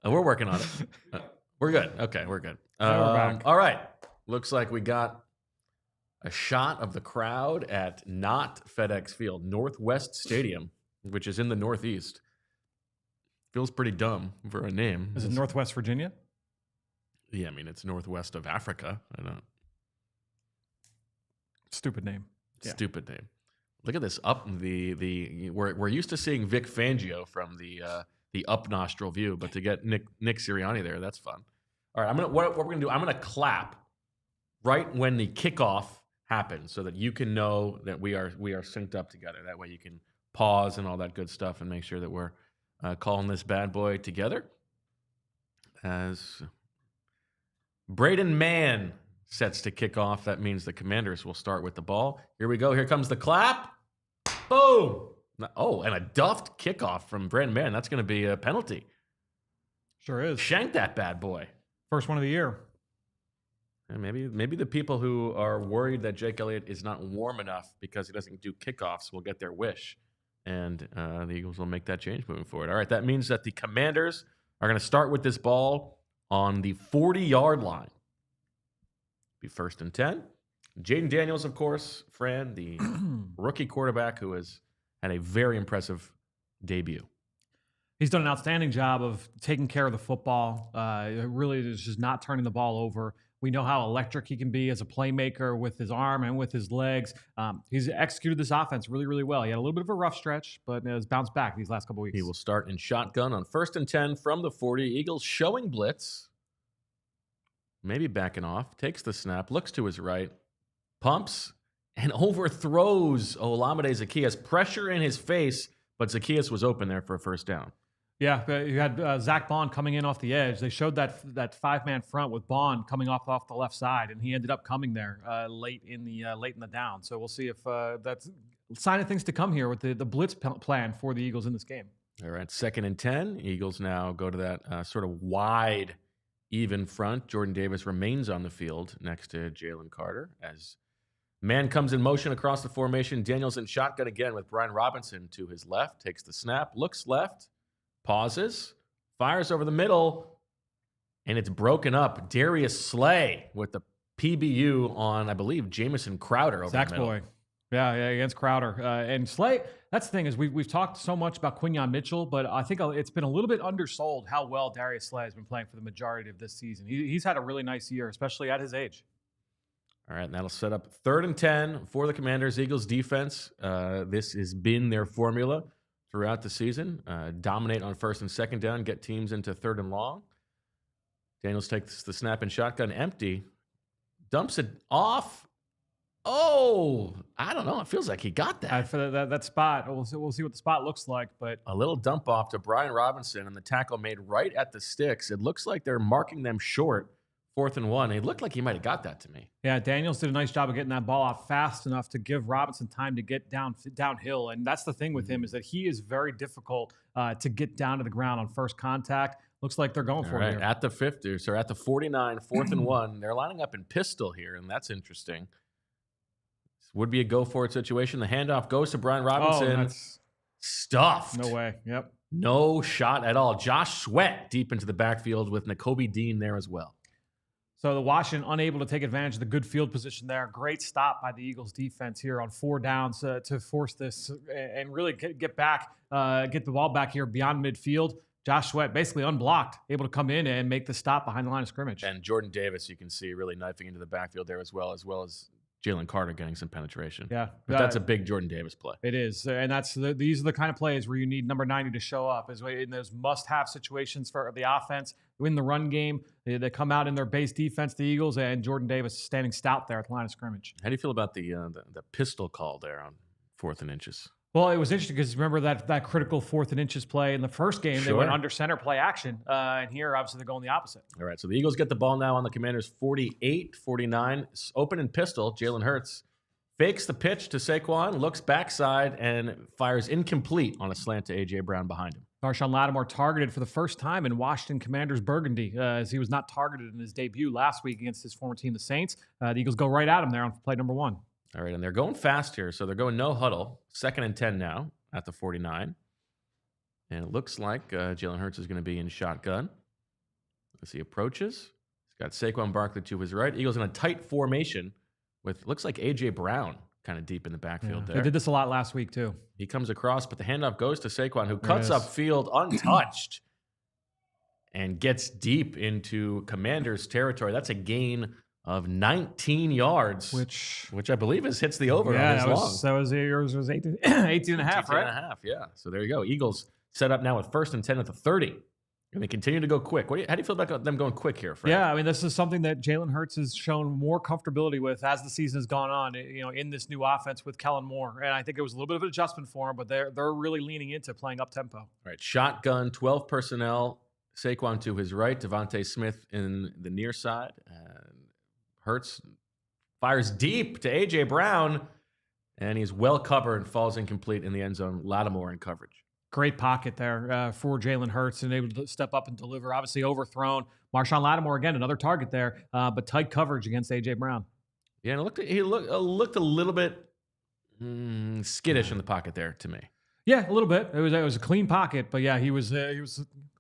We're working on it. We're good. Okay, we're good. We're back. All right. Looks like we got a shot of the crowd at not FedEx Field, Northwest Stadium, which is in the Northeast. Feels pretty dumb for a name. Is it Northwest Virginia? Yeah, I mean, it's northwest of Africa. I don't. Stupid name. Stupid name. Look at this up we're used to seeing Vic Fangio from the up nostril view, but to get Nick Sirianni there, that's fun. All right, what we're gonna do? I'm gonna clap right when the kickoff happens, so that you can know that we are synced up together. That way, you can pause and all that good stuff, and make sure that we're calling this bad boy together. As Braden Mann sets to kick off, that means the Commanders will start with the ball. Here we go. Here comes the clap. Boom. Oh, and a duffed kickoff from Braden Mann. That's going to be a penalty. Sure is. Shank that bad boy. First one of the year. And maybe the people who are worried that Jake Elliott is not warm enough because he doesn't do kickoffs will get their wish. And the Eagles will make that change moving forward. All right, that means that the Commanders are going to start with this ball on the 40-yard line. Be 1st and 10. Jaden Daniels, of course, Fran, the rookie quarterback who has had a very impressive debut. He's done an outstanding job of taking care of the football. Really is just not turning the ball over. We know how electric he can be as a playmaker with his arm and with his legs. He's executed this offense really, really well. He had a little bit of a rough stretch, but has bounced back these last couple weeks. He will start in shotgun on 1st and 10 from the 40. Eagles showing blitz. Maybe backing off. Takes the snap. Looks to his right. Pumps and overthrows Olamide Zaccheaus. Pressure in his face, but Zaccheaus was open there for a first down. Yeah, you had Zack Baun coming in off the edge. They showed that five-man front with Baun coming off the left side, and he ended up coming there late in the down. So we'll see if that's a sign of things to come here with the blitz plan for the Eagles in this game. All right, 2nd and 10. Eagles now go to that sort of wide, even front. Jordan Davis remains on the field next to Jalen Carter as man comes in motion across the formation. Daniels in shotgun again with Brian Robinson to his left. Takes the snap, looks left. Pauses, fires over the middle, and it's broken up. Darius Slay with the PBU on, I believe, Jamison Crowder over Zach's the middle. boy. Yeah, against Crowder. And Slay, that's the thing is we've talked so much about Quinyon Mitchell, but I think it's been a little bit undersold how well Darius Slay has been playing for the majority of this season. He's had a really nice year, especially at his age. All right, and that'll set up 3rd and 10 for the Commanders. Eagles defense, this has been their formula throughout the season. Dominate on 1st and 2nd down, get teams into 3rd and long. Daniels takes the snap and shotgun empty, dumps it off. Oh, I don't know. It feels like he got that. For that spot, we'll see what the spot looks like. But a little dump off to Brian Robinson, and the tackle made right at the sticks. It looks like they're marking them short. 4th and 1. It looked like he might have got that to me. Yeah, Daniels did a nice job of getting that ball out fast enough to give Robinson time to get downhill. And that's the thing with him is that he is very difficult to get down to the ground on first contact. Looks like they're going for it here. At the 50, so at the 49, 4th and 1. They're lining up in pistol here, and that's interesting. This would be a go-for-it situation. The handoff goes to Brian Robinson. Oh, that's stuffed. No way. Yep. No shot at all. Josh Sweat deep into the backfield with Nakobe Dean there as well. So the Washington unable to take advantage of the good field position there. Great stop by the Eagles defense here on 4 downs to force this and really get the ball back here beyond midfield. Josh Sweat basically unblocked, able to come in and make the stop behind the line of scrimmage. And Jordan Davis, you can see really knifing into the backfield there as well as Jalen Carter getting some penetration. Yeah. But that's a big Jordan Davis play. It is. And these are the kind of plays where you need number 90 to show up in those must-have situations for the offense. In the run game, they come out in their base defense, the Eagles, and Jordan Davis standing stout there at the line of scrimmage. How do you feel about the pistol call there on 4th and inches? Well, it was interesting because remember that critical 4th and inches play in the first game. Sure. They went under center play action. And here, obviously, they're going the opposite. All right, so the Eagles get the ball now on the Commanders' 48-49. Open and pistol, Jalen Hurts fakes the pitch to Saquon, looks backside, and fires incomplete on a slant to A.J. Brown behind him. Marshawn Lattimore targeted for the first time in Washington Commanders burgundy as he was not targeted in his debut last week against his former team, the Saints. The Eagles go right at him there on play number 1. All right, and they're going fast here, so they're going no huddle. 2nd and 10 now at the 49. And it looks like Jalen Hurts is going to be in shotgun as he approaches. He's got Saquon Barkley to his right. Eagles in a tight formation with, looks like A.J. Brown kind of deep in the backfield there. They did this a lot last week, too. He comes across, but the handoff goes to Saquon, who cuts upfield untouched and gets deep into Commanders' territory. That's a gain of 19 yards, which I believe hits the over on his long. That was yours was 18 and a half, 18 right? and a half, yeah. So there you go. Eagles set up now with 1st and 10 at the 30. And they continue to go quick. How do you feel about them going quick here, Fran? Yeah, I mean, this is something that Jalen Hurts has shown more comfortability with as the season has gone on, in this new offense with Kellen Moore. And I think it was a little bit of an adjustment for him, but they're really leaning into playing up-tempo. All right, shotgun, 12 personnel. Saquon to his right, DeVonta Smith in the near side. And Hurts fires deep to A.J. Brown, and he's well covered and falls incomplete in the end zone. Lattimore in coverage. Great pocket there for Jalen Hurts and able to step up and deliver. Obviously overthrown. Marshawn Lattimore, again, another target there, but tight coverage against A.J. Brown. Yeah, and he looked a little bit skittish in the pocket there to me. Yeah, a little bit. It was a clean pocket, but yeah, he was a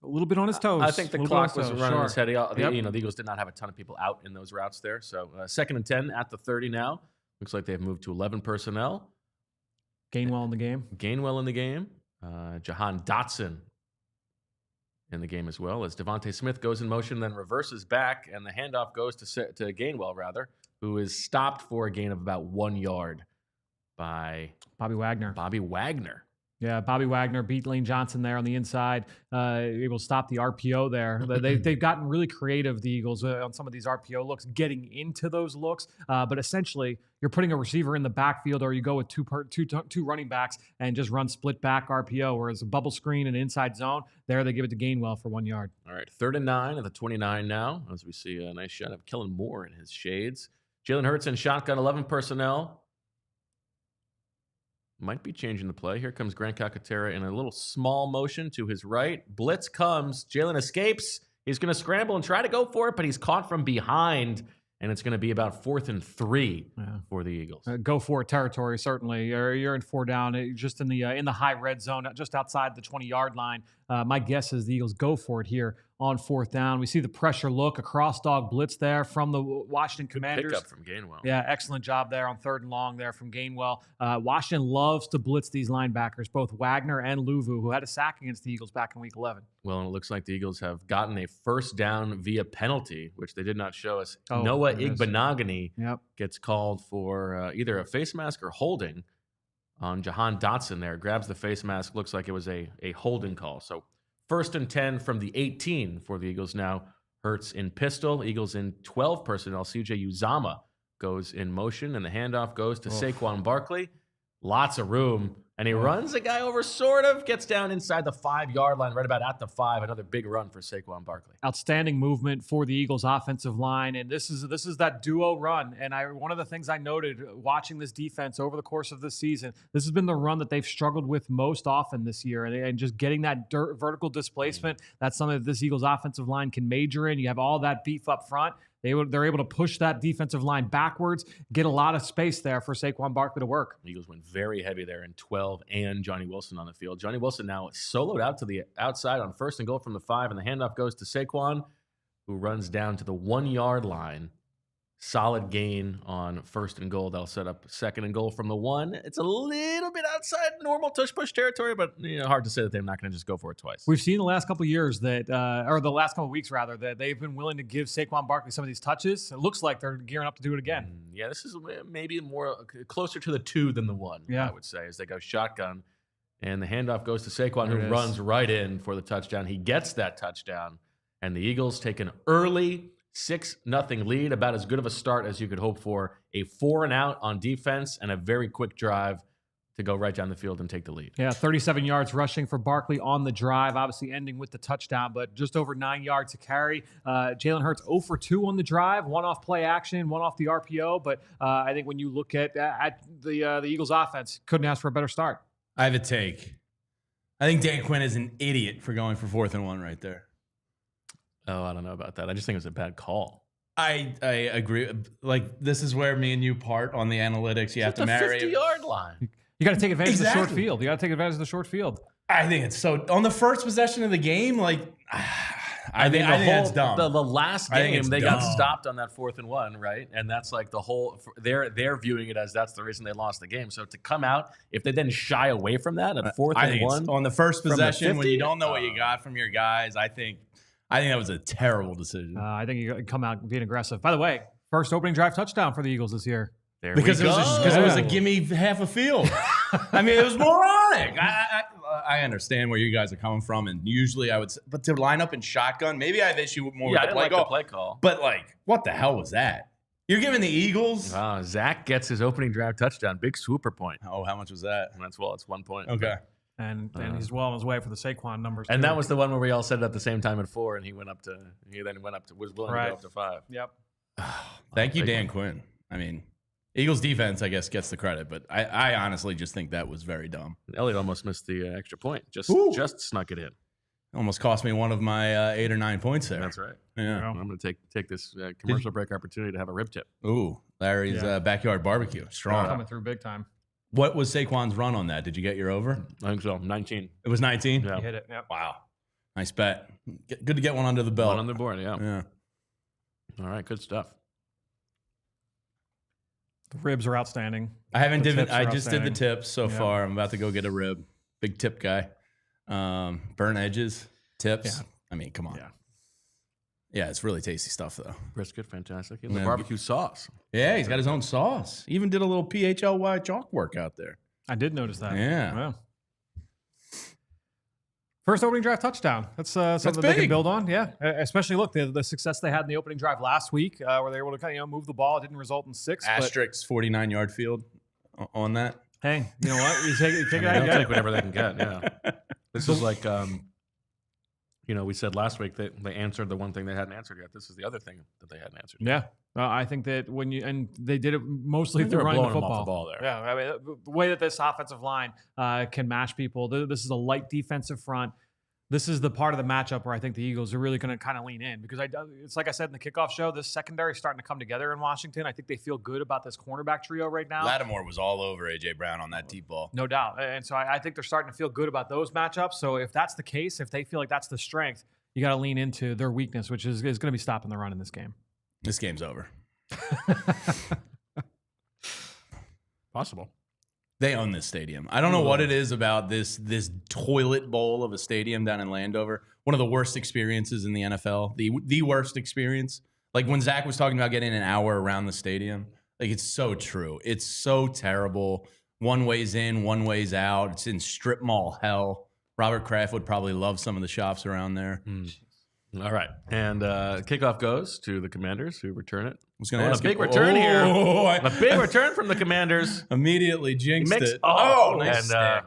little bit on his toes. I think the clock was running his head. The Yep. Eagles did not have a ton of people out in those routes there. So 2nd and 10 at the 30 now. Looks like they've moved to 11 personnel. Gainwell in the game. Jahan Dotson in the game as well, as DeVonta Smith goes in motion, then reverses back, and the handoff goes to Gainwell, who is stopped for a gain of about 1 yard by Bobby Wagner. Yeah, Bobby Wagner beat Lane Johnson there on the inside, able to stop the RPO there. They've gotten really creative, the Eagles, on some of these RPO looks, getting into those looks. But essentially, you're putting a receiver in the backfield, or you go with two running backs and just run split back RPO, whereas a bubble screen and inside zone, there they give it to Gainwell for 1 yard. All right, 3rd and 9 at the 29 now, as we see a nice shot of Kellen Moore in his shades. Jalen Hurts in shotgun, 11 personnel. Might be changing the play. Here comes Grant Calcaterra in a little small motion to his right. Blitz comes. Jalen escapes. He's going to scramble and try to go for it, but he's caught from behind, and it's going to be about 4th and 3 for the Eagles. Go for it territory, certainly. You're in 4 down, just in the high red zone, just outside the 20-yard line. My guess is the Eagles go for it here on 4th down. We see the pressure look, a cross-dog blitz there from the Washington Commanders. Pick up from Gainwell. Yeah, excellent job there on 3rd and long there from Gainwell. Washington loves to blitz these linebackers, both Wagner and Luvu, who had a sack against the Eagles back in Week 11. Well, and it looks like the Eagles have gotten a 1st down via penalty, which they did not show us. Noah Igbenogany gets called for either a face mask or holding on Jahan Dotson there. Grabs the face mask. Looks like it was a holding call. So 1st and 10 from the 18 for the Eagles now. Hurts in pistol. Eagles in 12 personnel. CJ Uzama goes in motion, and the handoff goes to Saquon Barkley. Lots of room, and he runs a guy over, sort of, gets down inside the 5-yard line, right about at the 5. Another big run for Saquon Barkley. Outstanding movement for the Eagles offensive line, and this is that duo run. And one of the things I noted watching this defense over the course of this season, this has been the run that they've struggled with most often this year, and just getting that vertical displacement. That's something that this Eagles offensive line can major in. You have all that beef up front. They're able to push that defensive line backwards, get a lot of space there for Saquon Barkley to work. The Eagles went very heavy there in 12, and Johnny Wilson on the field. Johnny Wilson now soloed out to the outside on 1st and goal from the 5, and the handoff goes to Saquon, who runs down to the 1-yard line. Solid gain on 1st and goal. They'll set up 2nd and goal from the 1. It's a little bit outside normal tush-push territory, but hard to say that they're not going to just go for it twice. We've seen the last couple of years or the last couple of weeks rather, that they've been willing to give Saquon Barkley some of these touches. It looks like they're gearing up to do it again. Yeah, this is maybe more closer to the 2 than the 1, I would say, as they go shotgun. And the handoff goes to Saquon, who runs right in for the touchdown. He gets that touchdown, and the Eagles take an early 6-0 lead, about as good of a start as you could hope for. A 4-and-out on defense and a very quick drive to go right down the field and take the lead. Yeah, 37 yards rushing for Barkley on the drive, obviously ending with the touchdown, but just over 9 yards to carry. Jalen Hurts 0 for 2 on the drive, 1 off play action, 1 off the RPO, but I think when you look at the Eagles offense, couldn't ask for a better start. I have a take. I think Dan Quinn is an idiot for going for 4th and 1 right there. Oh, I don't know about that. I just think it was a bad call. I agree. Like, this is where me and you part on the analytics. You have to marry the 50-yard line. You got to take advantage of the short field. You got to take advantage of the short field. I think it's so on the first possession of the game. Like, I think that's dumb. The last game they got stopped on that 4th and 1, right? And that's like the whole. They're viewing it as that's the reason they lost the game. So to come out, if they then shy away from that at 4th and 1 on the first possession when you don't know what you got from your guys, I think that was a terrible decision. I think you come out being aggressive. By the way, first opening drive touchdown for the Eagles this year. Because it was a gimme half a field. I mean, it was moronic. I understand where you guys are coming from, and usually I would say, but to line up in shotgun, maybe I have issue more with the play call. But like, what the hell was that? You're giving the Eagles. Zach gets his opening drive touchdown, big swooper point. Oh, how much was that? And it's 1 point. Okay. And he's well on his way for the Saquon numbers. And too. that was the one where we all said it at the same time at 4, and he then was willing to go up to 5. Yep. Thank you, Dan Quinn. I mean, Eagles defense, I guess, gets the credit, but I honestly just think that was very dumb. Elliott almost missed the extra point. Just snuck it in. Almost cost me one of my 8 or 9 points there. That's right. Yeah. I'm going to take this commercial break opportunity to have a rib tip. Ooh, Larry's backyard barbecue. Strong. Coming through big time. What was Saquon's run on that? Did you get your over? I think so. 19. It was 19? Yeah. You hit it. Yep. Wow. Nice bet. Good to get one under the belt. One on the board, yeah. All right, good stuff. The ribs are outstanding. I just did the tips so far. I'm about to go get a rib. Big tip guy. Burnt edges, tips. Yeah. I mean, come on. Yeah, it's really tasty stuff, though. Brisket, fantastic. And the barbecue sauce. Yeah, he's got his own sauce. Even did a little PHLY chalk work out there. I did notice that. Yeah. Wow. First opening drive touchdown. That's something they can build on. Yeah, especially look the success they had in the opening drive last week, where they were able to kind of move the ball. It didn't result in 6. Asterix 49-yard field on that. Hey, you know what? You take it. They'll take whatever they can get. Yeah. This is like, we said last week that they answered the one thing they hadn't answered yet. This is the other thing that they hadn't answered yet. Yeah. I think that they did it mostly through running the football. Off the ball there. Yeah. I mean, the way that this offensive line can match people, this is a light defensive front. This is the part of the matchup where I think the Eagles are really going to kind of lean in because it's like I said in the kickoff show, this secondary is starting to come together in Washington. I think they feel good about this cornerback trio right now. Lattimore was all over A.J. Brown on that deep ball. No doubt. And so I think they're starting to feel good about those matchups. So if that's the case, if they feel like that's the strength, you got to lean into their weakness, which is going to be stopping the run in this game. This game's over. Possible. They own this stadium. I don't know what it is about this toilet bowl of a stadium down in Landover. One of the worst experiences in the NFL. The worst experience. Like when Zach was talking about getting an hour around the stadium. Like it's so true. It's so terrible. One way's in, one way's out. It's in strip mall hell. Robert Kraft would probably love some of the shops around there. All right. And kickoff goes to the Commanders who return it. I was going to ask a big return here. A big return from the Commanders. Immediately jinxed it. Nice stick.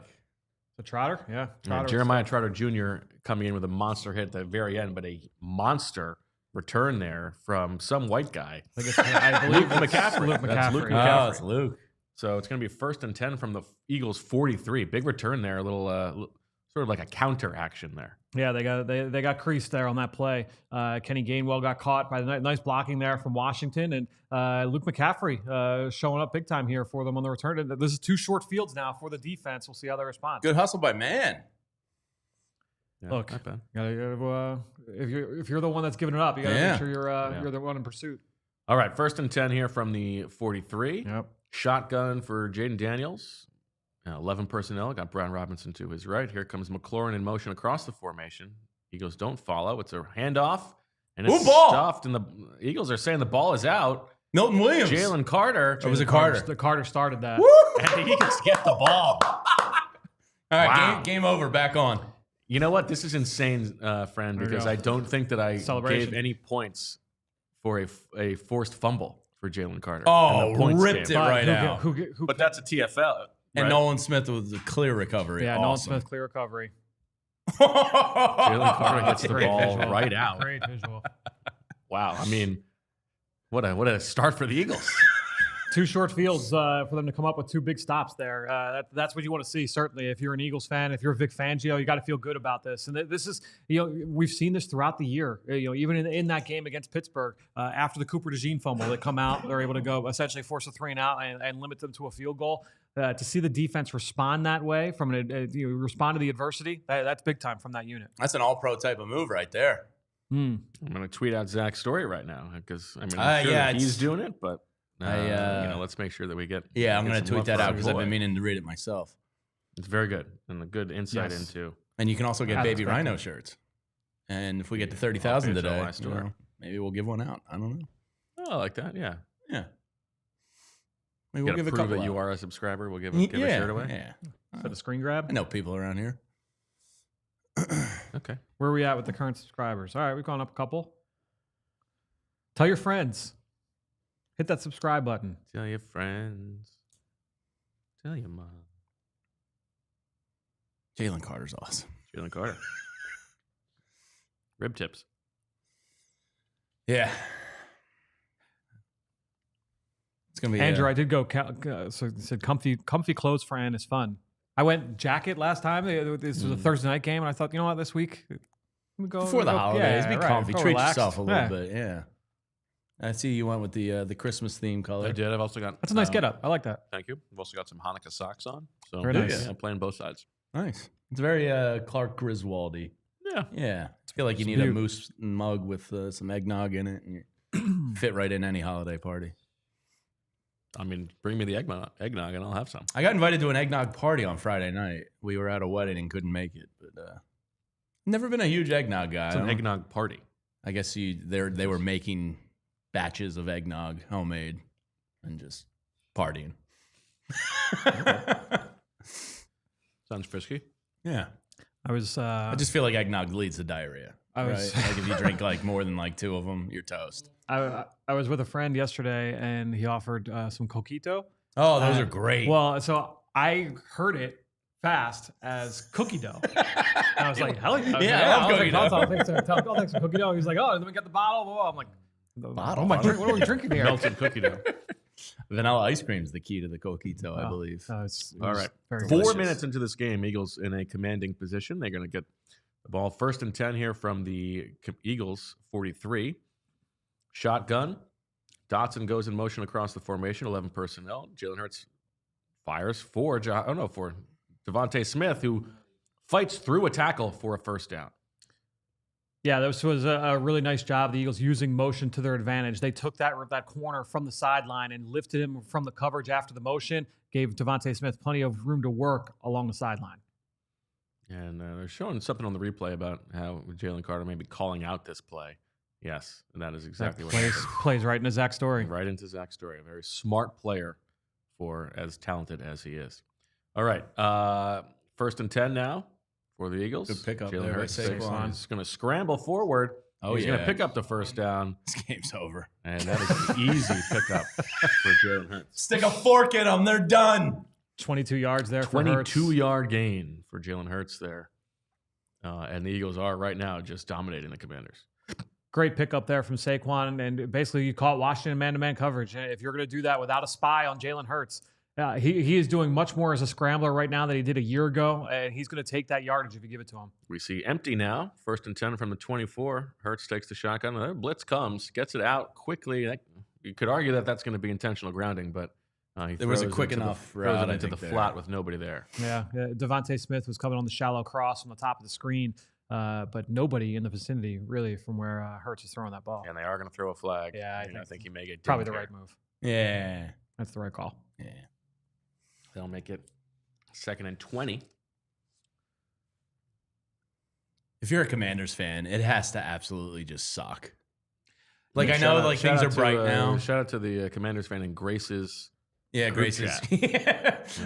The Trotter? Yeah. Trotter Jeremiah Trotter Jr. coming in with a monster hit at the very end, but a monster return there from some white guy. I believe Luke McCaffrey. Luke McCaffrey. That's Luke McCaffrey. Oh, it's Luke. So it's going to be 1st and 10 from the Eagles' 43. Big return there. A little sort of like a counter action there. Yeah, they got creased there on that play. Kenny Gainwell got caught by the nice blocking there from Washington, and Luke McCaffrey showing up big time here for them on the return. And this is 2 short fields now for the defense. We'll see how they respond. Good hustle by man. Yeah, look, if you're the one that's giving it up, you got to make sure you're the one in pursuit. All right, 1st and 10 here from the 43. Yep. Shotgun for Jaden Daniels. 11 personnel. Got Brown Robinson to his right. Here comes McLaurin in motion across the formation. Eagles don't follow. It's a handoff, and it's stuffed. And the Eagles are saying the ball is out. Milton Williams. Jalen Carter. It was a Carter. The Carter started that. Woo! And the Eagles get the ball. All right, game over. Back on. You know what? This is insane, Fran, because I don't think that I gave any points for a forced fumble for Jalen Carter. Oh, ripped it right out. But that's a TFL. And Nolan Smith was a clear recovery. Yeah, awesome. Nolan Smith, clear recovery. Jalen Carter gets the ball visual. right out. Great visual. Wow. I mean, what a start for the Eagles. Two short fields for them to come up with two big stops there. That's what you want to see, certainly. If you're an Eagles fan, if you're Vic Fangio, you got to feel good about this. And this is, we've seen this throughout the year. Even in that game against Pittsburgh, after the Cooper DeJean fumble, they come out, they're able to go essentially force a 3-and-out and limit them to a field goal. To see the defense respond that way, respond to the adversity, that's big time from that unit. That's an all-pro type of move right there. I'm going to tweet out Zach's story right now because I'm sure that he's doing it, but let's make sure that we get. Yeah, I'm going to tweet that out because I've been meaning to read it myself. It's very good and a good insight into. And you can also get Baby Rhino shirts. And if we get to 30,000 today, maybe we'll give one out. I don't know. Oh, I like that. Yeah. Yeah. Maybe we'll give a couple that you are a subscriber. We'll give a shirt away. Yeah. Is that a screen grab? I know people around here. Okay. Where are we at with the current subscribers? All right, we've gone up a couple. Tell your friends. Hit that subscribe button. Tell your friends. Tell your mom. Jalen Carter's awesome. Jalen Carter. Rib tips. Yeah. It's gonna be Andrew, I did go. So it said comfy clothes, Fran, is fun. I went jacket last time. This was a Thursday night game, and I thought, you know what, this week, before the holidays, be comfy, treat relaxed. yourself a little bit. Yeah. I see you went with the Christmas theme color. I did. I've also got. That's a nice getup. I like that. Thank you. I've also got some Hanukkah socks on. So very nice. Yeah, I'm playing both sides. Nice. It's very Clark Griswoldy. Yeah. Yeah. I feel like you need a moose mug with some eggnog in it, and you fit right in any holiday party. I mean, bring me the eggnog and I'll have some. I got invited to an eggnog party on Friday night. We were at a wedding and couldn't make it, but never been a huge eggnog guy. It's an eggnog party. I guess they were making batches of eggnog, homemade, and just partying. Sounds frisky. Yeah. I just feel like eggnog leads to diarrhea. Right? Like if you drink like more than like 2 of them, you're toast. I was with a friend yesterday, and he offered some coquito. Oh, those are great. Well, so I heard it fast as cookie dough. And I was like, hell yeah. I love cookie dough. I'll take some cookie dough. He's like, oh, then we got the bottle. Blah, blah. I'm like, bottle? What are we drinking here? Melted cookie dough. Vanilla ice cream is the key to the coquito, I believe. All right. 4 delicious. minutes into this game, Eagles in a commanding position. They're going to get the ball 1st and 10 here from the Eagles 43. Shotgun. Dotson goes in motion across the formation, 11 personnel. Jalen Hurts fires for DeVonta Smith, who fights through a tackle for a first down. Yeah, this was a really nice job. The Eagles using motion to their advantage. They took that corner from the sideline and lifted him from the coverage after the motion, gave DeVonta Smith plenty of room to work along the sideline. And they're showing something on the replay about how Jalen Carter may be calling out this play. Yes, and that is exactly what plays right into Zach's story. Right into Zach's story. A very smart player for as talented as he is. All right, 1st and 10 now for the Eagles. Good pickup Jalen there. Hurts is going to scramble forward. He's going to pick up the first down. This game's over. And that is an easy pickup for Jalen Hurts. Stick a fork in them. They're done. 22 yards there for Hurts. 22-yard gain for Jalen Hurts there. And the Eagles are right now just dominating the Commanders. Great pickup there from Saquon. And basically you caught Washington man-to-man coverage. And if you're going to do that without a spy on Jalen Hurts, he is doing much more as a scrambler right now than he did a year ago. And he's going to take that yardage if you give it to him. We see empty now. 1st and 10 from the 24. Hurts takes the shotgun. The blitz comes, gets it out quickly. You could argue that that's going to be intentional grounding, but there was a quick enough route into the flat with nobody there. Yeah, DeVonta Smith was coming on the shallow cross on the top of the screen, but nobody in the vicinity really from where Hurts is throwing that ball. And they are going to throw a flag. Yeah, I think he may get probably the right move. Yeah, that's the right call. Yeah, they'll make it 2nd and 20. If you're a Commanders fan, it has to absolutely just suck. Like I know, like things are bright now. Shout out to the Commanders fan and Grace's. Yeah, Grace's.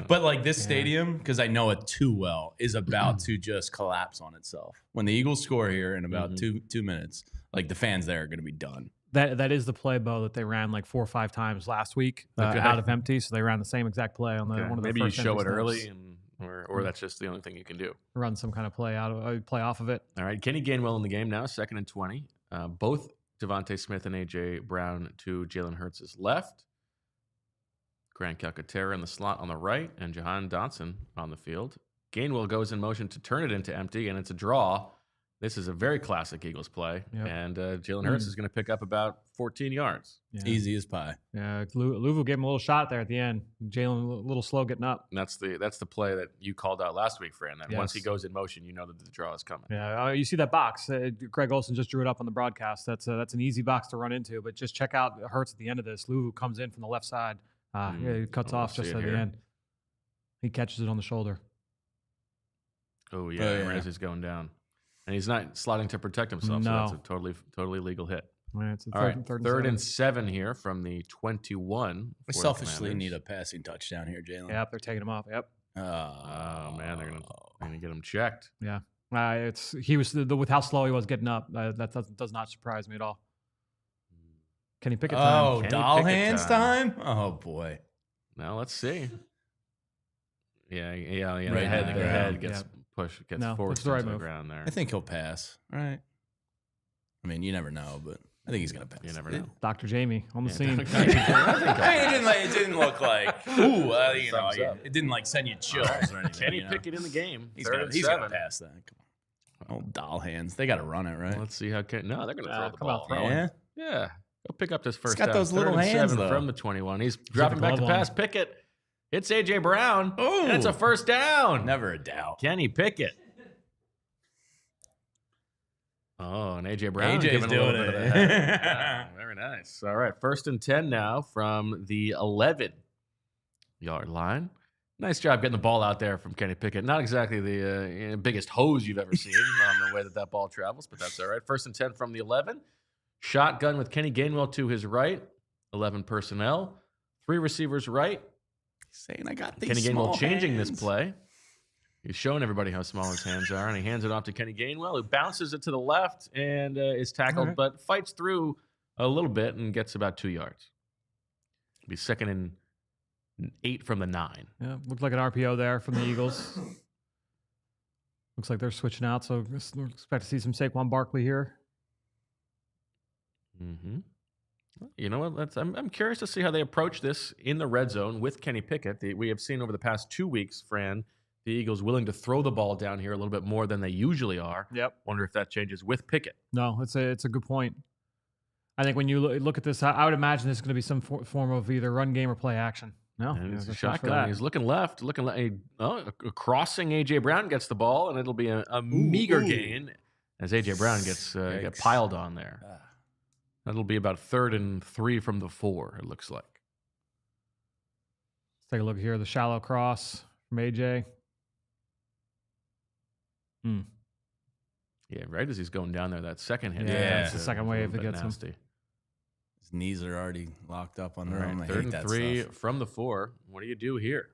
But like this stadium, because I know it too well, is about to just collapse on itself. When the Eagles score here in about two minutes, like the fans there are going to be done. That is the play, Bo, that they ran like 4 or 5 times last week out of empty. So they ran the same exact play on one of the maybe first you show it snaps. early, or that's just the only thing you can do. Run some kind of play off of it. All right, Kenny Gainwell in the game now, 2nd and 20. Both DeVonta Smith and A.J. Brown to Jalen Hurts' left. Grant Calcaterra in the slot on the right, and Jahan Dotson on the field. Gainwell goes in motion to turn it into empty, and it's a draw. This is a very classic Eagles play, and Jalen Hurts is going to pick up about 14 yards. Yeah. Easy as pie. Yeah, Louisville gave him a little shot there at the end. Jalen a little slow getting up. And that's the play that you called out last week, Fran. That once he goes in motion, you know that the draw is coming. Yeah, you see that box. Greg Olsen just drew it up on the broadcast. That's an easy box to run into, but just check out Hurts at the end of this. Louisville comes in from the left side. He cuts off just at the end. He catches it on the shoulder. Oh, yeah. As he's going down. And he's not sliding to protect himself, so that's a totally legal hit. Right, it's third and 7 here from the 21. We selfishly need a passing touchdown here, Jalen. Yep, they're taking him off. Yep. Oh man, they're gonna get him checked. Yeah, he was with how slow he was getting up. That does not surprise me at all. Kenny Pickett time. Oh, doll hands time. Oh boy. Now let's see. Yeah. Right the head gets pushed, gets forced the right into the move. ground there. I think he'll pass. Right. I mean, you never know, but I think he's gonna pass. You never know. Dr. Jamie on the scene. It didn't look like it didn't like send you chills or anything. Kenny Pickett in the game. He's gonna pass that. Come on. Oh, doll hands. They got to run it, right? Let's see how. No, they're gonna throw the ball. Yeah. Go pick up this first. He's got those little hands though. From the 21. He's dropping back to pass. Pickett. It's A.J. Brown. Oh, and it's a first down. Never a doubt. Kenny Pickett. Oh, and A.J. Brown AJ's doing it. Very nice. All right, 1st and 10 now from the 11-yard line. Nice job getting the ball out there from Kenny Pickett. Not exactly the biggest hose you've ever seen on the way that ball travels, but that's all right. 1st and 10 from the 11. Shotgun with Kenny Gainwell to his right. 11 personnel. 3 receivers right. Saying I got these Kenny small Gainwell changing hands. this play. He's showing everybody how small his hands are, and he hands it off to Kenny Gainwell, who bounces it to the left and is tackled, but fights through a little bit and gets about 2 yards. It'll be 2nd and 8 from the 9. Yeah, looked like an RPO there from the Eagles. Looks like they're switching out, so expect to see some Saquon Barkley here. Mm-hmm. You know what? I'm curious to see how they approach this in the red zone with Kenny Pickett. We have seen over the past 2 weeks, Fran, the Eagles willing to throw the ball down here a little bit more than they usually are. Yep. Wonder if that changes with Pickett. No, it's a good point. I think when you look at this, I would imagine this is going to be some form of either run game or play action. No, it's a shotgun. He's looking left. Crossing A.J. Brown gets the ball, and it'll be a meager gain as A.J. Brown gets piled on there. That'll be about 3rd and 3 from the 4, it looks like. Let's take a look here. The shallow cross from A.J. Yeah, right as he's going down there, that second hit. Yeah, it's the second wave that gets nasty. him. His knees are already locked up under him. 3rd and 3 from the 4. What do you do here?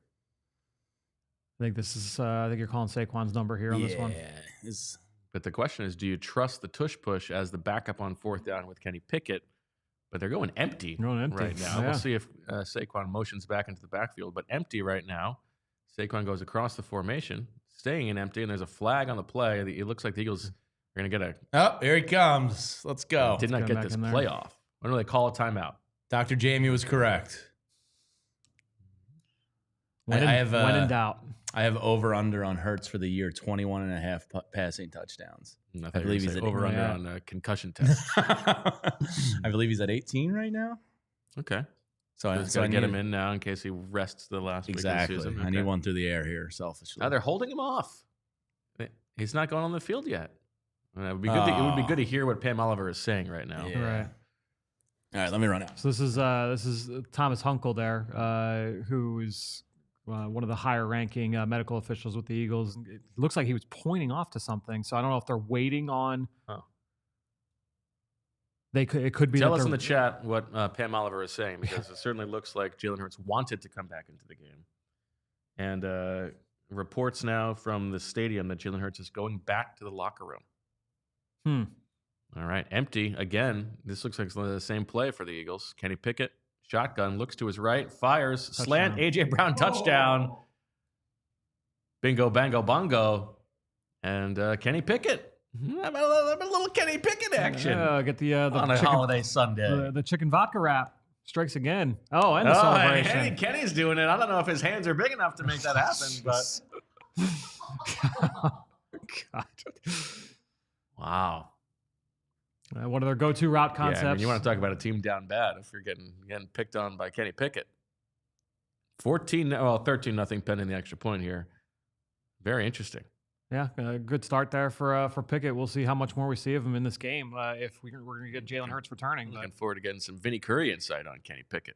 I think this is. I think you're calling Saquon's number here on this one. But the question is, do you trust the tush push as the backup on 4th down with Kenny Pickett? But they're going empty right now. We'll see if Saquon motions back into the backfield, but empty right now. Saquon goes across the formation, staying in empty, and there's a flag on the play. It looks like the Eagles are going to get a... Oh, here he comes. Let's go. Did not get this play off. When do they call a timeout? Dr. Jamie was correct. When in doubt. I have over-under on Hurts for the year, 21.5 passing touchdowns. I believe he's over-under on concussion test. I believe he's at 18 right now. Okay. So I got to get him in now in case he rests the last week of the season. I need one through the air here, selfishly. Now they're holding him off. He's not going on the field yet. It would be good. It would be good to hear what Pam Oliver is saying right now. Yeah. Right. All right, let me run out. So this is Thomas Hunkel there, who is one of the higher-ranking medical officials with the Eagles. It looks like he was pointing off to something. So I don't know if they're waiting on. Oh. It could be. Tell us in the chat what Pam Oliver is saying, because it certainly looks like Jalen Hurts wanted to come back into the game. And reports now from the stadium that Jalen Hurts is going back to the locker room. All right, empty again. This looks like the same play for the Eagles. Kenny Pickett, shotgun, looks to his right, fires, touchdown. Slant, A.J. Brown, touchdown. Bingo, bango, bongo. And Kenny Pickett. A little Kenny Pickett action. Get the on a holiday Sunday. The chicken vodka wrap. Strikes again. Oh, and the celebration. And Kenny's doing it. I don't know if his hands are big enough to make that happen, but God. wow. One of their go-to route concepts. Yeah, I mean, you want to talk about a team down bad if you're getting picked on by Kenny Pickett. 13-0 pending the extra point here. Very interesting. Yeah, a good start there for Pickett. We'll see how much more we see of him in this game if we're going to get Jalen Hurts returning. Looking forward to getting some Vinny Curry insight on Kenny Pickett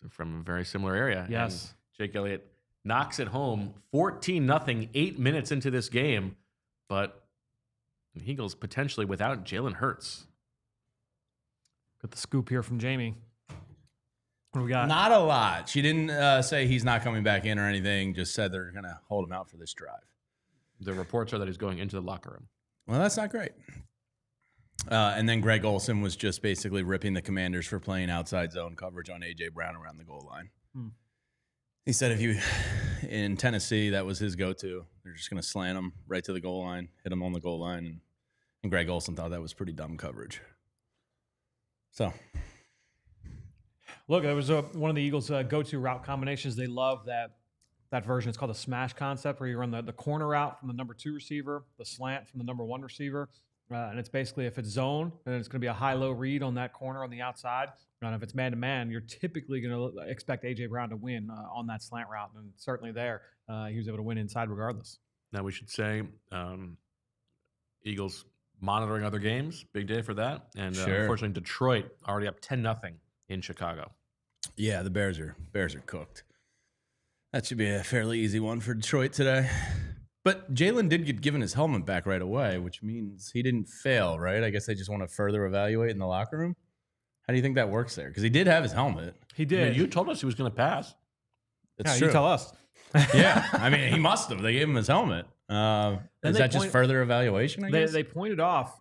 from a very similar area. Yes. And Jake Elliott knocks it home 14-0, 8 minutes into this game, but the Eagles potentially without Jalen Hurts. Got the scoop here from Jamie. What do we got? Not a lot. She didn't say he's not coming back in or anything. Just said they're going to hold him out for this drive. The reports are that he's going into the locker room. Well, that's not great. And then Greg Olsen was just basically ripping the Commanders for playing outside zone coverage on A.J. Brown around the goal line. He said in Tennessee, that was his go-to. They're just going to slant him right to the goal line, hit him on the goal line. And Greg Olsen thought that was pretty dumb coverage. So, look, that was one of the Eagles' go-to route combinations. They love that version. It's called the smash concept, where you run the corner route from the number 2 receiver, the slant from the number 1 receiver. And it's basically, if it's zone, then it's going to be a high-low read on that corner on the outside. And if it's man-to-man, you're typically going to expect A.J. Brown to win on that slant route. And certainly there, he was able to win inside regardless. Now we should say Eagles monitoring other games. Big day for that. And unfortunately, Detroit already up 10-0 in Chicago. Yeah, the Bears are cooked. That should be a fairly easy one for Detroit today. But Jalen did get given his helmet back right away, which means he didn't fail, right? I guess they just want to further evaluate in the locker room. How do you think that works there? Because he did have his helmet. He did. I mean, you told us he was going to pass. It's true. You tell us. Yeah, I mean, he must have. They gave him his helmet. Is that just further evaluation, I guess? They pointed off,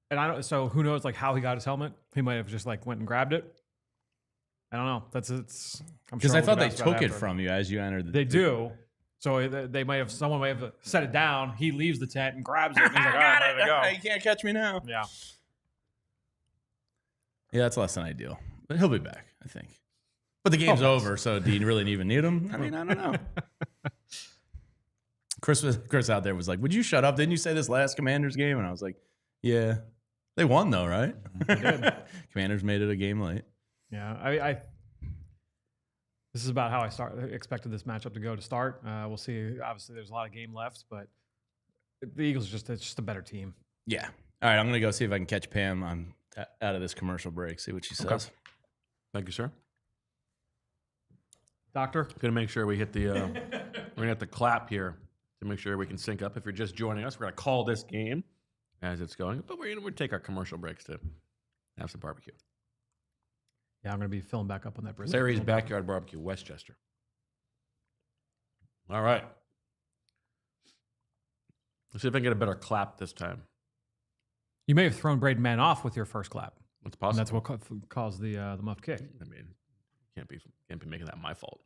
and I don't. So who knows, like, how he got his helmet? He might have just went and grabbed it. I don't know. Because I thought they took it from you as you entered. They do. So someone may have set it down. He leaves the tent and grabs it. And he's like, all right, there we go. You can't catch me now. Yeah. Yeah, that's less than ideal. But he'll be back, I think. But the game's over, so do you really even need him? I mean, I don't know. Chris out there was like, would you shut up? Didn't you say this last Commanders game? And I was like, yeah. They won, though, right? They did. Commanders made it a game late. Yeah, this is about how I expected this matchup to go to start. We'll see. Obviously, there's a lot of game left, but the Eagles it's just a better team. Yeah. All right, I'm gonna go see if I can catch Pam on out of this commercial break. See what she says. Okay. Thank you, sir. Doctor, gonna make sure we hit the we're gonna hit the clap here to make sure we can sync up. If you're just joining us, we're gonna call this game as it's going, but we're gonna take our commercial breaks to have some barbecue. Yeah, I'm going to be filling back up on that brisket. Larry's Backyard Barbecue, Westchester. All right. Let's see if I can get a better clap this time. You may have thrown Braden Mann off with your first clap. It's possible. And that's what caused the muff kick. I mean, can't be making that my fault.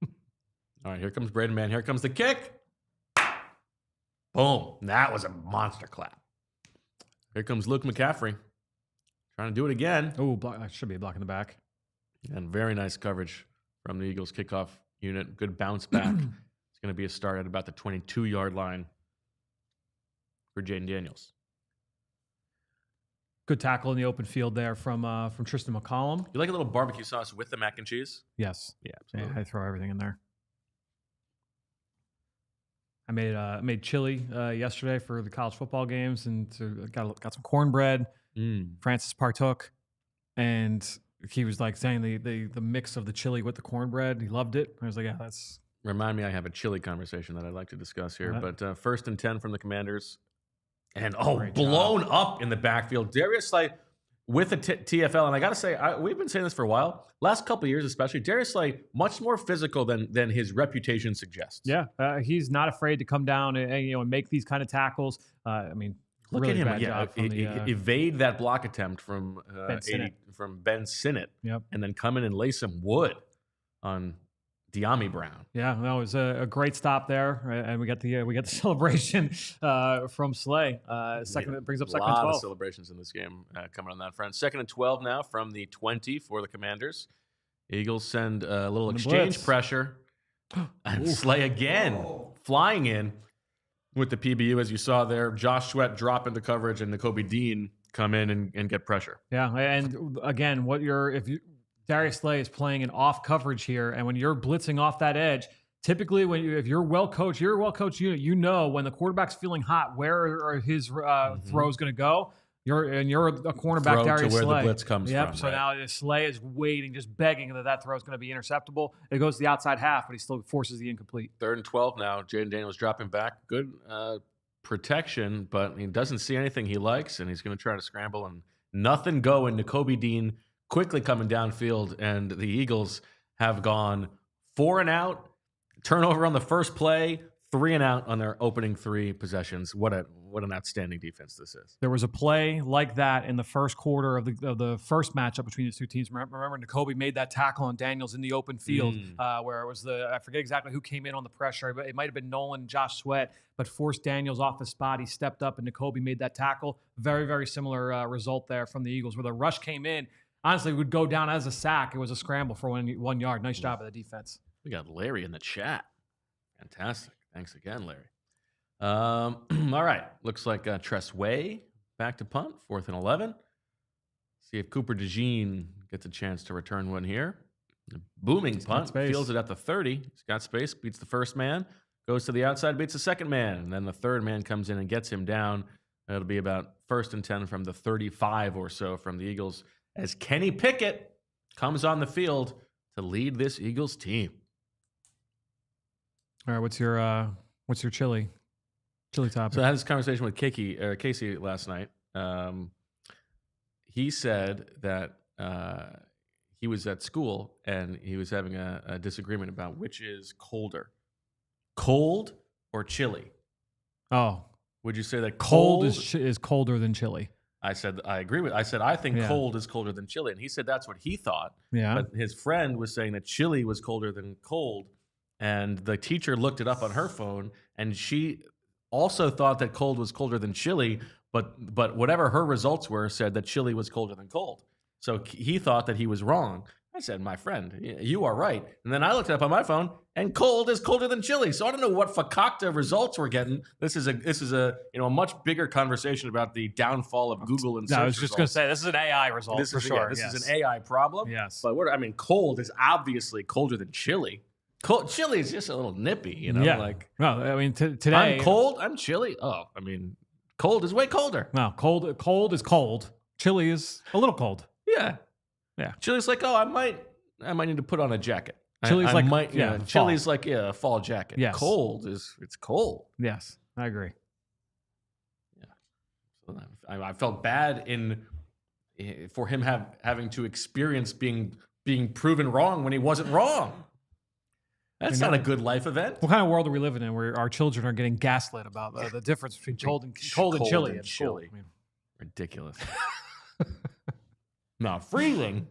All right, here comes Braden Mann. Here comes the kick. Boom. That was a monster clap. Here comes Luke McCaffrey. Trying to do it again. Oh, that should be a block in the back. And very nice coverage from the Eagles kickoff unit. Good bounce back. It's going to be a start at about the 22-yard line for Jaden Daniels. Good tackle in the open field there from Tristan McCollum. You like a little barbecue sauce with the mac and cheese? Yes. Yeah, absolutely. I throw everything in there. I made chili yesterday for the college football games, and got some cornbread. Francis partook, and he was like saying the mix of the chili with the cornbread. He loved it. I was like, yeah, that's. Remind me, I have a chili conversation that I'd like to discuss here. But 1st and 10 from the Commanders, and blown up in the backfield. Darius Slay with a TFL, and I got to say, we've been saying this for a while. Last couple of years, especially, Darius Slay much more physical than his reputation suggests. Yeah, he's not afraid to come down and make these kind of tackles. I mean. Look really at him, evade that block attempt from Ben Sinnott. Yep. And then come in and lay some wood on De'Ami Brown. Yeah, that was a great stop there, and we got the celebration from Slay. Second, it brings up second and 12. A lot of celebrations in this game coming on that front. 2nd and 12 now from the 20 for the Commanders. Eagles send a little exchange blitz. pressure, and Slay again flying in with the PBU, as you saw there. Josh Sweat drop into coverage, and Nakobe Dean come in and get pressure. Yeah, and again, Darius Slay is playing an off coverage here, and when you're blitzing off that edge, typically if you're well coached unit, you know when the quarterback's feeling hot, where are his throws going to go. You're a cornerback, Throw Darius to where Slay. the blitz comes from. So now Slay is waiting, just begging that throw is going to be interceptable. It goes to the outside half, but he still forces the incomplete. 3rd and 12 now. Jaden Daniels dropping back. Good protection, but he doesn't see anything he likes, and he's going to try to scramble, and nothing going. Nakobe Dean quickly coming downfield, and the Eagles have gone 4 and out, turnover on the first play, 3 and out on their opening 3 possessions. What an outstanding defense this is. There was a play like that in the first quarter of the first matchup between these two teams. Remember, Nakobe made that tackle on Daniels in the open field, where it was I forget exactly who came in on the pressure, but it might have been Nolan, Josh Sweat, but forced Daniels off the spot. He stepped up, and Nakobe made that tackle. Very, very similar result there from the Eagles, where the rush came in. Honestly, it would go down as a sack. It was a scramble for 1 yard. Nice job by the defense. We got Larry in the chat. Fantastic. Thanks again, Larry. All right. Looks like Tress Way back to punt, 4th and 11. See if Cooper DeJean gets a chance to return one here. Booming punt. Fields it at the 30. He's got space. Beats the first man. Goes to the outside. Beats the second man. And then the third man comes in and gets him down. It'll be about 1st and 10 from the 35 or so from the Eagles, as Kenny Pickett comes on the field to lead this Eagles team. All right, what's your chili topic? So I had this conversation with Casey last night. He said that he was at school and he was having a disagreement about which is colder, cold or chilly. Oh, would you say that cold is colder than chilly? I said, I agree with. I said, I think cold is colder than chilly. And he said that's what he thought. Yeah. But his friend was saying that chilly was colder than cold. And the teacher looked it up on her phone, and she also thought that cold was colder than chilly. But whatever her results were said that chilly was colder than cold. So he thought that he was wrong. I said, my friend, you are right. And then I looked it up on my phone, and cold is colder than chilly. So I don't know what fakakta results we're getting. This is a much bigger conversation about the downfall of Google and search I was just going to results. say, this is an AI result for sure. This is an AI problem. Yes. But cold is obviously colder than chilly. Chilly is just a little nippy, Yeah. Well, I mean, today I'm cold. I'm chilly. Oh, I mean, cold is way colder. No, cold is cold. Chilly is a little cold. Yeah. Yeah. Chilly's like, I might need to put on a jacket. Chilly's Chilly's like a fall jacket. Yes. Cold it's cold. Yes, I agree. Yeah. So I felt bad for him having to experience being proven wrong when he wasn't wrong. That's not a good life event. What kind of world are we living in where our children are getting gaslit about the difference between cold and chilly? I mean, ridiculous. No, freezing.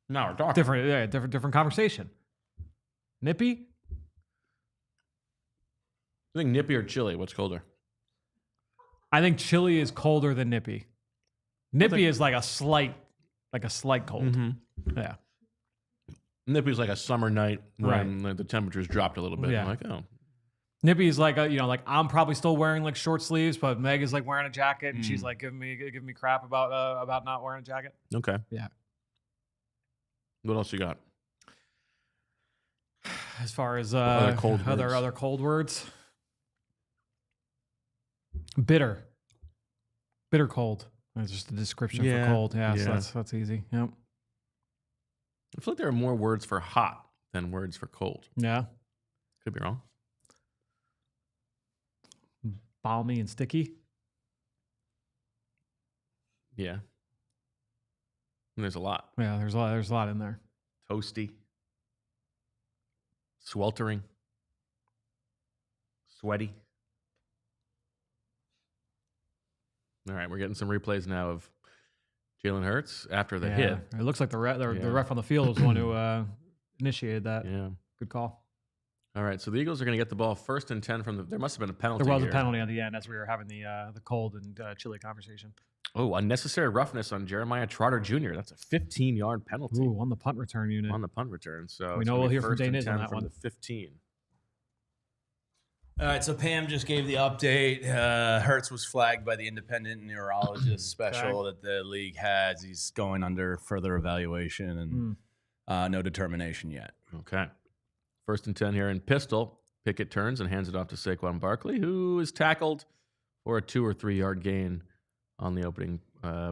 No, we're talking different conversation. Nippy? I think nippy or chilly. What's colder? I think chilly is colder than nippy. Nippy is like a slight cold. Mm-hmm. Yeah. Nippy's like a summer night when the temperatures dropped a little bit. Yeah. I'm like, oh. Nippy is like I'm probably still wearing like short sleeves, but Meg is like wearing a jacket, and she's like giving me crap about not wearing a jacket. Okay. Yeah. What else you got? As far as other cold words, bitter cold. That's just a description for cold. Yeah, so that's easy. Yep. I feel like there are more words for hot than words for cold. Yeah. Could be wrong. Balmy and sticky. Yeah. And there's a lot. Yeah, there's a lot in there. Toasty. Sweltering. Sweaty. All right, we're getting some replays now of Jalen Hurts after the hit. It looks like the ref on the field was the one who initiated that. Yeah. Good call. All right, so the Eagles are going to get the ball 1st and 10 from the. There must have been a penalty. There was here. a penalty at the end as we were having the cold and chilly conversation. Oh, unnecessary roughness on Jeremiah Trotter Jr. That's a 15-yard penalty. Ooh, on the punt return unit. On the punt return. So we know we'll hear from 1st and Daniz 10 on that from one. the 15. All right, so Pam just gave the update. Hurts was flagged by the independent neurologist special that the league has. He's going under further evaluation and no determination yet. Okay. 1st and 10 here in pistol. Pickett turns and hands it off to Saquon Barkley, who is tackled for a 2 or 3 yard gain on the opening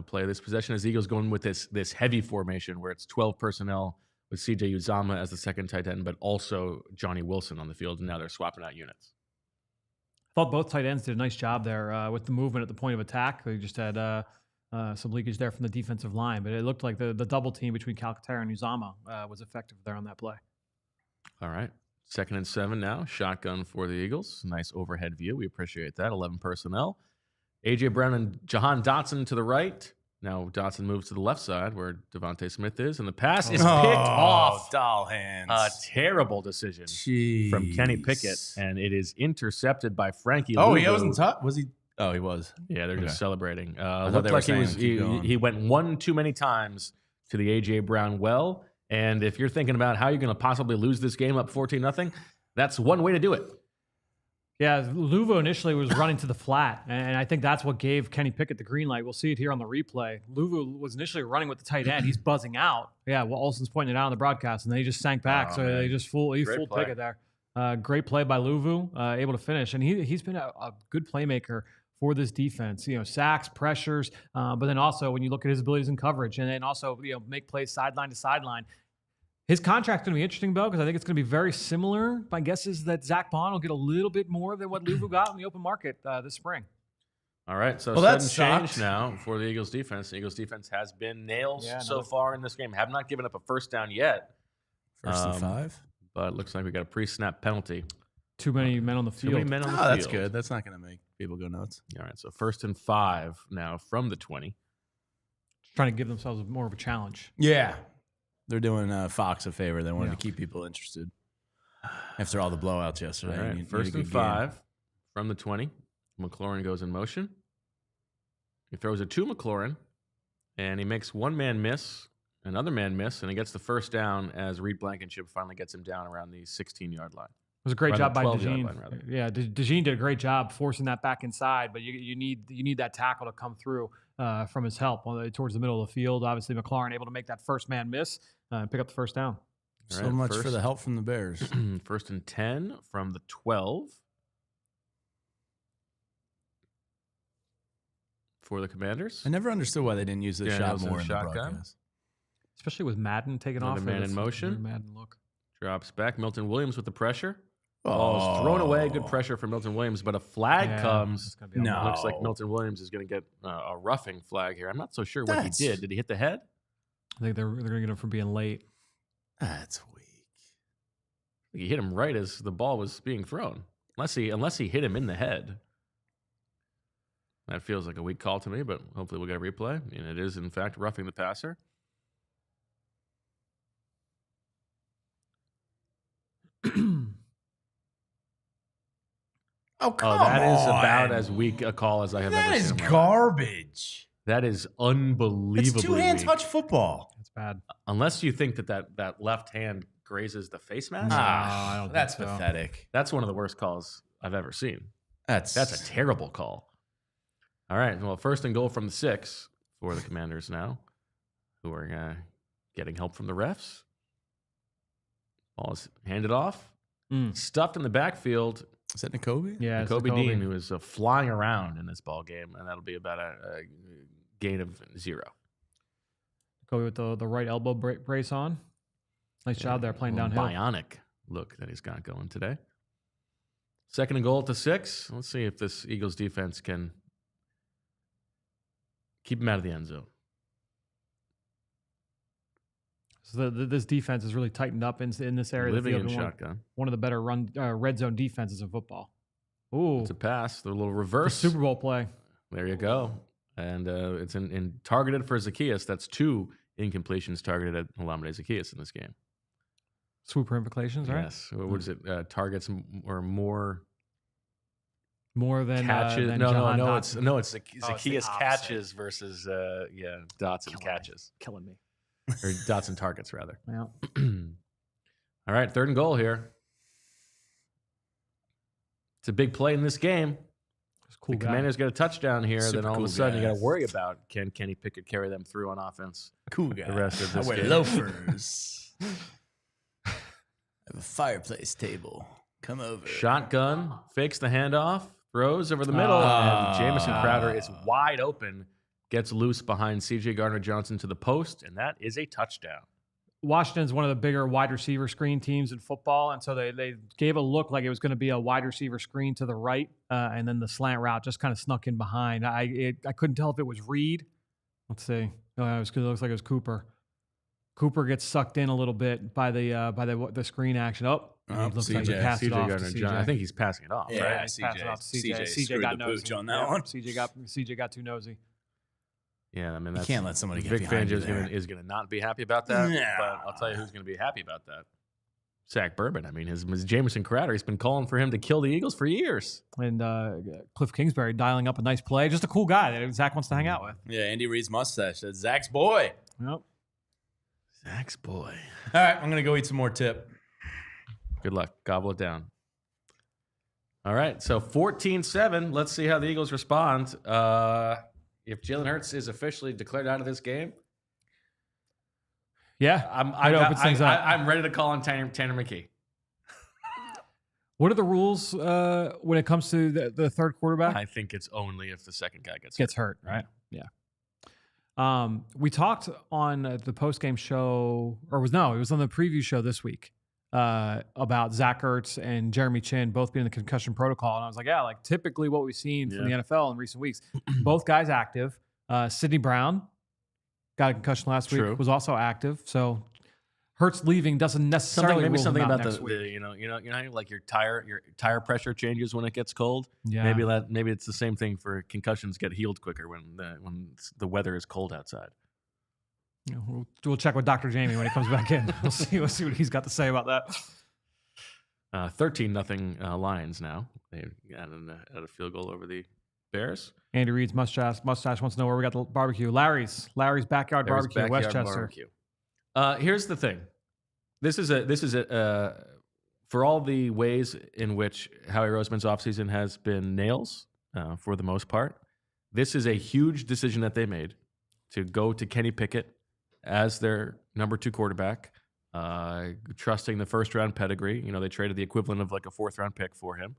play of this possession. As Eagles going with this heavy formation where it's 12 personnel with CJ Uzomah as the second tight end, but also Johnny Wilson on the field, and now they're swapping out units. I thought both tight ends did a nice job there with the movement at the point of attack. They just had some leakage there from the defensive line, but it looked like the double team between Calcaterra and Uzomah was effective there on that play. All right. 2nd and 7 now. Shotgun for the Eagles. Nice overhead view. We appreciate that. 11 personnel. A.J. Brown and Jahan Dotson to the right. Now Dotson moves to the left side where DeVonta Smith is, and the pass is picked off. Doll hands. A terrible decision from Kenny Pickett, and it is intercepted by Frankie Oh, Louvu. he wasn't top? Was he? Oh, he was. Yeah, they're just celebrating. thought Looked they were like saying he went one too many times to the A.J. Brown well. And if you're thinking about how you're going to possibly lose this game up 14-0, that's one way to do it. Yeah, Louvu initially was running to the flat, and I think that's what gave Kenny Pickett the green light. We'll see it here on the replay. Louvu was initially running with the tight end. He's buzzing out. Yeah, well, Olsen's pointing it out on the broadcast, and then he just sank back. So they just fooled Pickett there. Great play by Louvu, able to finish. And he's been a good playmaker for this defense. You know, sacks, pressures, but then also when you look at his abilities in coverage and then also, make plays sideline to sideline. His contract's going to be interesting, Bill, because I think it's going to be very similar. My guess is that Zack Baun will get a little bit more than what Louvu got in the open market this spring. All right, so that's sudden change now for the Eagles defense. The Eagles defense has been nails so far in this game. Have not given up a first down yet. 1st and 5. But it looks like we got a pre-snap penalty. Too many men on the field. Too many men on the field. That's good. That's not going to make people go nuts. All right, so 1st and 5 now from the 20. Trying to give themselves more of a challenge. Yeah. They're doing Fox a favor. They wanted to keep people interested after all the blowouts yesterday. All right, 1st and 5 from the 20. McLaurin goes in motion. He throws it to McLaurin, and he makes one man miss, another man miss, and he gets the first down as Reed Blankenship finally gets him down around the 16-yard line. It was a great job by DeJean. Line, yeah, DeJean did a great job forcing that back inside, but you need that tackle to come through from his help towards the middle of the field. Obviously, McLaurin able to make that first man miss and pick up the first down. So much for the help from the Bears. 1st and 10 from the 12 for the Commanders. I never understood why they didn't use this shot more in the broadcast. Especially with Madden taking off. Man in motion. Madden look. Drops back. Milton Williams with the pressure. Ball's thrown away. Good pressure from Milton Williams, but a flag comes. No. Looks like Milton Williams is going to get a roughing flag here. I'm not so sure what he did. Did he hit the head? I think they're going to get him for being late. That's weak. He hit him right as the ball was being thrown. Unless he hit him in the head. That feels like a weak call to me, but hopefully we'll get a replay. And it is, in fact, roughing the passer. Oh, come on. That is about as weak a call as I have ever seen. That is garbage. That is unbelievably It's two-hand weak. touch football. That's bad. Unless you think that left hand grazes the face mask. I don't That's think so. pathetic. That's one of the worst calls I've ever seen. That's a terrible call. All right, well, 1st and goal from the 6 for the Commanders now, who are getting help from the refs. Ball is handed off, stuffed in the backfield. Is that Nakobe? Yeah, Nakobe Dean, who is flying around in this ball game, and that'll be about a gain of 0. Nakobe with the right elbow brace on. Nice job there playing downhill. Bionic look that he's got going today. 2nd and goal at the 6. Let's see if this Eagles defense can keep him out of the end zone. So this defense is really tightened up in this area. Living of the in field. shotgun. One of the better red zone defenses in football. Ooh, It's a pass. The little reverse. Super Bowl play. There you go. And it's targeted for Zacchaeus. That's 2 incompletions targeted at Olamide Zacchaeus in this game. Swooper implications, right? Yes. What is it? Targets or more More than catches? than No, Dotson. it's Zacchaeus catches versus Dotson catches Killing me. or Dotson targets rather. Yeah. All right, 3rd and goal here. It's a big play in this game. Cool the guy. Commanders get a touchdown here, Super then all cool of a sudden you guy. got to worry about can Kenny Pickett carry them through on offense. Cool guy. The rest of this I wear game. loafers. I have a fireplace table. Come over. Shotgun, fakes the handoff, throws over the middle, and Jamison Crowder is wide open, gets loose behind C.J. Gardner-Johnson to the post, and that is a touchdown. Washington's one of the bigger wide receiver screen teams in football, and so they gave a look like it was going to be a wide receiver screen to the right, and then the slant route just kind of snuck in behind. I couldn't tell if it was Reed. Let's see. No, it looks like it was Cooper. Cooper gets sucked in a little bit by the screen action. Oh, it looks like he passed it off to CJ. I think he's passing it off. Yeah, right? He's passing it off to CJ. CJ CJ got screwed the nosy pooch on that one. CJ got too nosy. Yeah, I mean, You can't let somebody get Vic behind you Fangio there. is going to not be happy about that. Yeah. But I'll tell you who's going to be happy about that. Zach Bourbon. I mean, his Jamison Crowder, he's been calling for him to kill the Eagles for years. And Cliff Kingsbury dialing up a nice play. Just a cool guy that Zach wants to hang out with. Yeah, Andy Reid's mustache. That's Zach's boy. Yep. Zach's boy. All right, I'm going to go eat some more tip. Good luck. Gobble it down. All right, so 14-7. Let's see how the Eagles respond. If Jalen Hurts is officially declared out of this game, Yeah, I'm ready to call on Tanner McKee. What are the rules when it comes to the third quarterback? I think it's only if the second guy gets hurt, right? Yeah. We talked on the post-game show, it was on the preview show this week about Zach Ertz and Jeremy Chin both being in the concussion protocol. And I was like, yeah, like typically what we've seen from the NFL in recent weeks, both guys active. Sidney Brown got a concussion last week, was also active. So Hurts leaving doesn't necessarily maybe something about next the you know how, like your tire pressure changes when it gets cold. Yeah. Maybe it's the same thing for concussions get healed quicker when the weather is cold outside. We'll check with Dr. Jamie when he comes back in. We'll see what he's got to say about that. 13-0 Lions now. They got a field goal over the Bears. Andy Reid's mustache wants to know where we got the barbecue. Larry's backyard barbecue, Westchester. Here's the thing. This is for all the ways in which Howie Roseman's offseason has been nails for the most part. This is a huge decision that they made to go to Kenny Pickett as their number 2 quarterback, trusting the first round pedigree. They traded the equivalent of like a 4th round pick for him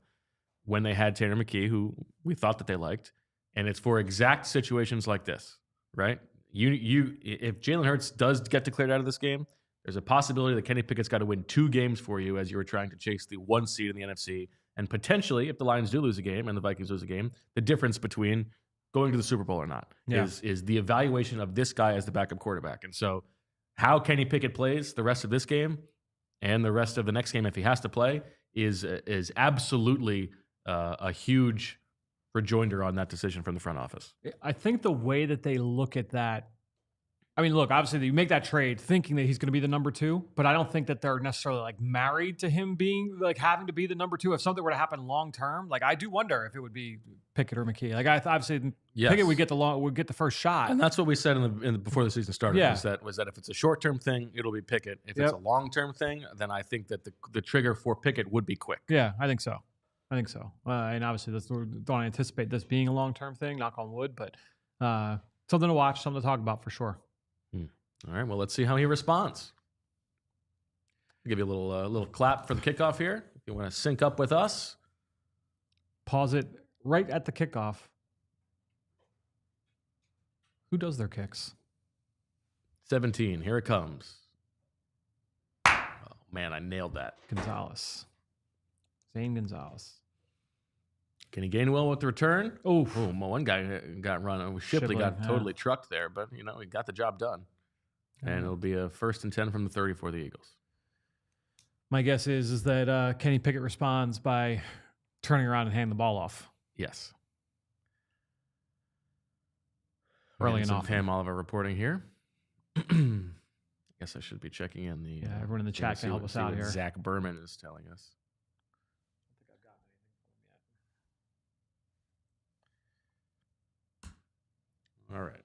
when they had Tanner McKee, who we thought that they liked. And it's for exact situations like this, right? If Jalen Hurts does get declared out of this game, there's a possibility that Kenny Pickett's got to win 2 games for you as you were trying to chase the 1 seed in the NFC. And potentially, if the Lions do lose a game and the Vikings lose a game, the difference between going to the Super Bowl or not is the evaluation of this guy as the backup quarterback. And so how Kenny Pickett plays the rest of this game and the rest of the next game, if he has to play, is absolutely a huge rejoinder on that decision from the front office. I think the way that they look at that, I mean, look, obviously you make that trade thinking that he's going to be the number 2, but I don't think that they're necessarily like married to him being like having to be the number 2. If something were to happen long term, like I do wonder if it would be Pickett or McKee. Like obviously Pickett would get the first shot, and that's what we said before the season started. Yeah. was that if it's a short term thing, it'll be Pickett. If it's a long term thing, then I think that the trigger for Pickett would be quick. Yeah, I think so. And obviously, don't anticipate this being a long-term thing, knock on wood, but something to watch, something to talk about for sure. All right, well, let's see how he responds. I'll give you a little clap for the kickoff here. If you want to sync up with us. Pause it right at the kickoff. Who does their kicks? 17, here it comes. Oh, man, I nailed that. Gonzalez. Zane Gonzalez. Can he gain well with the return? Oh, one guy got run. Shipley got totally trucked there, but he got the job done. And it'll be a 1st and 10 from the 30 for the Eagles. My guess is that Kenny Pickett responds by turning around and handing the ball off. Yes. Early and often. Pam Oliver reporting here. Guess I should be checking in the. Yeah, everyone in the chat can help us out here. Zack Baun is telling us. All right.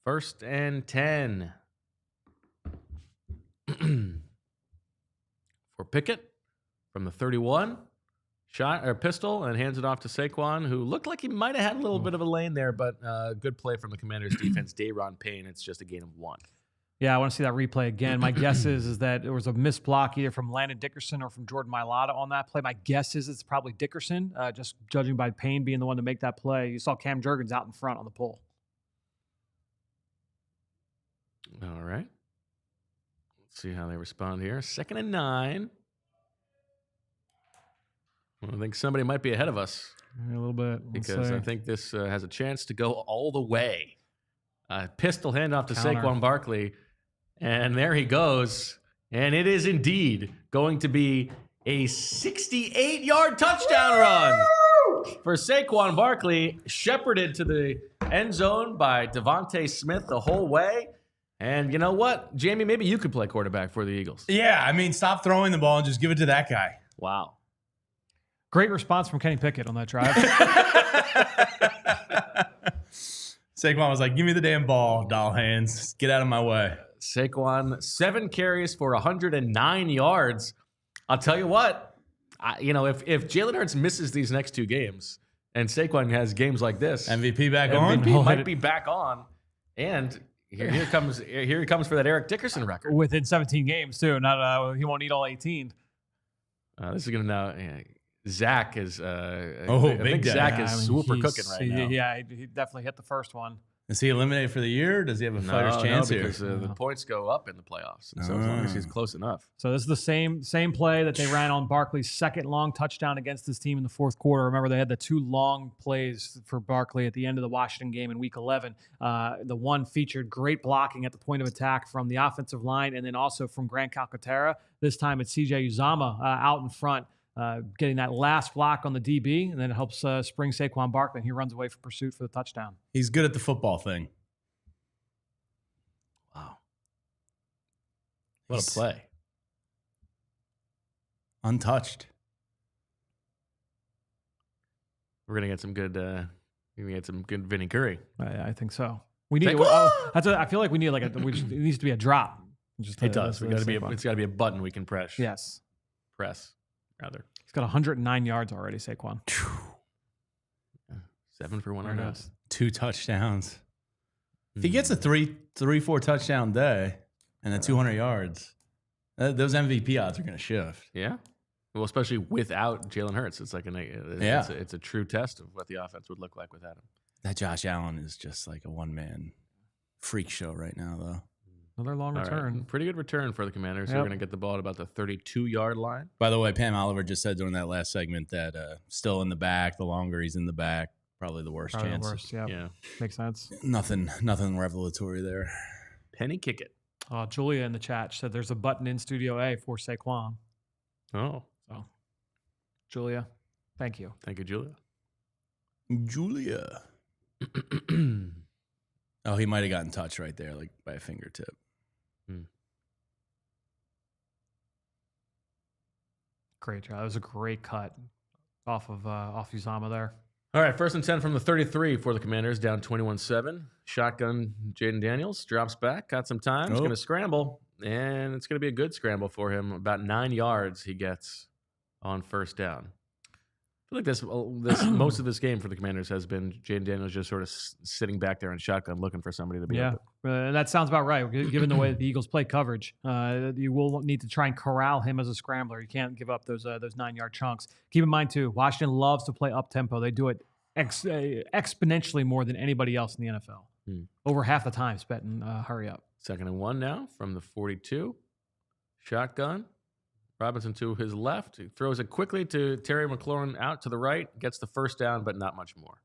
1st and 10 for Pickett from the 31. Shot or pistol and hands it off to Saquon, who looked like he might have had a little bit of a lane there, but good play from the Commanders defense. Dayron Payne. It's just a gain of 1. Yeah, I want to see that replay again. My guess is that there was a missed block either from Landon Dickerson or from Jordan Mailata on that play. My guess is it's probably Dickerson, just judging by Payne being the one to make that play. You saw Cam Jurgens out in front on the pull. All right. Let's see how they respond here. 2nd and 9. I think somebody might be ahead of us. A little bit. Because I think this has a chance to go all the way. Pistol handoff to Counter. Saquon Barkley. And there he goes. And it is indeed going to be a 68-yard touchdown run for Saquon Barkley, shepherded to the end zone by DeVonta Smith the whole way. And you know what, Jamie, maybe you could play quarterback for the Eagles. Yeah, I mean, stop throwing the ball and just give it to that guy. Wow. Great response from Kenny Pickett on that drive. Saquon was like, give me the damn ball, doll hands. Get out of my way. Saquon, 7 carries for 109 yards. I'll tell you what, if Jalen Hurts misses these next 2 games and Saquon has games like this, MVP back on? MVP might be back on. And here he comes for that Eric Dickerson record. Within 17 games, too. Not he won't need all 18. This is going to now... Zach is big day. Zach is super cooking right now. Yeah, he definitely hit the first one. Is he eliminated for the year? Or does he have a fighter's chance here? Because the points go up in the playoffs. And so as long as he's close enough. So this is the same play that they ran on Barkley's second long touchdown against this team in the 4th quarter. Remember, they had the 2 long plays for Barkley at the end of the Washington game in Week 11. The one featured great blocking at the point of attack from the offensive line and then also from Grant Calcaterra. This time it's C.J. Uzomah out in front. Getting that last block on the DB, and then it helps spring Saquon Barkley, and he runs away for pursuit for the touchdown. He's good at the football thing. Wow. What a play. Untouched. We're going to get some good Vinny Curry. I think so. We need. I feel like we need it needs to be a drop. It does. It's got to be a button we can press. Yes. Press. Rather. He's got 109 yards already, Saquon. 7 for 109. 2 touchdowns. If he gets a 3-4 touchdown day and then 200 yards, those MVP odds are going to shift. Yeah. Well, especially without Jalen Hurts. It's like it's a true test of what the offense would look like without him. That Josh Allen is just like a one-man freak show right now, though. Another long return. Right. Pretty good return for the Commanders. Yep. We're going to get the ball at about the 32-yard line. By the way, Pam Oliver just said during that last segment that still in the back, the longer he's in the back, probably the worst chance. The worst, yeah. Makes sense. Nothing revelatory there. Penny Kickett. Julia in the chat said there's a button in Studio A for Saquon. Oh. So, Julia, thank you. Thank you, Julia. Julia. Oh, he might have gotten touched right there, like by a fingertip. Great job. That was a great cut off Uzomah there. All right, 1st and 10 from the 33 for the Commanders, down 21-7. Shotgun, Jaden Daniels drops back, got some time. He's going to scramble, and it's going to be a good scramble for him. About 9 yards he gets on 1st down. I feel like this most of this game for the Commanders has been Jaden Daniels just sort of sitting back there in shotgun looking for somebody to be open. And that sounds about right. Given the way that the Eagles play coverage, you will need to try and corral him as a scrambler. You can't give up those 9-yard chunks. Keep in mind, too, Washington loves to play up-tempo. They do it exponentially more than anybody else in the NFL. Over half the time spent in hurry up. 2nd and 1 now from the 42. Shotgun. Robinson to his left. He throws it quickly to Terry McLaurin out to the right. Gets the 1st down, but not much more.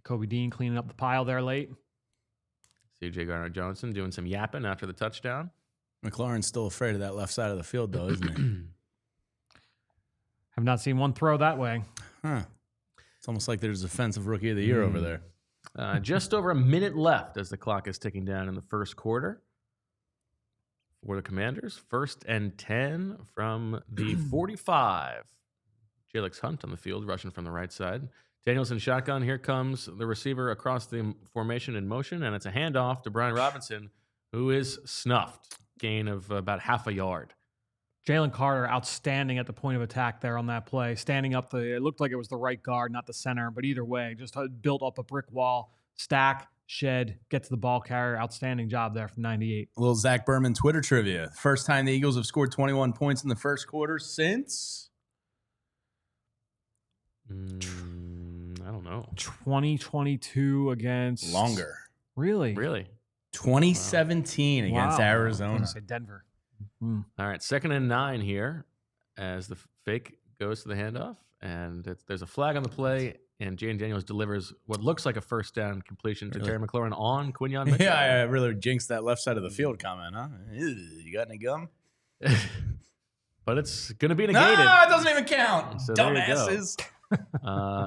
Kobe Dean cleaning up the pile there late. C.J. Gardner-Johnson doing some yapping after the touchdown. McLaurin's still afraid of that left side of the field, though, isn't he? Have not seen one throw that way. Huh. It's almost like there's Defensive Rookie of the Year over there. Just over a minute left as the clock is ticking down in the first quarter. For the Commanders, 1st and 10 from the 45. Jalix Hunt on the field, rushing from the right side. Danielson shotgun. Here comes the receiver across the formation in motion, and it's a handoff to Brian Robinson, who is snuffed. Gain of about half a yard. Jalen Carter, outstanding at the point of attack there on that play. Standing up, it looked like it was the right guard, not the center, but either way, just built up a brick wall, stack, shed, get to the ball carrier. Outstanding job there from 98. A little Zach Berman Twitter trivia. First time the Eagles have scored 21 points in the first quarter since? I don't know. 2022 against... Longer. Really? 2017 against Arizona. I was going to say Denver. All right, 2nd and 9 here as the fake goes to the handoff. And there's a flag on the play, and Jane Daniels delivers what looks like a first down completion to Terry McLaurin on Quinyon Mitchell. Yeah, I really jinxed that left side of the field comment, huh? Ew, you got any gum? But it's going to be negated. No, it doesn't even count. So Dumbasses.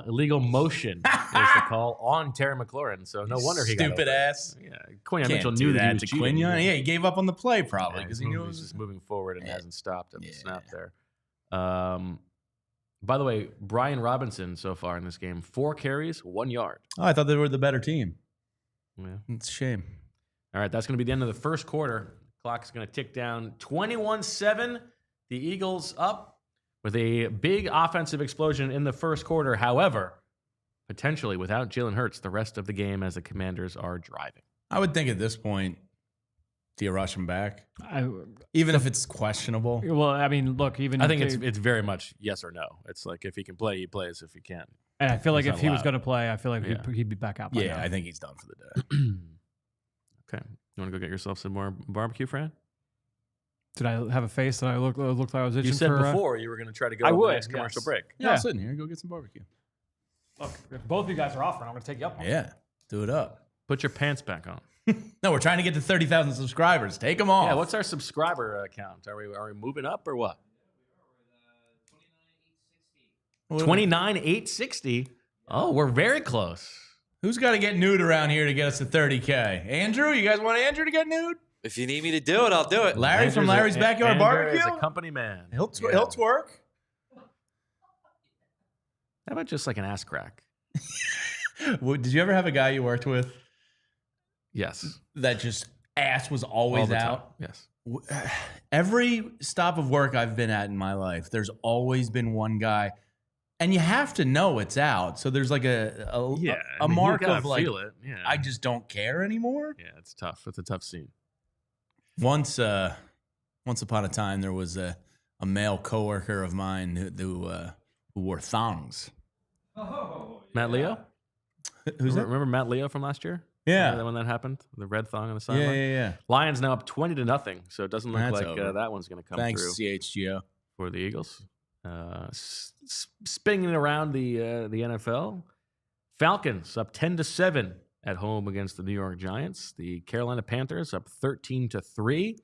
Illegal motion is the call on Terry McLaurin. So no wonder he got stupid open. ass. Yeah, Quinyon Can't Mitchell do knew that that he was to cheating. Quinyon. Yeah, he gave up on the play probably because he knew it was was just moving forward and hasn't stopped at the snap there. Yeah. By the way, Brian Robinson so far in this game, 4 carries, 1 yard. Oh, I thought they were the better team. Yeah. It's a shame. All right, that's going to be the end of the first quarter. Clock's going to tick down 21-7. The Eagles up with a big offensive explosion in the first quarter. However, potentially without Jalen Hurts the rest of the game as the Commanders are driving. I would think at this point, do you rush him back? Even if it's questionable? Well, I mean, look, even I think it's very much yes or no. It's like if he can play, he plays. If he can't. And I feel like if he was going to play, I feel like Yeah. he'd be back out by now. I think he's done for the day. Okay. You want to go get yourself some more barbecue, Fran? Did I have a face that I looked like I was itching You said for? before you were going to try to go I to would, the next commercial yes. break. Yeah, I'm sitting here. Go get some barbecue. Look, if both of you guys are offering, I'm going to take you up on it. Yeah, do it up. Put your pants back on. No, we're trying to get to 30,000 subscribers. Take them off. Yeah, what's our subscriber count? Are we moving up or what? 29,860. Oh, we're very close. Who's got to get nude around here to get us to 30K? Andrew? You guys want Andrew to get nude? If you need me to do it, I'll do it. Larry from Larry's Backyard Barbecue? Is a company man. He'll twerk. How about just like an ass crack? Did you ever have a guy you worked with Yes. that just ass was All always the time. out? Yes. Every stop of work I've been at in my life, there's always been one guy, and you have to know it's out. So there's like a I mean, mark you gotta of like, feel it. Yeah. I just don't care anymore. Yeah, it's tough. It's a tough scene. Once upon a time, there was a male coworker of mine who wore thongs. Matt Leo? Who's that? Remember Matt Leo from last year? Yeah. When that happened? The red thong on the Yeah, sideline? yeah. Lions now up 20-0, so it doesn't look That's like over. that one's going to come Thanks, through CHGO. for the Eagles. Spinning around the NFL, Falcons up 10-7 at home against the New York Giants. The Carolina Panthers up 13-3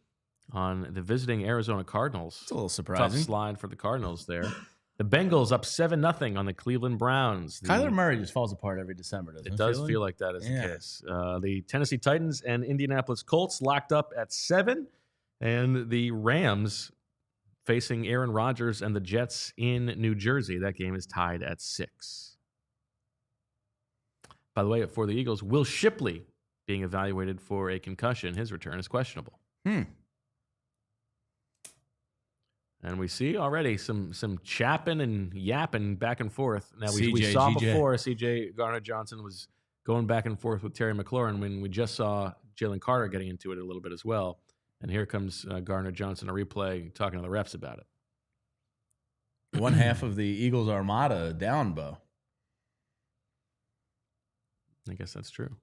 on the visiting Arizona Cardinals. It's a little Tough surprising. slide for the Cardinals there. The Bengals up 7-0 on the Cleveland Browns. Kyler Murray just falls apart every December, doesn't it? It does feel like that is Yeah. the case. The Tennessee Titans and Indianapolis Colts locked up at 7, and the Rams facing Aaron Rodgers and the Jets in New Jersey. That game is tied at 6. By the way, for the Eagles, Will Shipley being evaluated for a concussion. His return is questionable. And we see already some chapping and yapping back and forth. Now, we saw CJ. before CJ Garner-Johnson was going back and forth with Terry McLaurin when we just saw Jalen Carter getting into it a little bit as well. And here comes Garner-Johnson, a replay, talking to the refs about it. One half of the Eagles Armada down, Bo. I guess that's true.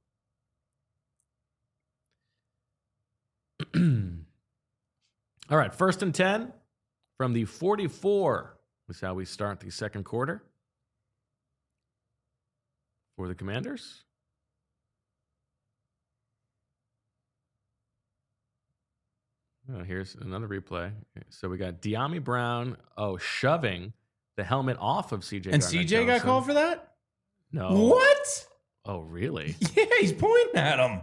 All right, 1st and 10 from the 44 is how we start the second quarter for the Commanders. Oh, here's another replay. So we got De'Ami Brown, shoving the helmet off of CJ. And CJ got called for that? No. What? Oh, really? Yeah, he's pointing at him.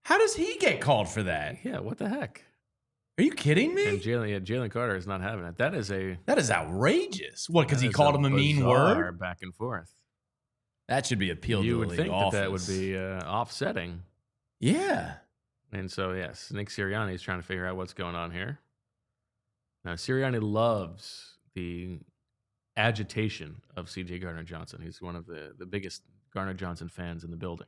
How does he get called for that? Yeah, what the heck? Are you kidding me? And Jalen Carter is not having it. That is outrageous. What, because he called him a mean word? Back and forth. That should be appealed to the league think office. that would be offsetting. Yeah. And so, yes, Nick Sirianni is trying to figure out what's going on here. Now, Sirianni loves the agitation of C.J. Gardner-Johnson. He's one of the biggest Gardner-Johnson fans in the building.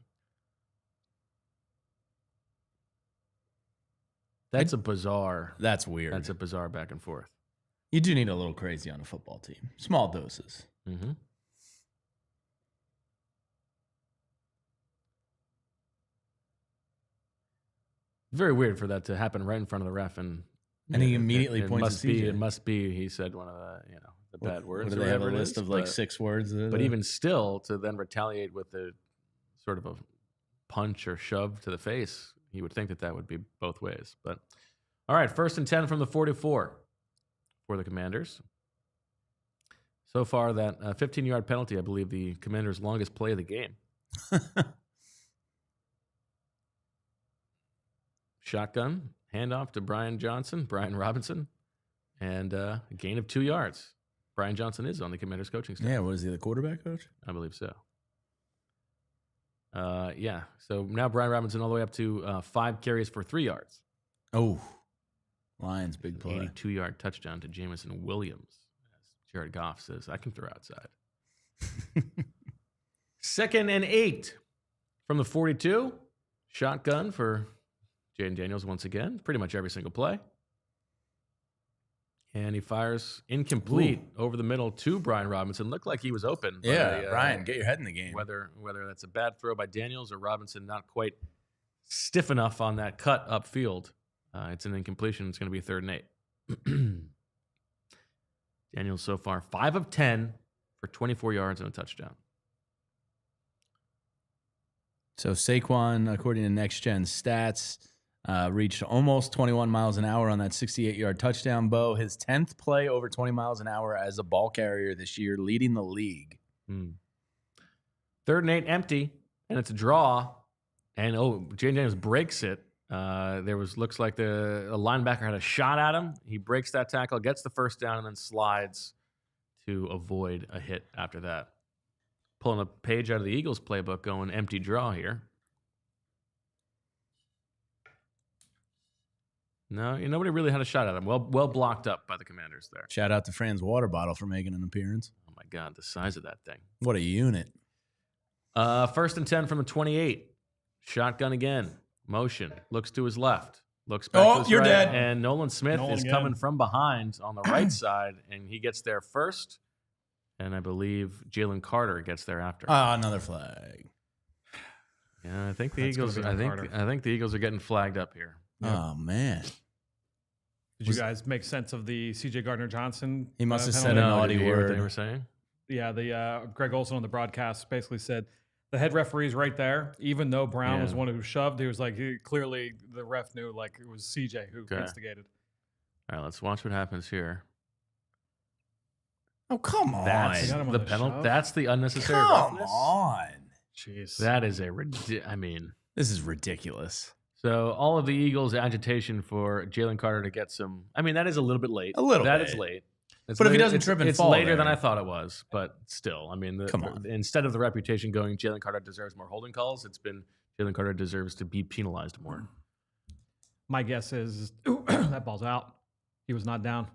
That's bizarre. That's weird. That's a bizarre back and forth. You do need a little crazy on a football team. Small doses. Mm-hmm. Very weird for that to happen right in front of the ref, and he immediately points at CJ. It must be. He said one of the bad words. What, do they have a list of like 6 words? But even still, to then retaliate with a sort of a punch or shove to the face, you would think that would be both ways. But all right, 1st and 10 from the 44 for the Commanders. So far, that 15-yard penalty, I believe, the Commanders' longest play of the game. Shotgun, handoff to Brian Robinson, and a gain of 2 yards. Brian Johnson is on the Commanders coaching staff. Yeah, what is he, the quarterback coach? I believe so. Yeah, so now Brian Robinson all the way up to 5 carries for 3 yards. Oh, Lions, big play. 82-yard touchdown to Jameson Williams. As Jared Goff says, I can throw outside. 2nd and 8 from the 42. Shotgun for Jaden Daniels once again. Pretty much every single play. And he fires incomplete over the middle to Brian Robinson. Looked like he was open. Yeah, Brian, get your head in the game. Whether that's a bad throw by Daniels or Robinson not quite stiff enough on that cut upfield, it's an incompletion. It's going to be 3rd and 8. Daniels so far 5 of 10 for 24 yards and a touchdown. So Saquon, according to Next Gen Stats, reached almost 21 miles an hour on that 68-yard touchdown, Bo. His 10th play over 20 miles an hour as a ball carrier this year, leading the league. 3rd and 8 empty, and it's a draw. And, Jaden Daniels breaks it. Looks like a linebacker had a shot at him. He breaks that tackle, gets the 1st down, and then slides to avoid a hit after that. Pulling a page out of the Eagles playbook, going empty draw here. No, nobody really had a shot at him. Well blocked up by the Commanders there. Shout out to Fran's water bottle for making an appearance. Oh, my God, the size of that thing. What a unit. 1st and 10 from the 28. Shotgun again. Motion. Looks to his left. Looks back to his you're right. dead. And Nolan Smith is coming from behind on the right side, and he gets there first. And I believe Jalen Carter gets there after. Another flag. Yeah, I think the Eagles. I think the Eagles are getting flagged up here. Yep. Oh man! Did you guys make sense of the C.J. Gardner-Johnson? He must have penalty? said a naughty word. What they were saying. Yeah, the Greg Olson on the broadcast basically said the head referee's right there. Even though Brown was the one who shoved, he was like, clearly the ref knew like it was C.J. who instigated. All right, let's watch what happens here. Oh, come on. That's the penalty. That's the unnecessary roughness. Come on. Jeez. That is this is ridiculous. So all of the Eagles' agitation for Jalen Carter to get some. I mean, that is a little bit late. That is late. But if he doesn't trip and fall, it's later than I thought it was. But still, I mean, come on. Instead of the reputation going, Jalen Carter deserves more holding calls. It's been Jalen Carter deserves to be penalized more. My guess is that ball's out. He was not down.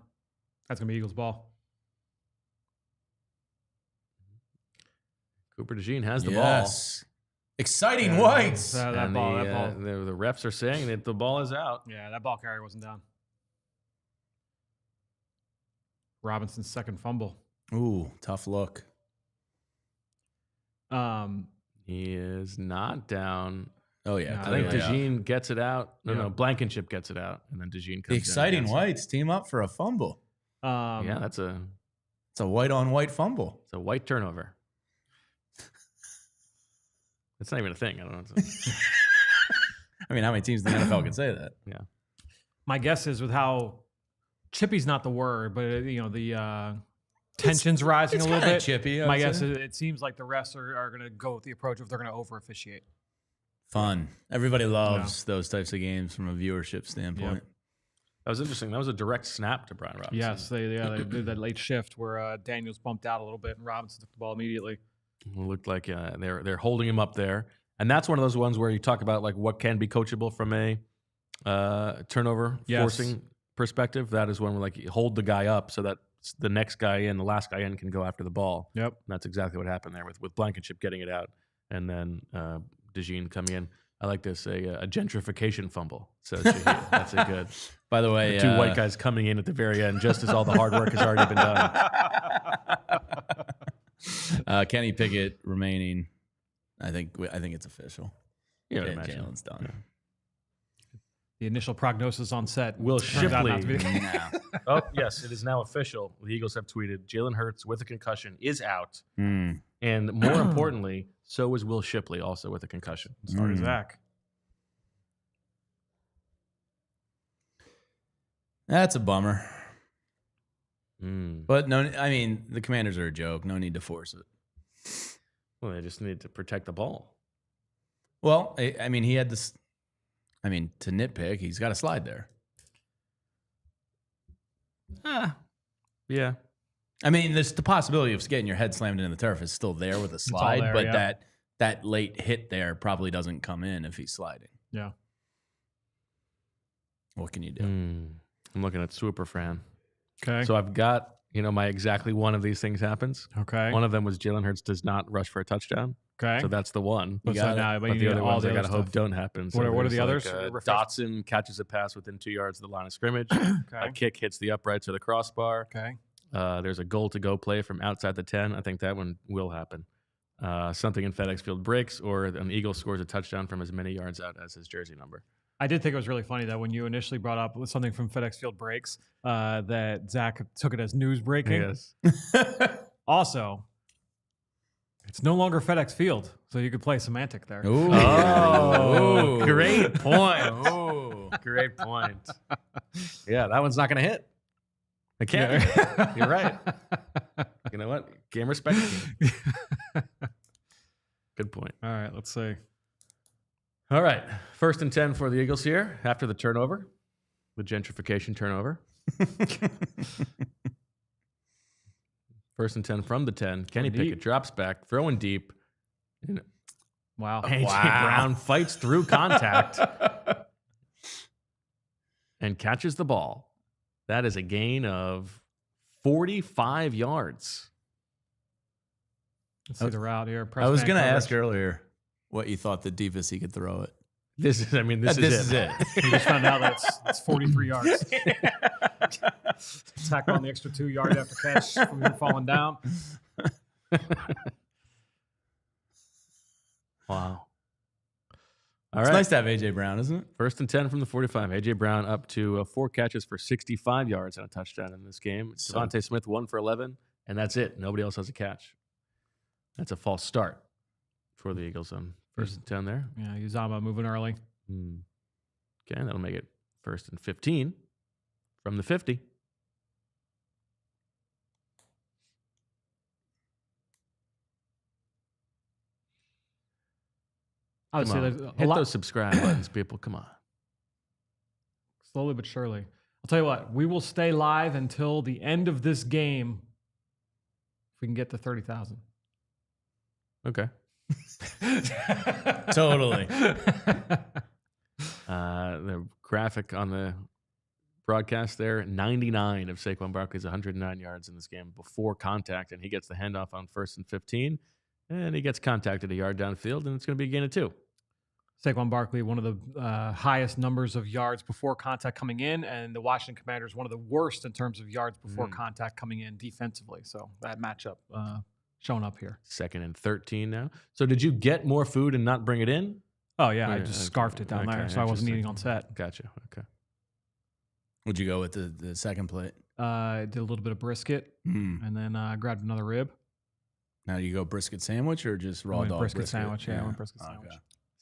That's gonna be Eagles' ball. Cooper DeJean has the ball. Exciting whites. That ball. The refs are saying that the ball is out. Yeah, that ball carrier wasn't down. Robinson's 2nd fumble. Ooh, tough look. He is not down. Oh, yeah. I think DeJean gets it out. No, Blankenship gets it out. And then DeJean comes The exciting whites team up for a fumble. It's a white-on-white fumble. It's a white turnover. It's not even a thing. I don't know. I mean, how many teams in the NFL can say that? Yeah. My guess is with how chippy's not the word, but the tensions rising a little bit. Chippy. My guess is it seems like the refs are going to go with the approach of they're going to over officiate. Fun. Everybody loves those types of games from a viewership standpoint. Yep. That was interesting. That was a direct snap to Brian Robinson. Yes, they did that late shift where Daniels bumped out a little bit and Robinson took the ball immediately. It looked like they're holding him up there, and that's one of those ones where you talk about like what can be coachable from a turnover forcing perspective. That is when we like you hold the guy up so that the next guy in, the last guy in, can go after the ball. Yep, and that's exactly what happened there with Blankenship getting it out, and then DeJean coming in. I like this, a gentrification fumble. So that's a good. By the way, the two white guys coming in at the very end, just as all the hard work has already been done. Kenny Pickett remaining. I think it's official. Yeah, Jalen's done. Yeah. The initial prognosis on set Will turns out not to be Shipley. Oh yes, it is now official. The Eagles have tweeted Jalen Hurts with a concussion is out, and more importantly, so is Will Shipley, also with a concussion. Sorry, Zach. That's a bummer. Mm. But no, I mean the Commanders are a joke. No need to force it. Well, they just need to protect the ball. Well, I mean he had this. I mean, to nitpick, he's got a slide there. Yeah. I mean, there's the possibility of getting your head slammed into the turf is still there with a slide, there, but that late hit there probably doesn't come in if he's sliding. Yeah. What can you do? I'm looking at Swooper Fran. Okay. So I've got, my exactly one of these things happens. Okay. One of them was Jalen Hurts does not rush for a touchdown. Okay. So that's the one. But the other ones I got to hope don't happen. So what are the there's others? Dotson catches a pass within 2 yards of the line of scrimmage. A kick hits the uprights or the crossbar. Okay. There's a goal-to-go play from outside the 10. I think that one will happen. Something in FedEx Field breaks, or an Eagle scores a touchdown from as many yards out as his jersey number. I did think it was really funny that when you initially brought up something from FedEx Field breaks, that Zach took it as news breaking. Yes. Also, it's no longer FedEx Field, so you could play semantic there. Ooh. Oh, great point. Oh, great point. Yeah, that one's not going to hit. I can't. You're right. You know what? Game respect. Good point. All right, let's see. All right. 1st and 10 for the Eagles here after the turnover, the gentrification turnover. 1st and 10 from the 10. Kenny Pickett drops back, throwing deep. Wow. A.J. Brown fights through contact and catches the ball. That is a gain of 45 yards. Let's see the route here. I was going to ask earlier what you thought the deepest he could throw it. This is it. We just found out that it's 43 yards. Tack on the extra 2 yard after catch from him falling down. Wow. It's nice to have A.J. Brown, isn't it? 1st and 10 from the 45. A.J. Brown up to 4 catches for 65 yards and a touchdown in this game. DeVonta Smith 1 for 11, and that's it. Nobody else has a catch. That's a false start for the Eagles on 1st and 10 there. Yeah, Uzama moving early. Okay, that'll make it 1st and 15 from the 50. I would say there's hit those subscribe buttons, people. Come on. Slowly but surely. I'll tell you what, we will stay live until the end of this game if we can get to 30,000. Okay. Totally. The graphic on the broadcast there, 99 of Saquon Barkley's 109 yards in this game before contact, and he gets the handoff on 1st and 15, and he gets contacted a yard downfield, and it's going to be a gain of 2. Saquon Barkley, one of the highest numbers of yards before contact coming in, and the Washington Commanders, one of the worst in terms of yards before contact coming in defensively. So that matchup showing up here. 2nd and 13 now. So did you get more food and not bring it in? Oh, yeah. I just scarfed it down there, so I wasn't eating on set. Gotcha. Okay. Would you go with the second plate? Did a little bit of brisket, and then grabbed another rib. Now, do you go brisket sandwich or just raw dog brisket sandwich? Yeah, I went brisket sandwich.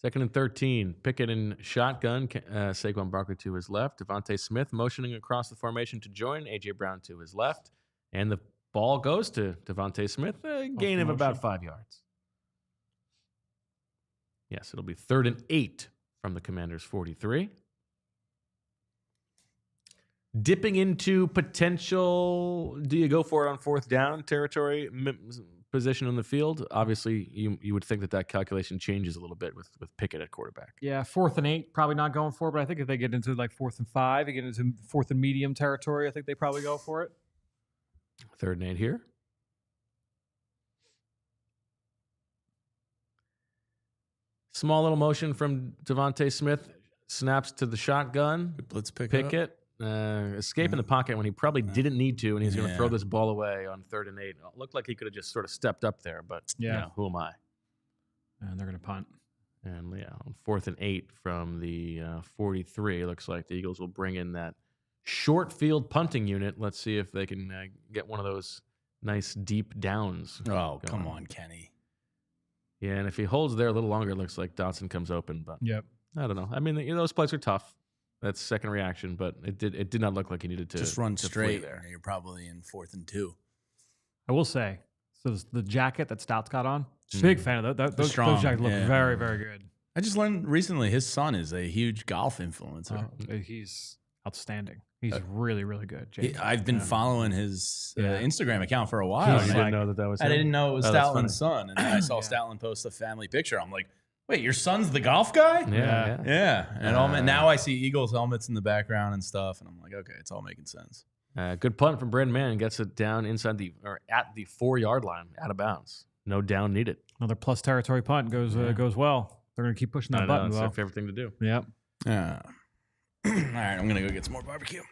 2nd and 13. Pickett in shotgun. Saquon Barkley to his left. DeVonta Smith motioning across the formation to join. A.J. Brown to his left. And the Ball goes to DeVonta Smith, a gain of about 5 yards. Yes, it'll be 3rd and 8 from the Commanders' 43. Dipping into potential, do you go for it on 4th down territory position on the field? Obviously, you would think that calculation changes a little bit with Pickett at quarterback. Yeah, 4th and 8, probably not going for it, but I think if they get into like 4th and 5, they get into 4th and medium territory, I think they probably go for it. 3rd and 8 here. Small little motion from DeVonta Smith. Snaps to the shotgun. Let's pick Pickett. Escaping the pocket when he probably didn't need to, and he's going to throw this ball away on 3rd and 8. It looked like he could have just sort of stepped up there, but who am I? And they're going to punt. And on 4th and 8 from the 43, it looks like the Eagles will bring in that short field punting unit. Let's see if they can get one of those nice deep downs. Oh, come on, Kenny. Yeah, and if he holds there a little longer, it looks like Dotson comes open. But I don't know. I mean, those plays are tough. That's second reaction, but it did not look like he needed to just run straight there. You're probably in 4th and 2. I will say, so the jacket that Stout's got on, big fan of those jackets look very, very good. I just learned recently his son is a huge golf influencer. He's outstanding. He's really, really good. I've been following his Instagram account for a while. I didn't know that was him. I didn't know it was Stoutland's son. And then I saw Stoutland post a family picture. I'm like, wait, your son's the golf guy? Yeah. And now I see Eagles helmets in the background and stuff. And I'm like, okay, it's all making sense. Good punt from Brandon Mann. Gets it down at the 4-yard line, out of bounds. No down needed. Another plus territory punt goes well. They're going to keep pushing that button. It's their favorite thing to do. Yep. Yeah. All right, I'm going to go get some more barbecue.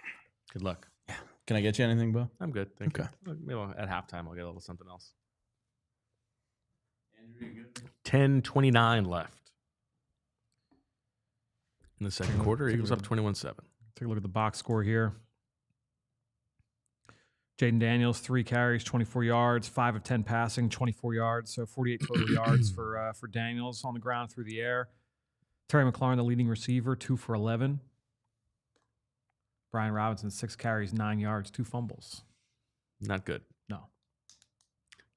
Good luck. Yeah. Can I get you anything, Bo? I'm good. Thank you. Maybe at halftime I'll get a little something else. 10:29 left in the second quarter. Eagles up 21-7. Take a look at the box score here. Jaden Daniels, 3 carries, 24 yards, 5 of 10 passing, 24 yards, so 48 total yards for Daniels on the ground through the air. Terry McLaurin, the leading receiver, 2 for 11. Brian Robinson, 6 carries, 9 yards, 2 fumbles. Not good. No.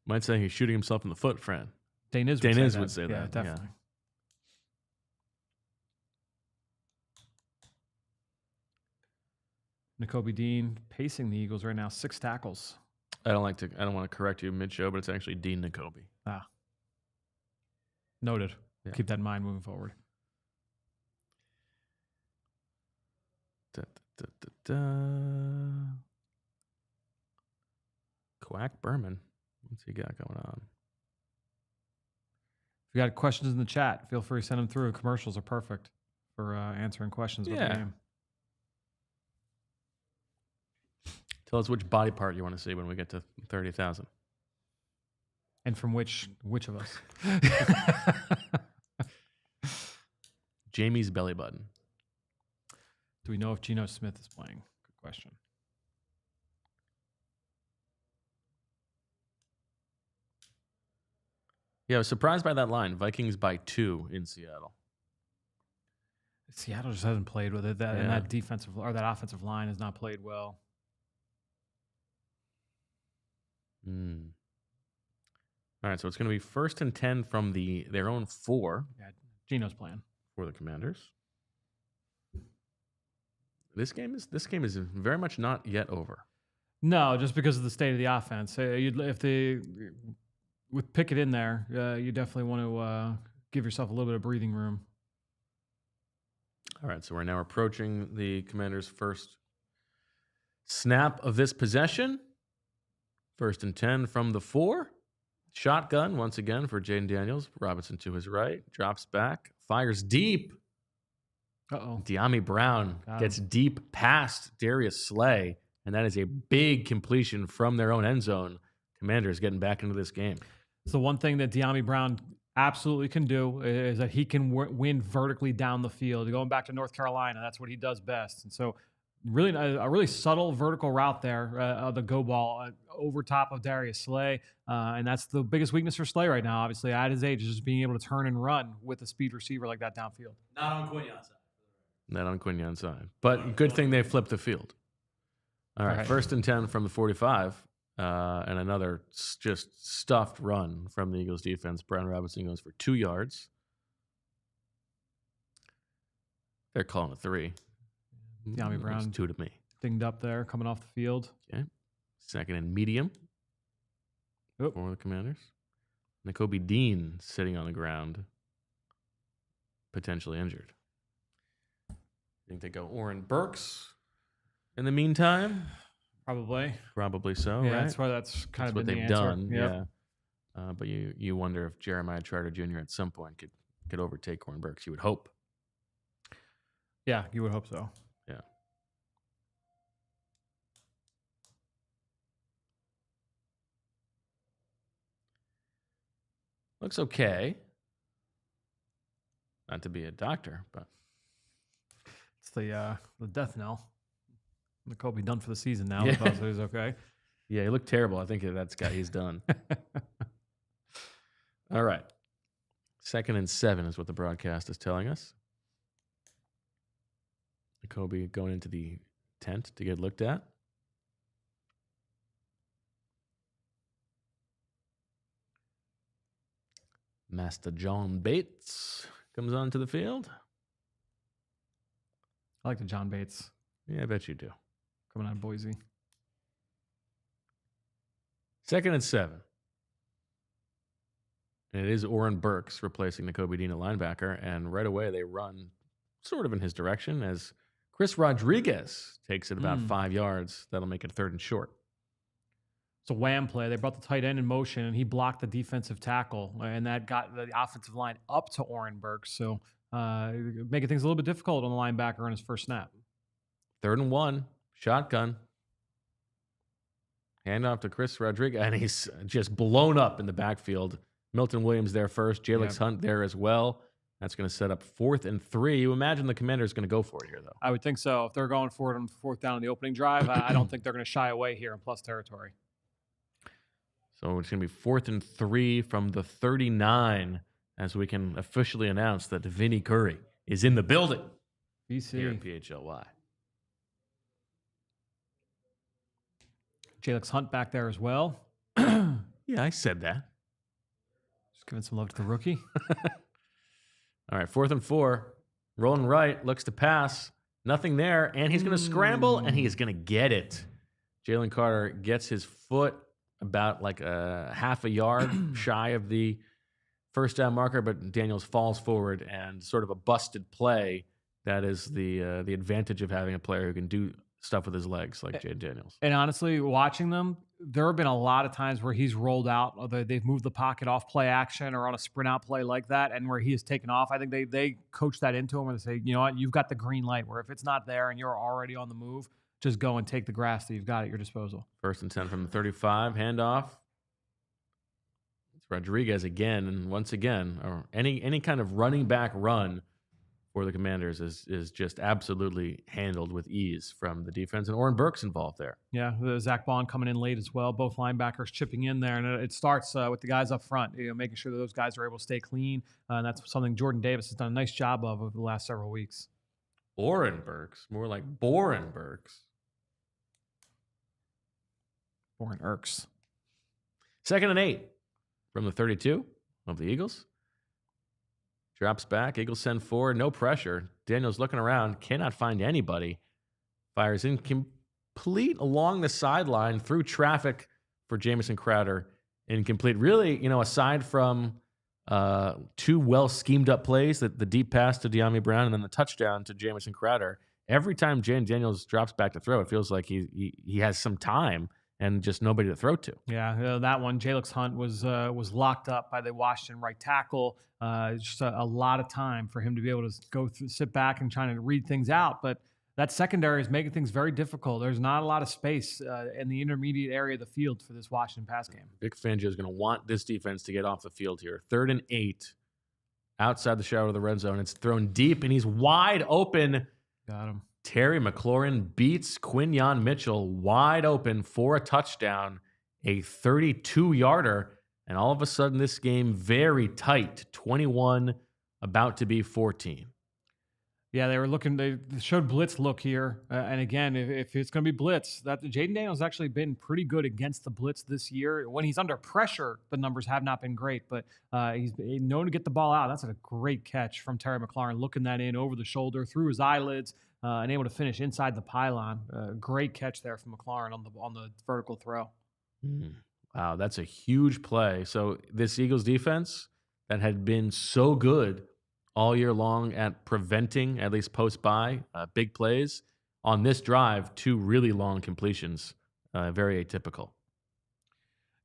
Might say he's shooting himself in the foot, Fran. Daniz would say that. Yeah, definitely. Nakobe Dean pacing the Eagles right now, 6 tackles. I don't want to correct you mid-show, but it's actually Dean Nakobe. Noted. Yeah. Keep that in mind moving forward. Quack Berman. What's he got going on? If you got questions in the chat, feel free to send them through. Commercials are perfect for answering questions about the game. Tell us which body part you want to see when we get to 30,000. And from which of us? Jamie's belly button. Do we know if Geno Smith is playing? Good question. Yeah, I was surprised by that line. Vikings by 2 in Seattle. Seattle just hasn't played with it. And that defensive or that offensive line has not played well. All right, so it's going to be 1st and 10 from their own 4. Yeah, Geno's playing for the Commanders. This game is very much not yet over. No, just because of the state of the offense. With Pickett in there, you definitely want to give yourself a little bit of breathing room. All right, so we're now approaching the Commanders' first snap of this possession. 1st and 10 from the 4. Shotgun once again for Jaden Daniels. Robinson to his right. Drops back. Fires deep. De'Ami Brown gets deep past Darius Slay. And that is a big completion from their own end zone. Commanders getting back into this game. So one thing that De'Ami Brown absolutely can do is that he can win vertically down the field. Going back to North Carolina, that's what he does best. And so really a really subtle vertical route there, the go ball over top of Darius Slay. And that's the biggest weakness for Slay right now, obviously, at his age, is just being able to turn and run with a speed receiver like that downfield. Not on Quinyon's side. Not on Quinyon's side. But good thing they flipped the field. All right, 1st and 10 from the 45. And another just stuffed run from the Eagles defense. Brian Robinson goes for 2 yards. They're calling it 3. De'Ami Brown 2 to me. Dinged up there, coming off the field. Okay. Second and medium Oh. for the Commanders. Nakobe Dean sitting on the ground, potentially injured. Think they go Oren Burks in the meantime? Probably. Probably so, Yeah, right? that's why that's kind That's of what been they've the answer. done, Yep. yeah. But you wonder if Jeremiah Trotter Jr. at some point could overtake Oren Burks. You would hope. Yeah, you would hope so. Yeah. Looks okay. Not to be a doctor, but It's the death knell. Nakobe done for the season now. Yeah. Yeah. So he's okay. yeah, he looked terrible. I think he's done. All right. 2nd and 7 is what the broadcast is telling us. Nakobe going into the tent to get looked at. Master John Bates comes onto the field. I like the John Bates Yeah, I bet you do. coming out of Boise. 2nd and 7. And it is Oren Burks replacing Nakobe Dean at linebacker. And right away they run sort of in his direction as Chris Rodriguez takes it about 5 yards. That'll make it 3rd and short. It's a wham play. They brought the tight end in motion, and he blocked the defensive tackle, and that got the offensive line up to Oren Burks. So making things a little bit difficult on the linebacker on his first snap. 3rd and 1. Shotgun. Hand off to Chris Rodriguez. And he's just blown up in the backfield. Milton Williams there first. Jalen Hunt there as well. That's going to set up 4th and 3. You imagine the Commander's going to go for it here, though. I would think so. If they're going for it on 4th down in the opening drive, I don't think they're going to shy away here in plus territory. So it's going to be 4th and 3 from the 39 as we can officially announce that Vinny Curry is in the building here at BC. PHLY. Jalen Hunt back there as well. Yeah, I said that. Just giving some love to the rookie. All right, 4th and 4. Rolling right, looks to pass. Nothing there, and he's going to scramble, and he is going to get it. Jalen Carter gets his foot about like a half a yard shy of the first down marker, but Daniels falls forward and sort of a busted play. That is the advantage of having a player who can do stuff with his legs like Jay Daniels. And honestly, watching them, there have been a lot of times where he's rolled out, or they've moved the pocket off play action or on a sprint out play like that, and where he has taken off. I think they coach that into him where they say, you know what, you've got the green light, where if it's not there and you're already on the move, just go and take the grass that you've got at your disposal. 1st and 10 from the 35, handoff. It's Rodriguez again, and once again, or any kind of running back run for the Commanders is just absolutely handled with ease from the defense, and Oren Burks involved there. Yeah, Zack Baun coming in late as well. Both linebackers chipping in there, and it starts with the guys up front, making sure that those guys are able to stay clean. And that's something Jordan Davis has done a nice job of over the last several weeks. Oren Burks, more like Boren Burks. Oren Irks. 2nd and 8 from the 32 of the Eagles. Drops back. Eagles send forward. No pressure. Daniels looking around. Cannot find anybody. Fires incomplete along the sideline through traffic for Jamison Crowder. Incomplete. Really, aside from 2 well schemed up plays, the deep pass to De'Ami Brown and then the touchdown to Jamison Crowder, every time Jane Daniels drops back to throw, it feels like he has some time and just nobody to throw to. Yeah, that one, Jalen Hunt was locked up by the Washington right tackle. Just a lot of time for him to be able to sit back and trying to read things out. But that secondary is making things very difficult. There's not a lot of space in the intermediate area of the field for this Washington pass game. Vic Fangio is going to want this defense to get off the field here. 3rd and 8, outside the shadow of the red zone. It's thrown deep, and he's wide open. Got him. Terry McLaurin beats Quinyon Mitchell wide open for a touchdown, a 32-yarder. And all of a sudden, this game very tight, 21, about to be 14. Yeah, they were looking. They showed blitz look here, and again, if it's going to be blitz, that Jaden Daniels actually been pretty good against the blitz this year. When he's under pressure, the numbers have not been great, but he's known to get the ball out. That's a great catch from Terry McLaurin, looking that in over the shoulder, through his eyelids, and able to finish inside the pylon. Great catch there from McLaurin on the vertical throw. Wow, that's a huge play. So this Eagles defense that had been so good all year long at preventing, at least post-buy, big plays. On this drive, 2 really long completions, very atypical.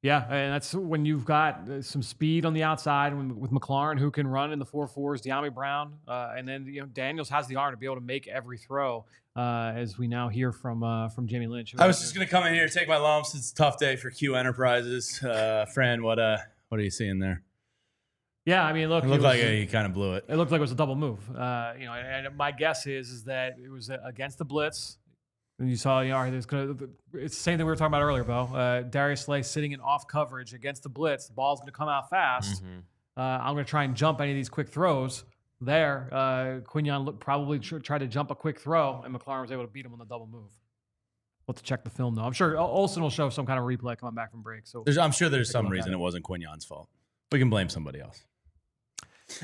Yeah, and that's when you've got some speed on the outside with McLaurin, who can run in the 4.4s, De'Ami Brown, and then Daniels has the arm to be able to make every throw, as we now hear from Jamie Lynch. I was just going to come in here, take my lumps. It's a tough day for Q Enterprises. Fran, what are you seeing there? Yeah, I mean, look, it looked like he kind of blew it. It looked like it was a double move. And my guess is that it was against the blitz. And you saw, it's the same thing we were talking about earlier, Bo. Darius Slay sitting in off coverage against the blitz. The ball's going to come out fast. I'm going to try and jump any of these quick throws. There, Quinyon probably tried to jump a quick throw, and McLaurin was able to beat him on the double move. We'll have to check the film, though. I'm sure Olsen will show some kind of replay coming back from break. So I'm sure there's some reason it wasn't Quinyon's fault. We can blame somebody else.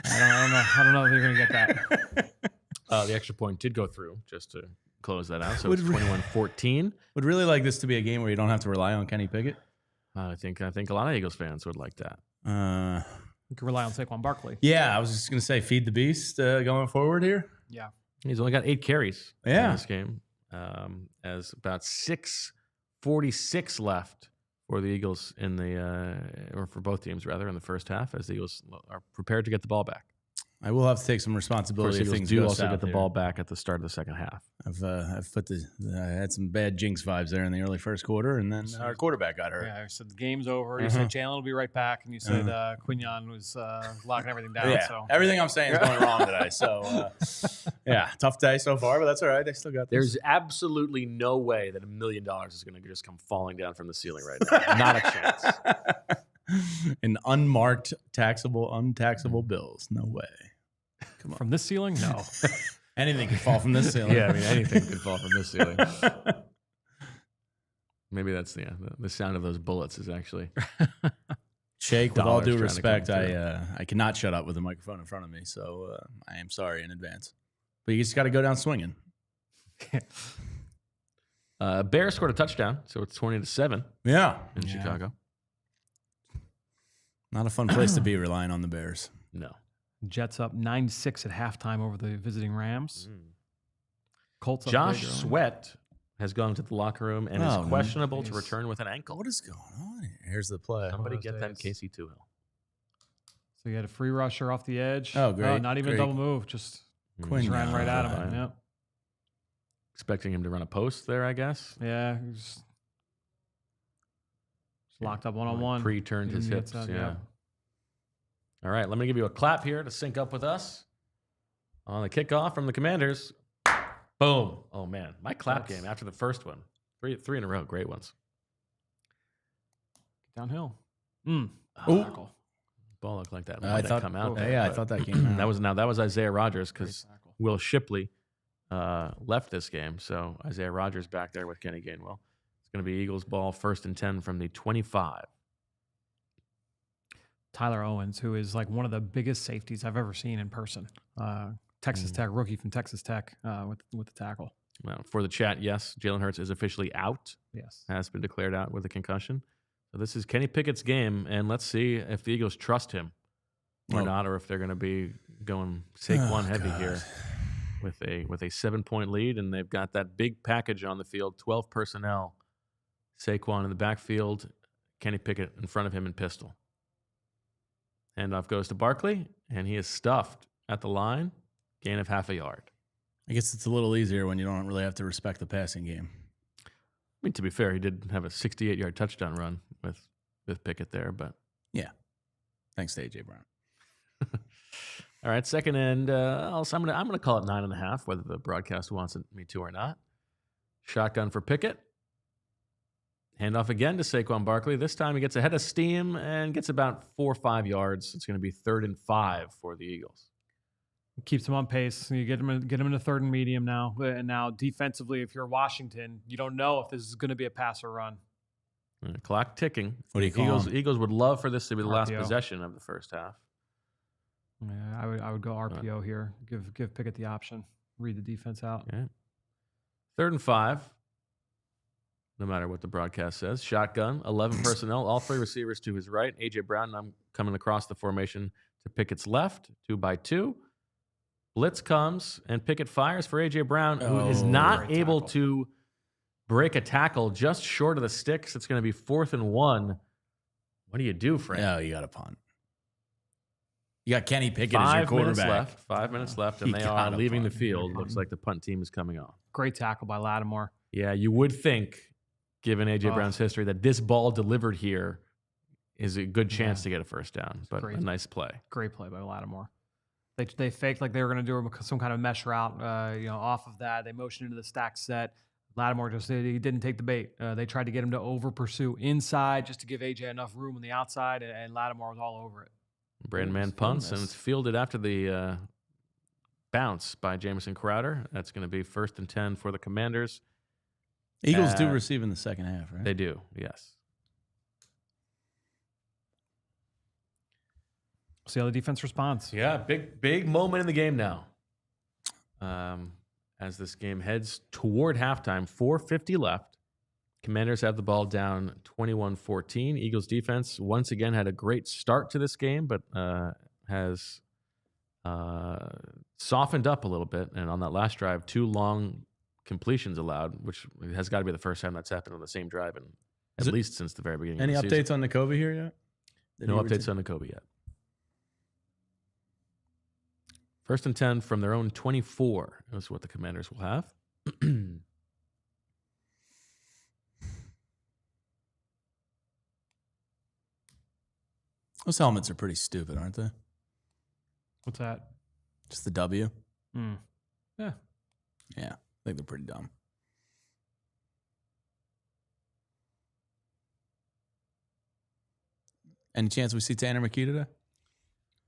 I don't know if you're going to get that. The extra point did go through, just to close that out. So it's 21-14. Would really like this to be a game where you don't have to rely on Kenny Pickett. I think a lot of Eagles fans would like that. You can rely on Saquon Barkley. Yeah, I was just going to say, feed the beast going forward here. Yeah. He's only got 8 carries in this game, as about 6:46 left for the Eagles or for both teams rather, in the first half, as the Eagles are prepared to get the ball back. I will have to take some responsibility. Of course, Eagles do also get the ball back at the start of the second half. I've I had some bad jinx vibes there in the early first quarter, and then our quarterback got hurt. Yeah, I said the game's over. You said Jalen will be right back, and you said Quinyon was locking everything down. Yeah, so everything I'm saying is going wrong today. So, yeah, tough day so far, but that's all right. I still got this. There's absolutely no way that $1 million is going to just come falling down from the ceiling right now. Not a chance. In unmarked, untaxable bills. No way. Come on. From this ceiling? No. Anything can fall from this ceiling. Yeah, I mean, anything could fall from this ceiling. Maybe that's the sound of those bullets is actually. Shake, with all due respect, I cannot shut up with a microphone in front of me, so I am sorry in advance. But you just got to go down swinging. Bears scored a touchdown, so it's 20-7. Yeah, in Chicago. Not a fun place to be relying on the Bears. No. Jets up 9-6 at halftime over the visiting Rams. Colts up Josh Sweat has gone to the locker room and is questionable to return with an ankle. What is going on here? Here's the play. Somebody get that Casey Tuhill. So you had a free rusher off the edge. Oh, great. Not even a double move. Just ran right at him. Yep. Expecting him to run a post there, I guess. Yeah. Just locked up one-on-one. Pre-turned his hips. Yeah. All right, let me give you a clap here to sync up with us on the kickoff from the Commanders. Boom. Oh, man. My clap game after the first one. Three in a row. Great ones. Downhill. Tackle. Ball looked like that. I thought come out. I thought that came out. That was Isaiah Rodgers, because Will Shipley left this game. So Isaiah Rodgers back there with Kenny Gainwell. It's going to be Eagles ball, 1st and 10 from the 25. Tyler Owens, who is like one of the biggest safeties I've ever seen in person. Texas Tech, rookie from Texas Tech with the tackle. Well, for the chat, yes, Jalen Hurts is officially out. Yes. Has been declared out with a concussion. So this is Kenny Pickett's game, and let's see if the Eagles trust him or not, or if they're going to be going Saquon heavy here with a 7-point lead, and they've got that big package on the field, 12 personnel. Saquon in the backfield, Kenny Pickett in front of him in pistol. Handoff goes to Barkley, and he is stuffed at the line. Gain of half a yard. I guess it's a little easier when you don't really have to respect the passing game. I mean, to be fair, he did have a 68-yard touchdown run with Pickett there, but yeah. Thanks to A.J. Brown. All right, second and I'm gonna call it 9.5, whether the broadcast wants me to or not. Shotgun for Pickett. Handoff again to Saquon Barkley. This time he gets ahead of steam and gets about 4 or 5 yards. It's going to be 3rd and 5 for the Eagles. Keeps them on pace. You get them in the third and medium now. And now defensively, if you're Washington, you don't know if this is going to be a pass or run. Clock ticking. What do you call Eagles would love for this to be the last RPO. possession of the first half. Yeah, I would go RPO here. Give Pickett the option. Read the defense out. Okay. 3rd and 5. No matter what the broadcast says. Shotgun, 11 personnel, all 3 receivers to his right. A.J. Brown now coming across the formation to Pickett's left, 2 by 2. Blitz comes, and Pickett fires for A.J. Brown, who is not able to break a tackle just short of the sticks. It's going to be 4th and 1. What do you do, Frank? No, you got to punt. You got Kenny Pickett as your quarterback. 5 minutes left, and they are leaving the field. Looks like the punt team is coming on. Great tackle by Lattimore. Yeah, you would think, given A.J. Brown's history, that this ball delivered here is a good chance to get a first down, but a nice play. Great play by Lattimore. They faked like they were going to do some kind of mesh route, off of that. They motioned into the stack set. Lattimore he didn't take the bait. They tried to get him to over pursue inside just to give AJ enough room on the outside, and Lattimore was all over it. Brandman punts, and it's fielded after the bounce by Jamison Crowder. That's going to be 1st and 10 for the Commanders. Eagles do receive in the second half, right? They do, yes. See how the defense responds. Yeah, big moment in the game now. As this game heads toward halftime, 4:50 left. Commanders have the ball down 21-14. Eagles defense once again had a great start to this game, but has softened up a little bit. And on that last drive, 2 long completions allowed, which has got to be the first time that's happened on the same drive, and at least since the very beginning. Any of the updates season. on Nakobe here yet? No updates on Nakobe yet. 1st and 10 from their own 24. That's what the Commanders will have. Those helmets are pretty stupid, aren't they? What's that? Just the W. Yeah. Yeah, I think they're pretty dumb. Any chance we see Tanner McKee today?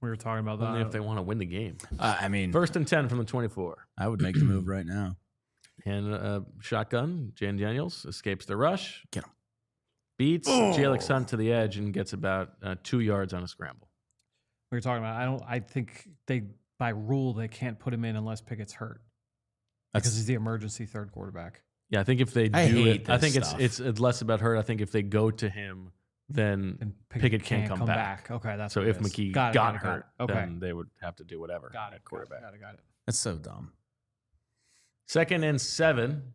We were talking about that. Only if they want to win the game. I mean, 1st and 10 from the 24. I would make the move right now. And shotgun. Jan Daniels escapes the rush. Get him. Beats Jalen Hunt to the edge and gets about 2 yards on a scramble. We were talking about. I think by rule they can't put him in unless Pickett's hurt because he's the emergency third quarterback. Yeah, I think if they do hate I think this it's less about hurt. I think if they go to him, then And Pickett can't come back. Okay, that's So what if it is. McKee Got got it. hurt, Okay, then they would have to do whatever got it. at quarterback. Got it. That's so dumb. 2nd and 7.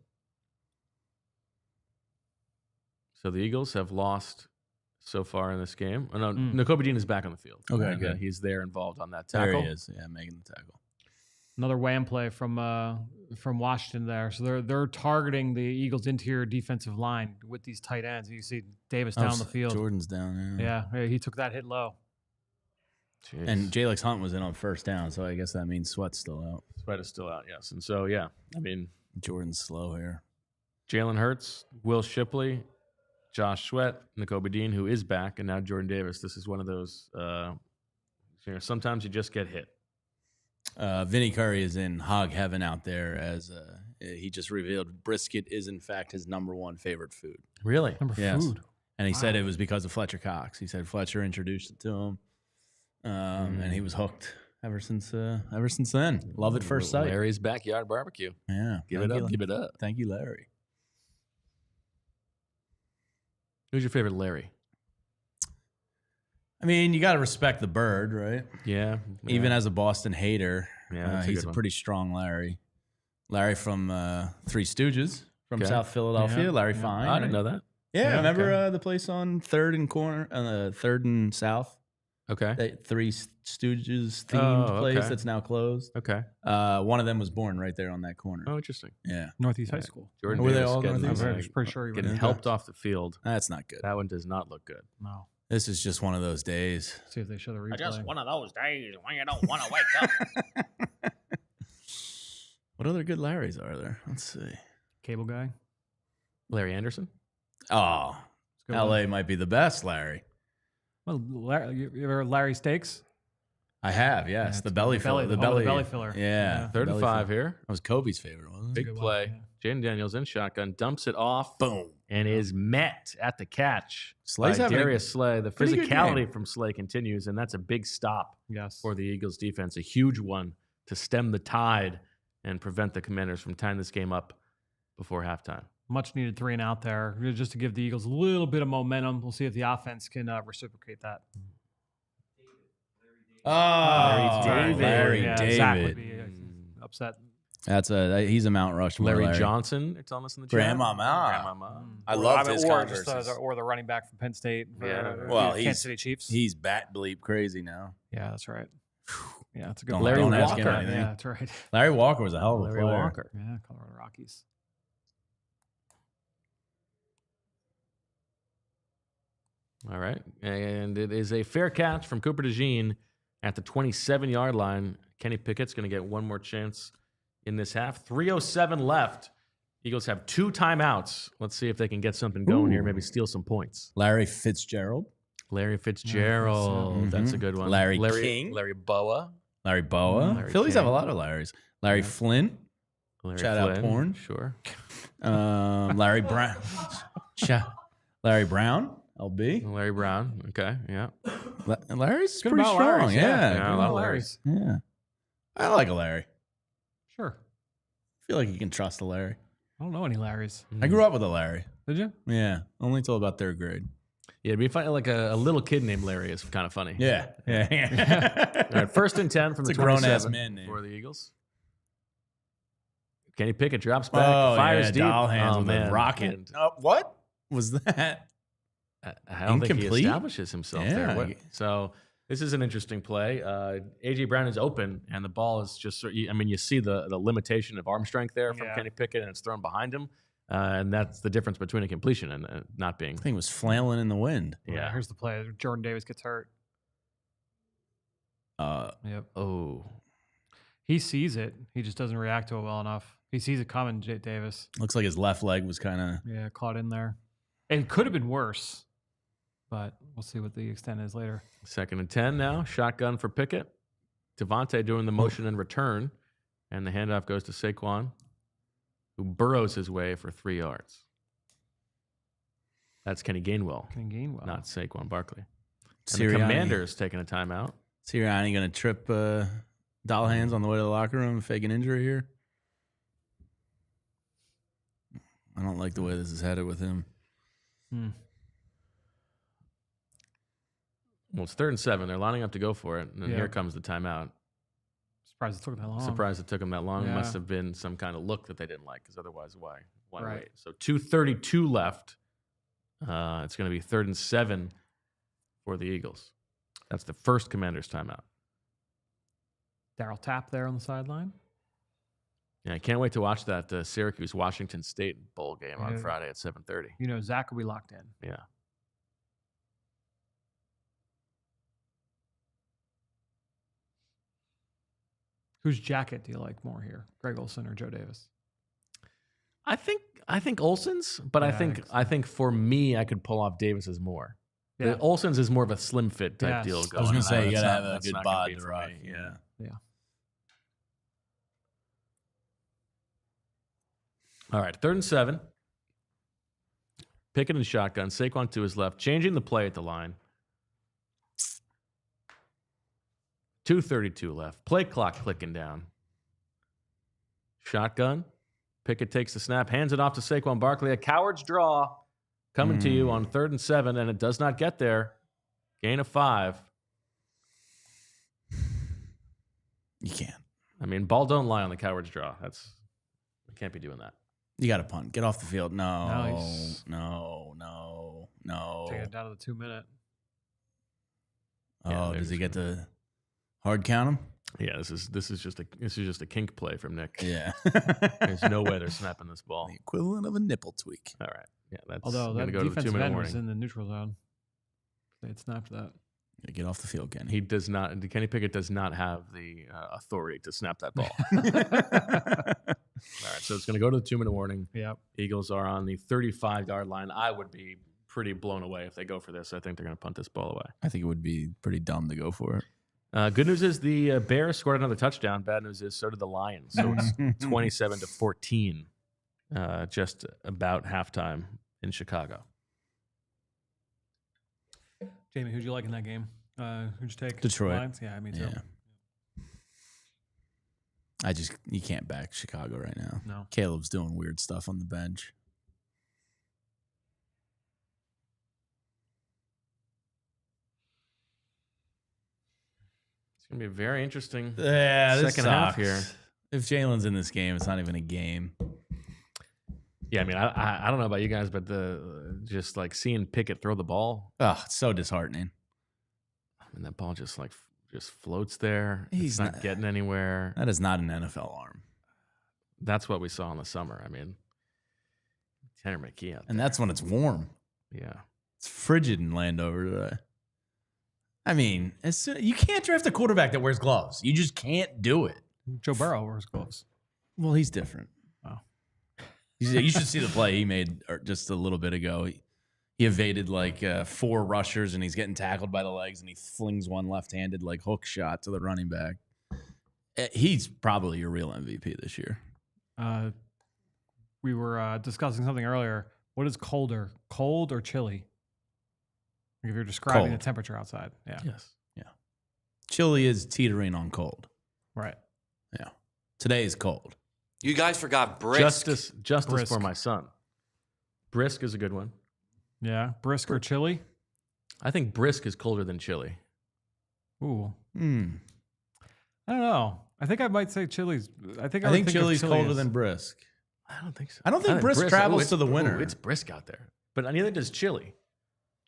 So the Eagles have lost so far in this game. Oh, no, Nakobe Dean is back on the field. Okay, good. He's there involved on that tackle. There he is. Yeah, making the tackle. Another wham play from Washington there. So they're targeting the Eagles' interior defensive line with these tight ends. You see Davis down the field. Jordan's down. Yeah, he took that hit low. Jeez. And Jalen Hunt was in on 1st down, so I guess that means Sweat's still out. Sweat is still out, yes. And so, yeah, I mean, Jordan's slow here. Jalen Hurts, Will Shipley, Josh Sweat, Nakobe Dean, who is back, and now Jordan Davis. This is one of those, sometimes you just get hit. Vinny Curry is in hog heaven out there as he just revealed brisket is, in fact, his #1 favorite food. Really? Yes. Food. And he said it was because of Fletcher Cox. He said Fletcher introduced it to him, and he was hooked ever since then. Love at first sight. Larry's Backyard Barbecue. Yeah. Give it up. Thank you, Larry. Who's your favorite Larry? I mean, you got to respect the bird, right? Yeah. Even as a Boston hater, that's a he's good a one. pretty strong Larry. Larry from Three Stooges from Okay. South Philadelphia. Yeah. Larry Yeah. Fine. I didn't know that. Yeah, remember okay. the place on 3rd and corner, 3rd and South? Okay. That Three Stooges themed place okay. that's now closed. Okay. One of them was born right there on that corner. Oh, interesting. Yeah, Northeast High School. Jordan Were they Davis all getting, Northeast? I'm pretty sure he was. getting helped off the field. that's not good. That one does not look good. No. This is just one of those days. See if they show the replay. One of those days when you don't want to wake up. What other good Larrys are there? Let's see. Cable guy. Larry Anderson? Oh, Good LA one. might be the best, Larry. Well, you ever Larry Steaks? I have, yes. The belly filler. The belly filler. Yeah. 3rd and 5 here. That was Kobe's favorite, wasn't it? Big play. Jaden Daniels in shotgun, dumps it off. Boom. And is met at the catch Slay's by having Darius Slay. The pretty good physicality game. from Slay continues, and that's a big stop Yes. for the Eagles defense. A huge one to stem the tide and prevent the Commanders from tying this game up before halftime. Much needed 3 and out there just to give the Eagles a little bit of momentum. We'll see if the offense can reciprocate that. Larry David. Zach would be upset. He's a Mount Rushmore. Larry Johnson, they're telling us in the chat. Grandmama. I love his converses. Or the running back from Penn State. Yeah. Well, Kansas City Chiefs. He's bat bleep crazy now. Yeah, that's right. Yeah, that's a good Don't, one. Larry don't ask him Walker. anything. Yeah, that's right. Larry Walker was a hell of a Larry player. Walker. Yeah, Colorado Rockies. All right. And it is a fair catch from Cooper DeJean at the 27-yard line. Kenny Pickett's going to get one more chance in this half. 3:07 left. Eagles have 2 timeouts. Let's see if they can get something going here, maybe steal some points. Larry Fitzgerald. Larry Fitzgerald. That's a good one. Larry King. Larry Boa. Larry Boa. Larry Phillies King. have a lot of Larrys. Larry Flynn. Larry Shout out Flynn. porn. Sure. Larry Brown. Larry Brown. LB. Larry Brown. Okay. Yeah. Larry's Good pretty about strong. Larry's, Yeah. Yeah, a lot of Larrys. Yeah. I like a Larry. Sure. I feel like you can trust a Larry. I don't know any Larrys. I grew up with a Larry. Did you? Yeah. Only till about 3rd grade. Yeah, it'd be funny. Like a little kid named Larry is kind of funny. Yeah. All right, 1st and 10 from It's the a grown-ass 27 man name. for the Eagles. Kenny Pickett drops back, Oh, fires yeah, deep. doll hands with a man. rocket. And What was that? I don't think he Incomplete? establishes himself there. Yeah. So this is an interesting play. A.J. Brown is open, and the ball is just, I mean, you see the limitation of arm strength there from Yeah. Kenny Pickett, and it's thrown behind him. And that's the difference between a completion and not being. Thing was flailing in the wind. Yeah. Here's the play. Jordan Davis gets hurt. Yep. Oh. He sees it. He just doesn't react to it well enough. He sees it coming, Davis. Looks like his left leg was kind of. Yeah, caught in there. It could have been worse, but we'll see what the extent is later. 2nd and 10 now. Shotgun for Pickett. DeVonta doing the motion and return. And the handoff goes to Saquon, who burrows his way for 3 yards. That's Kenny Gainwell, not Saquon Barkley. And the Commanders taking a timeout. Sirianni going to trip doll hands on the way to the locker room, fake an injury here. I don't like the way this is headed with him. Well, it's 3rd and 7. They're lining up to go for it. And then Yeah. here comes the timeout. Surprised it took that long. Surprised it took them that long. It Yeah. must have been some kind of look that they didn't like, because otherwise, why Right. wait? So 2:32 left. It's going to be 3rd and 7 for the Eagles. That's the first Commanders timeout. Darryl Tapp there on the sideline. Yeah, I can't wait to watch that Syracuse-Washington State bowl game on Yeah. Friday at 7:30. You know, Zach will be locked in. Yeah. Whose jacket do you like more here, Greg Olsen or Joe Davis? I think Olsen's, but Yeah, I think for me, I could pull off Davis's more. Yeah. The Olsen's is more of a slim fit type Yes. deal. I was Going. I was going to and say, you that's got to not- have a that's good not gonna bod be to for rock. me, Yeah. All right, 3rd and 7. Pickett and shotgun. Saquon to his left, changing the play at the line. 2:32 left. Play clock clicking down. Shotgun. Pickett takes the snap, hands it off to Saquon Barkley. A coward's draw coming to you on 3rd and 7, and it does not get there. Gain of 5. You can't. I mean, ball don't lie on the coward's draw. We can't be doing that. You got to punt. Get off the field. No. Nice. No. Take it down to the 2-minute. Oh, Yeah, does he there's- get to hard count him? Yeah, this is just a kink play from Nick. Yeah. There's no way they're snapping this ball. The equivalent of a nipple tweak. All right. Yeah, that's Although gonna that go to the defensive 2-minute end was warning. in the neutral zone. They had snapped that. Gotta get off the field, Kenny. He does not. Kenny Pickett does not have the authority to snap that ball. All right, so it's going to go to the 2-minute warning. Yep. Eagles are on the 35-yard line. I would be pretty blown away if they go for this. I think they're going to punt this ball away. I think it would be pretty dumb to go for it. Good news is the Bears scored another touchdown. Bad news is so did the Lions. So it's 27-14, just about halftime in Chicago. Jamie, who'd you like in that game? Who'd you take? Detroit. Lions? Yeah, me too. Yeah. You can't back Chicago right now. No. Caleb's doing weird stuff on the bench. It's going to be a very interesting second half here. If Jalen's in this game, it's not even a game. Yeah, I mean, I don't know about you guys, but just like seeing Pickett throw the ball. Oh, it's so disheartening. I mean, that ball just floats there. He's it's not getting anywhere. That is not an NFL arm. That's what we saw in the summer. I mean, Tanner McKee out there. And that's when it's warm. Yeah. It's frigid in Landover today. I mean, you can't draft a quarterback that wears gloves. You just can't do it. Joe Burrow wears gloves. Well, he's different. Oh. You should see the play he made just a little bit ago. He evaded like 4 rushers, and he's getting tackled by the legs, and he flings one left-handed like hook shot to the running back. He's probably your real MVP this year. We were discussing something earlier. What is colder, cold or chilly? Like if you're describing Cold. the temperature outside. Yeah. Yes. Yeah. Chilly is teetering on cold. Right. Yeah. Today is cold. You guys forgot brisk. Justice Brisk. for my son. Brisk is a good one. Yeah. Brisk or chilly? I think brisk is colder than chilly. Ooh. I I don't know. I think I might say chilly's. I think think of chilly's chilly colder as- than brisk. I don't think so. I don't think brisk travels to the winter. It's brisk out there, but neither does chilly.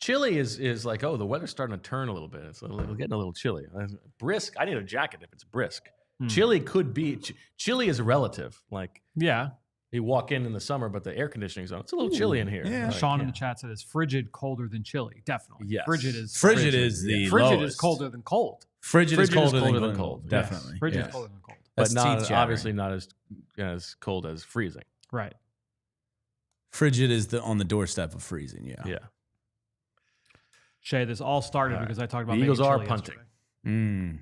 Chilly is like, oh, the weather's starting to turn a little bit. It's getting a little chilly. Brisk, I need a jacket if it's brisk. Chilly could be. Chilly is relative. Like, Yeah. you walk in the summer, but the air conditioning's on. It's a little chilly in here. Yeah. Like, Sean in the chat said, "Is frigid colder than chilly?" Definitely. Yes. Frigid is Frigid is the frigid lowest. is colder than cold. Frigid is Frigid is colder colder than than cold. cold. Definitely. Frigid Yes. is colder than cold. but That's not teeth-chattering. obviously not as cold as freezing. Right. Frigid is on the doorstep of freezing. Yeah. Yeah. Shay, this all started All right. because I talked about The Eagles making are chili punting.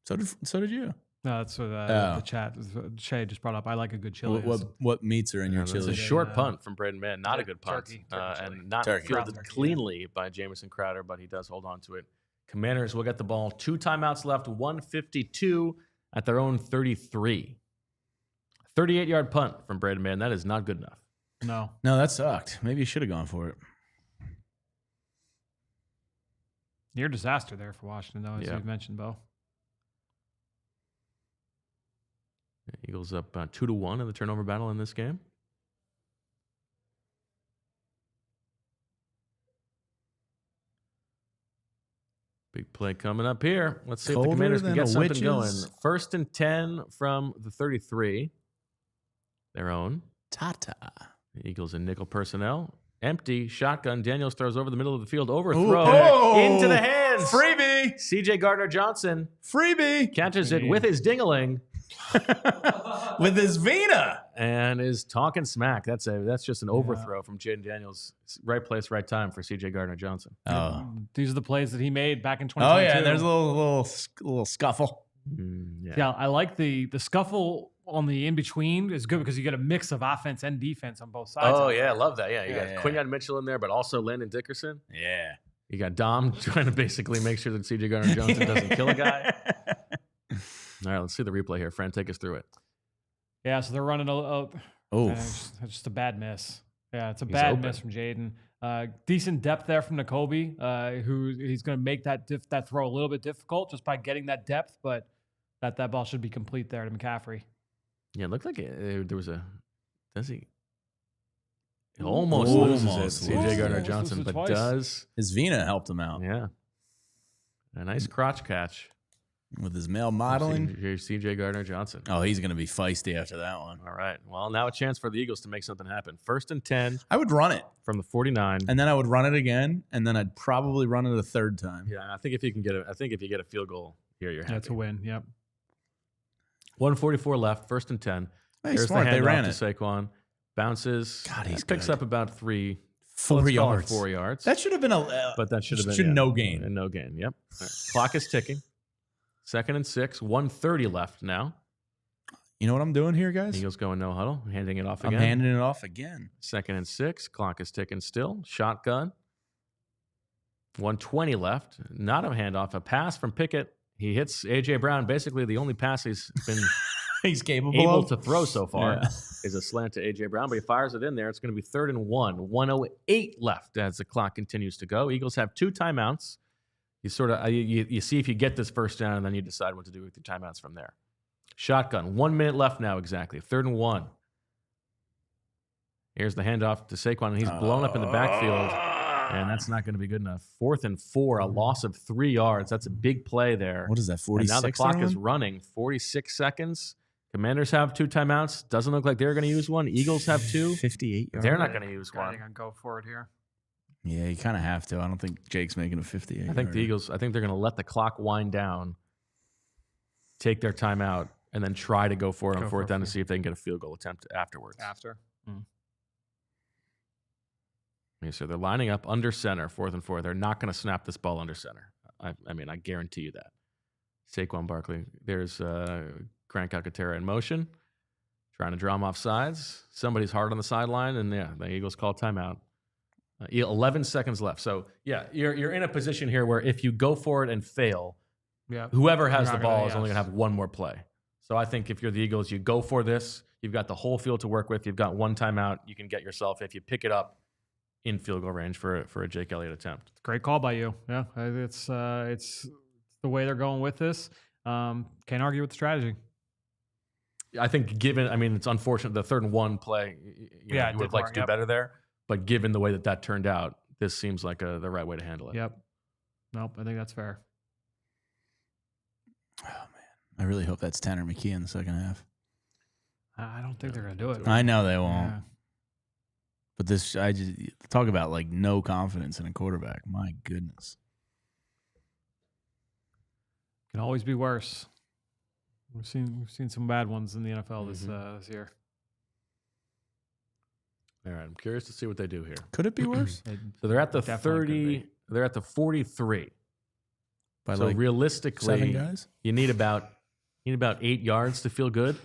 yesterday. So did you. No, that's what Oh. the chat. Shay just brought up. I like a good chili. What meats are in your It's chili? a short punt from Braden Mann. Not a good punt. Turkey and not Turkey. fielded Turkey, cleanly by Jamison Crowder, but he does hold on to it. Commanders will get the ball. 2 timeouts left, 1:52 at their own 33. 38-yard punt from Braden Mann. That is not good enough. No. No, that sucked. Maybe you should have gone for it. Near disaster there for Washington, though, as Yeah. you mentioned, Bo. Eagles up 2-1 in the turnover battle in this game. Big play coming up here. Let's see if the Colder Commanders can than get a something witch's- going. 1st and 10 from the 33. Their own. Tata. The Eagles in nickel personnel. Empty shotgun. Daniels throws over the middle of the field. Overthrow Oh! into the hands. Freebie. CJ Gardner-Johnson Freebie. catches it with his dingaling With his Vina. and is talking smack. That's just an overthrow from Jaden Daniels. Right place, right time for CJ Gardner-Johnson. Oh. These are the plays that he made back in Oh 2022. yeah, there's a little scuffle. Yeah, I like the scuffle on the in between is good because you get a mix of offense and defense on both sides. Oh of it. yeah, I love that. Yeah, you Yeah, got Quinyon Mitchell in there, but also Landon Dickerson. Yeah. You got Dom trying to basically make sure that CJ Gardner-Johnson doesn't kill a guy. All right, let's see the replay here. Fran, take us through it. Yeah, so they're running Oh. it's just a bad miss. Yeah, it's a He's bad open. miss from Jaden. Decent depth there from Nakobe, who he's going to make that throw a little bit difficult just by getting that depth, but that ball should be complete there to McCaffrey. Yeah, it looked like there was a. Does he? He almost loses it, CJ Almost Gardner-Johnson, loses it but twice. does. His Vina helped him out Yeah. A nice crotch catch. with his male modeling. CJ Gardner-Johnson. Oh, he's going to be feisty after that one. All right. Well, now a chance for the Eagles to make something happen. 1st and 10 I would run it, from the 49. and then I would run it again, and then I'd probably run it a third time. Yeah, I think if you get a field goal here, you're happy. That's a win. Yep. 1:44 left. 1st and 10. Hey, There's smart. the They handoff ran to it. Saquon. Bounces. God, he's picks good. up about 4 let's call it yards. 4 yards. That should have been a. But that should have been no gain. A no gain. Yep. All right. Clock is ticking. 2nd and 6, 1:30 left now. You know what I'm doing here, guys? Eagles going no huddle, handing it off I'm again. handing it off again. 2nd and 6, clock is ticking still. Shotgun. 1:20 left. Not a handoff, a pass from Pickett. He hits A.J. Brown. Basically, the only pass he's been He's capable able of to throw so far Yeah. is a slant to A.J. Brown, but he fires it in there. It's going to be 3rd and 1. 1:08 left as the clock continues to go. Eagles have 2 timeouts. You sort of you see if you get this first down, and then you decide what to do with your timeouts from there. Shotgun. 1 minute left now exactly. 3rd and 1. Here's the handoff to Saquon, and he's blown up in the backfield, and that's not going to be good enough. 4th and 4, a loss of 3 yards. That's a big play there. What is that, 46? And now the clock is running. 46 seconds. Commanders have 2 timeouts. Doesn't look like they're going to use one. Eagles have 2. 58 yards. They're not going to use I one. think I'll go for it here. Yeah, you kind of have to. I don't think Jake's making a 58. I think the Eagles, I think they're going to let the clock wind down, take their timeout, and then try to go for it on 4th down to see if they can get a field goal attempt afterwards. After. Okay, so they're lining up under center, 4th and 4. They're not going to snap this ball under center. I mean, I guarantee you that. Saquon Barkley. There's Grant Calcaterra in motion, trying to draw him off sides. Somebody's hard on the sideline, and yeah, the Eagles call timeout. 11 seconds left. So yeah, you're in a position here where if you go for it and fail, whoever has the ball is only going to have one more play. So I think if you're the Eagles, you go for this. You've got the whole field to work with. You've got 1 timeout. You can get yourself, if you pick it up, in field goal range for a Jake Elliott attempt. Great call by you. Yeah, it's the way they're going with this. Can't argue with the strategy. I think it's unfortunate the 3rd and 1 play, you would have liked to do better there, but given the way that turned out, this seems like the right way to handle it. Yep. Nope, I think that's fair. Oh, man. I really hope that's Tanner McKee in the second half. I don't think they're going to do it. I know they won't. Yeah. But this, I just talk about like no confidence in a quarterback. My goodness. Can always be worse. We've seen some bad ones in the NFL this year. All right, I'm curious to see what they do here. Could it be worse? So they're at the Definitely 30. They're at the 43. By So like realistically, 7 guys? you need about 8 yards to feel good,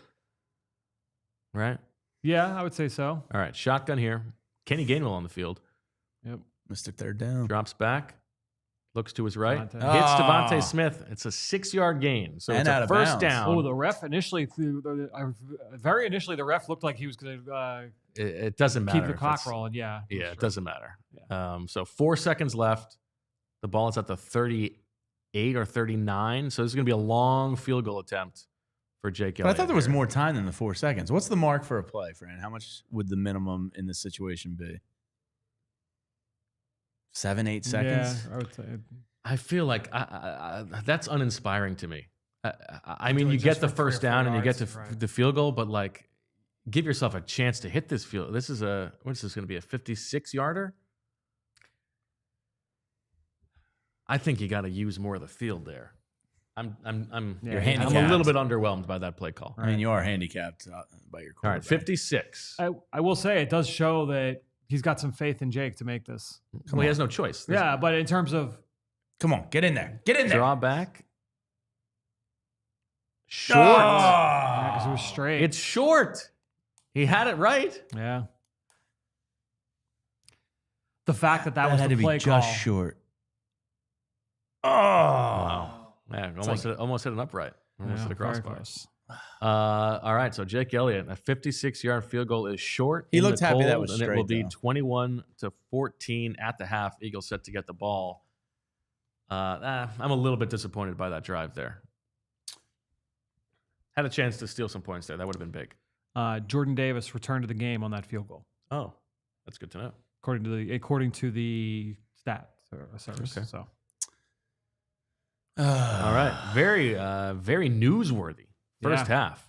right? Yeah, I would say so. All right, shotgun here. Kenny Gainwell on the field. Yep. Mr. Third Down. Drops back, looks to his right, DeVonta. hits Ah. DeVonta Smith. It's a 6-yard gain, so And it's out a of first bounds. down. Oh, the ref initially very initially the ref looked like he was going to It doesn't matter. keep the if clock it's- rolling. Yeah. Yeah, sure. it doesn't matter. So 4 seconds left. The ball is at the 38 or 39. So this is going to be a long field goal attempt for Jake But I Elliott. thought there was here. more time than the 4 seconds. What's the mark for a play, Fran? How much would the minimum in this situation be? 7, 8 seconds? Yeah, I would say. I feel like that's uninspiring to me. I mean, Do it you just get the for 3 or first 4 down and you get yards, to right. the field goal, but like, give yourself a chance to hit this field. This is what's this going to be, a 56-yarder? I think you got to use more of the field there. I'm You're I'm a little handicapped. bit underwhelmed by that play call. I mean, you are handicapped by your All quarterback. right, 56. I will say it does show that he's got some faith in Jake to make this. Well, he has no choice. Yeah, but in terms of Come on, get in there. Get in there. Draw back. Short. because it was straight. It's short. He had it right. yeah. The fact that was had the to play be call. just short. Wow. Man, almost hit an upright. Almost hit a very crossbar. close. All right, so Jake Elliott, a 56-yard field goal is short. He in looked the happy that cold, was and it will straight, be though. 21-14 at the half. Eagles set to get the ball. I'm a little bit disappointed by that drive there. Had a chance to steal some points there. That would have been big. Jordan Davis returned to the game on that field goal, Oh, that's good to know. according to the stat service. Okay. So All right, very newsworthy first half.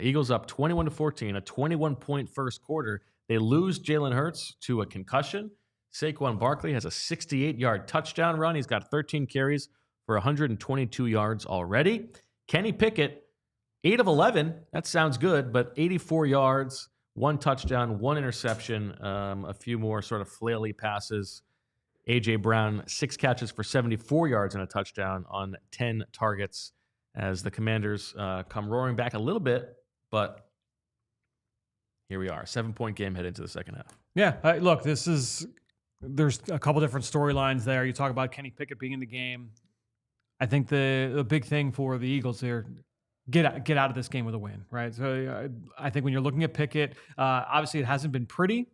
Eagles up 21-14, a 21-point first quarter. They lose Jalen Hurts to a concussion. Saquon Barkley has a 68-yard touchdown run. He's got 13 carries for 122 yards already. Kenny Pickett, 8 of 11. That sounds good, but 84 yards, 1 touchdown, 1 interception, a few more sort of flaily passes. A.J. Brown, 6 catches for 74 yards and a touchdown on 10 targets. as the Commanders come roaring back a little bit, but here we are, 7-point game head into the second half. Yeah, look, there's a couple different storylines there. You talk about Kenny Pickett being in the game. I think the big thing for the Eagles here, get out of this game with a win, right? So I think when you're looking at Pickett, obviously it hasn't been pretty.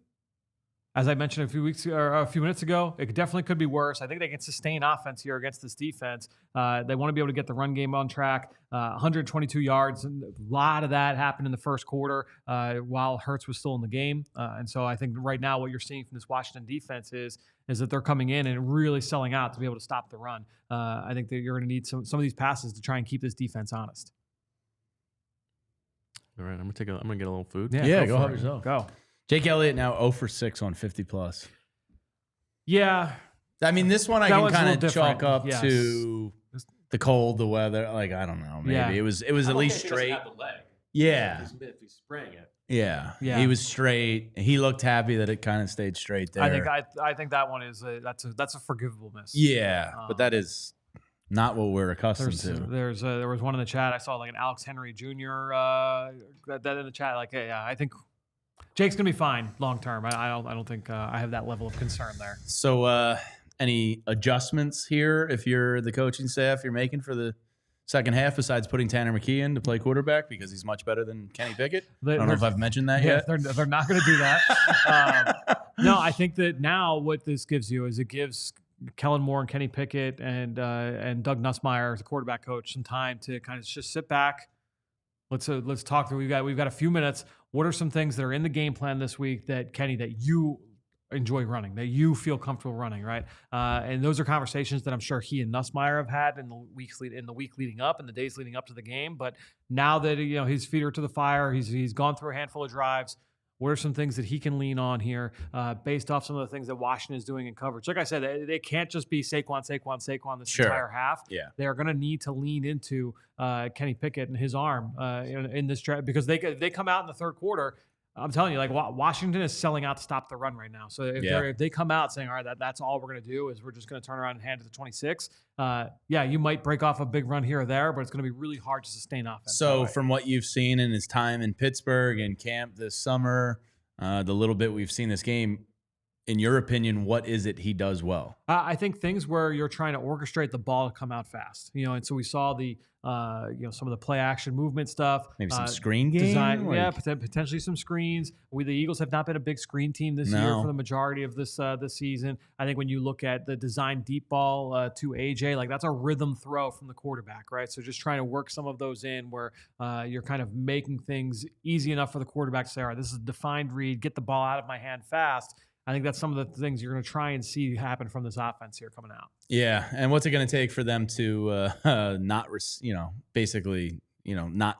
As I mentioned a few minutes ago, it definitely could be worse. I think they can sustain offense here against this defense. They want to be able to get the run game on track. 122 yards, and a lot of that happened in the first quarter while Hurts was still in the game. And so I think right now what you're seeing from this Washington defense is that they're coming in and really selling out to be able to stop the run. I think that you're going to need some of these passes to try and keep this defense honest. All right, I'm gonna get a little food. Yeah, go help yourself. Go. Jake Elliott now 0 for 6 on 50+. Yeah. I mean, this one I That can one's a kind little of chalk different, up yes. to the cold, the weather. Like, I don't know. Maybe Yeah. it was at least straight. Yeah. If he's spraying it. Yeah. Yeah. He was straight. He looked happy that it kind of stayed straight there. I think that one is that's a forgivable miss. Yeah, but that is not what we're accustomed to. There was one in the chat. I saw like an Alex Henry Jr. That in the chat. Like, hey, I think Jake's gonna be fine long term. I don't think I have that level of concern there. So, any adjustments here if you're the coaching staff you're making for the second half besides putting Tanner McKee in to play quarterback because he's much better than Kenny Pickett? I don't know if I've mentioned that yet. They're not going to do that. No, I think that now what this gives you is it gives Kellen Moore and Kenny Pickett and Doug Nussmeier, the quarterback coach, some time to kind of just sit back. Let's talk through. We've got a few minutes. What are some things that are in the game plan this week that Kenny, that you enjoy running, that you feel comfortable running, right? And those are conversations that I'm sure he and Nussmeier have had in the week leading up and the days leading up to the game. But now that his feet are to the fire, he's gone through a handful of drives. What are some things that he can lean on here based off some of the things that Washington is doing in coverage? Like I said, they can't just be Saquon this entire half. Yeah. They are going to need to lean into Kenny Pickett and his arm in this draft because they come out in the third quarter. I'm telling you, like Washington is selling out to stop the run right now. So if they come out saying, all right, that's all we're going to do is we're just going to turn around and hand it to 26. You might break off a big run here or there, but it's going to be really hard to sustain offense. So from what you've seen in his time in Pittsburgh and camp this summer, the little bit we've seen this game, in your opinion, what is it he does well? I think things where you're trying to orchestrate the ball to come out fast, and so we saw the, some of the play action movement stuff, maybe some screen game, design, potentially some screens. The Eagles have not been a big screen team this year for the majority of this season. I think when you look at the design deep ball to AJ, like that's a rhythm throw from the quarterback, right? So just trying to work some of those in where you're kind of making things easy enough for the quarterback to say, all right, this is a defined read, get the ball out of my hand fast. I think that's some of the things you're going to try and see happen from this offense here coming out. Yeah, and what's it going to take for them to not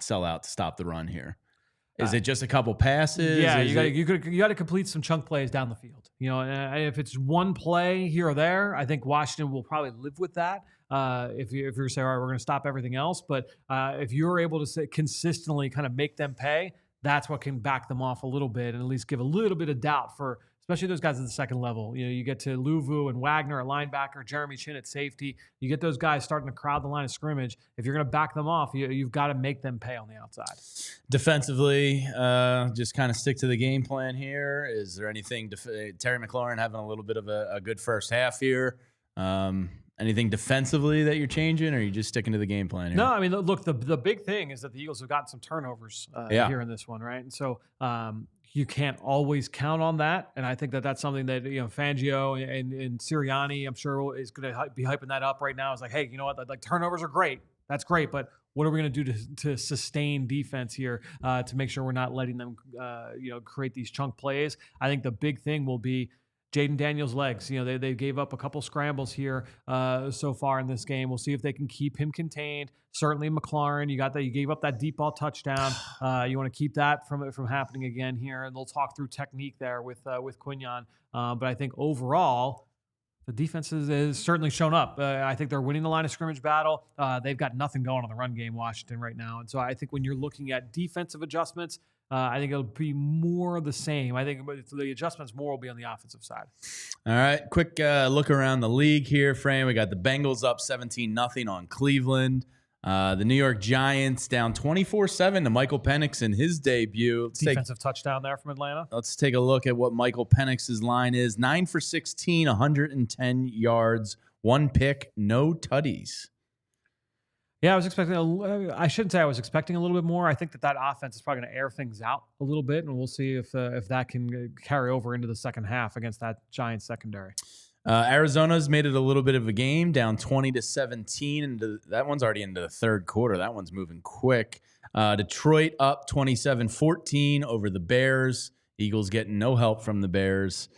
sell out to stop the run here? Is it just a couple passes? Yeah, you got to complete some chunk plays down the field. And if it's one play here or there, I think Washington will probably live with that. If you're saying, all right, we're going to stop everything else, but if you're able to consistently kind of make them pay, that's what can back them off a little bit and at least give a little bit of doubt for. Especially those guys at the second level. You get to Luvu and Wagner at linebacker, Jeremy Chin at safety. You get those guys starting to crowd the line of scrimmage. If you're going to back them off, you've got to make them pay on the outside. Defensively, just kind of stick to the game plan here. Is there anything? Terry McLaurin having a little bit of a good first half here. Anything defensively that you're changing, or are you just sticking to the game plan here? No, I mean, look, the big thing is that the Eagles have gotten some turnovers here in this one, right? And so you can't always count on that. And I think that that's something that, Fangio and Sirianni, I'm sure, is going to be hyping that up right now. It's like, hey, you know what? Like, turnovers are great. That's great. But what are we going to do to sustain defense here to make sure we're not letting them, create these chunk plays? I think the big thing will be Jaden Daniels' legs. They gave up a couple scrambles here so far in this game. We'll see if they can keep him contained. Certainly McLaurin, you gave up that deep ball touchdown. You want to keep that from happening again here, and they'll talk through technique there with Quinyon. But I think overall, the defense has certainly shown up. I think they're winning the line of scrimmage battle. They've got nothing going on the run game, Washington, right now. And so I think when you're looking at defensive adjustments, I think it'll be more the same. I think the adjustments more will be on the offensive side. All right, quick look around the league here, Fran. We got the Bengals up 17-0 on Cleveland. The New York Giants down 24-7 to Michael Penix in his debut. Defensive touchdown there from Atlanta. Let's take a look at what Michael Penix's line is. 9 for 16, 110 yards, 1 pick, no tutties. Yeah, I was expecting. I shouldn't say I was expecting a little bit more. I think that offense is probably going to air things out a little bit, and we'll see if that can carry over into the second half against that Giants secondary. Arizona's made it a little bit of a game, down 20-17, and that one's already into the third quarter. That one's moving quick. Detroit up 27-14 over the Bears. Eagles getting no help from the Bears.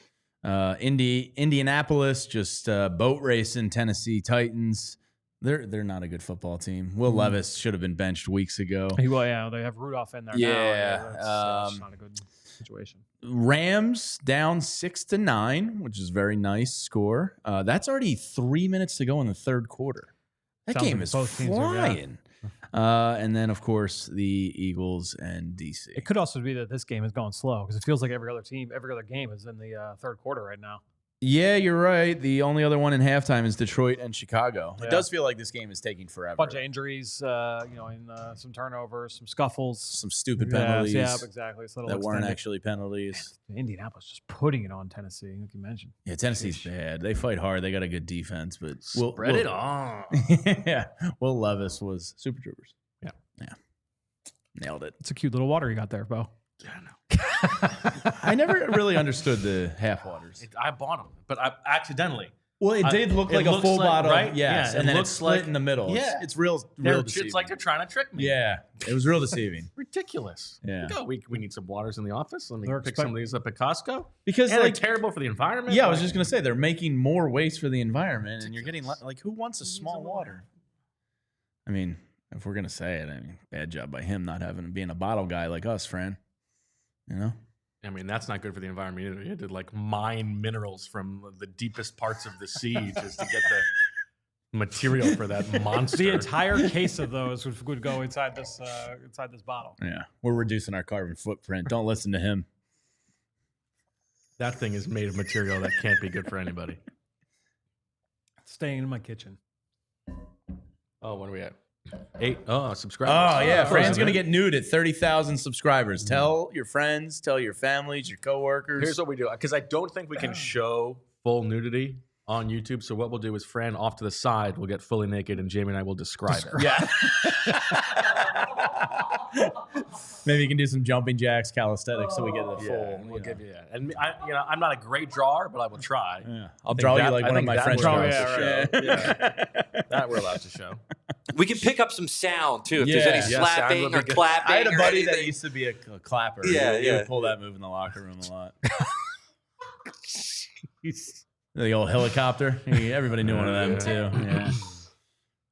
Indianapolis just boat racing Tennessee Titans. They're not a good football team. Will Levis should have been benched weeks ago. Well, yeah, they have Rudolph in there now. Yeah. That's not a good situation. Rams down 6-9, which is a very nice score. That's already 3 minutes to go in the third quarter. That Sounds game like is both teams are, flying. And then, of course, the Eagles and DC. It could also be that this game is going slow because it feels like every other game is in the third quarter right now. Yeah, you're right. The only other one in halftime is Detroit and Chicago. Yeah. It does feel like this game is taking forever. A bunch of injuries, and some turnovers, some scuffles. Some stupid penalties. Yeah, exactly. So that weren't actually penalties. Indianapolis just putting it on Tennessee, like you mentioned. Yeah, Tennessee's bad. They fight hard. They got a good defense, but Spread it on. Yeah, Will Levis was Super Troopers. Yeah. Nailed it. It's a cute little water you got there, Bo. Yeah, I know. I never really understood the half waters. I bought them, but I accidentally. Well, it did look it like a looks full like- bottle, right? yes, Yeah, and it then looks it's split like- in the middle. Yeah. It's real deceiving. It's like they're trying to trick me. Yeah, it was real deceiving. Ridiculous. Yeah. Go, we need some waters in the office. Let me They're pick some of these up at Costco. Because And like, they're terrible for the environment. yeah, I was just gonna say they're making more waste for the environment, and you're getting like, who wants a Who needs small a water? I mean, if we're gonna say it, I mean, bad job by him not being a bottle guy like us, Fran. You know. I mean, that's not good for the environment either. You had to like mine minerals from the deepest parts of the sea just to get the material for that monster. The entire case of those would go inside this bottle. Yeah, we're reducing our carbon footprint. Don't listen to him. That thing is made of material that can't be good for anybody. Staying in my kitchen. Oh, what are we at? 8. Oh, subscribe. Oh yeah, Close Fran's to gonna it. get nude at 30,000 subscribers. Tell your friends, tell your families, your coworkers. Here's what we do, because I don't think we can show full nudity on YouTube. So what we'll do is Fran off to the side will get fully naked, and Jamie and I will describe it. Yeah. Maybe you can do some jumping jacks, calisthenics, so we get the full. Yeah, we'll give you that. And I'm not a great drawer, but I will try. Yeah. I'll draw you like I one of think my that French we're drawers. allowed to show. Yeah. That we're allowed to show. We can pick up some sound too if there's Yeah. any Yeah, sound slapping would be or good. clapping. I had a or buddy that anything. used to be a clapper. Yeah, He would yeah. pull that move in the locker room a lot. The old helicopter. Everybody knew one of them too. Yeah.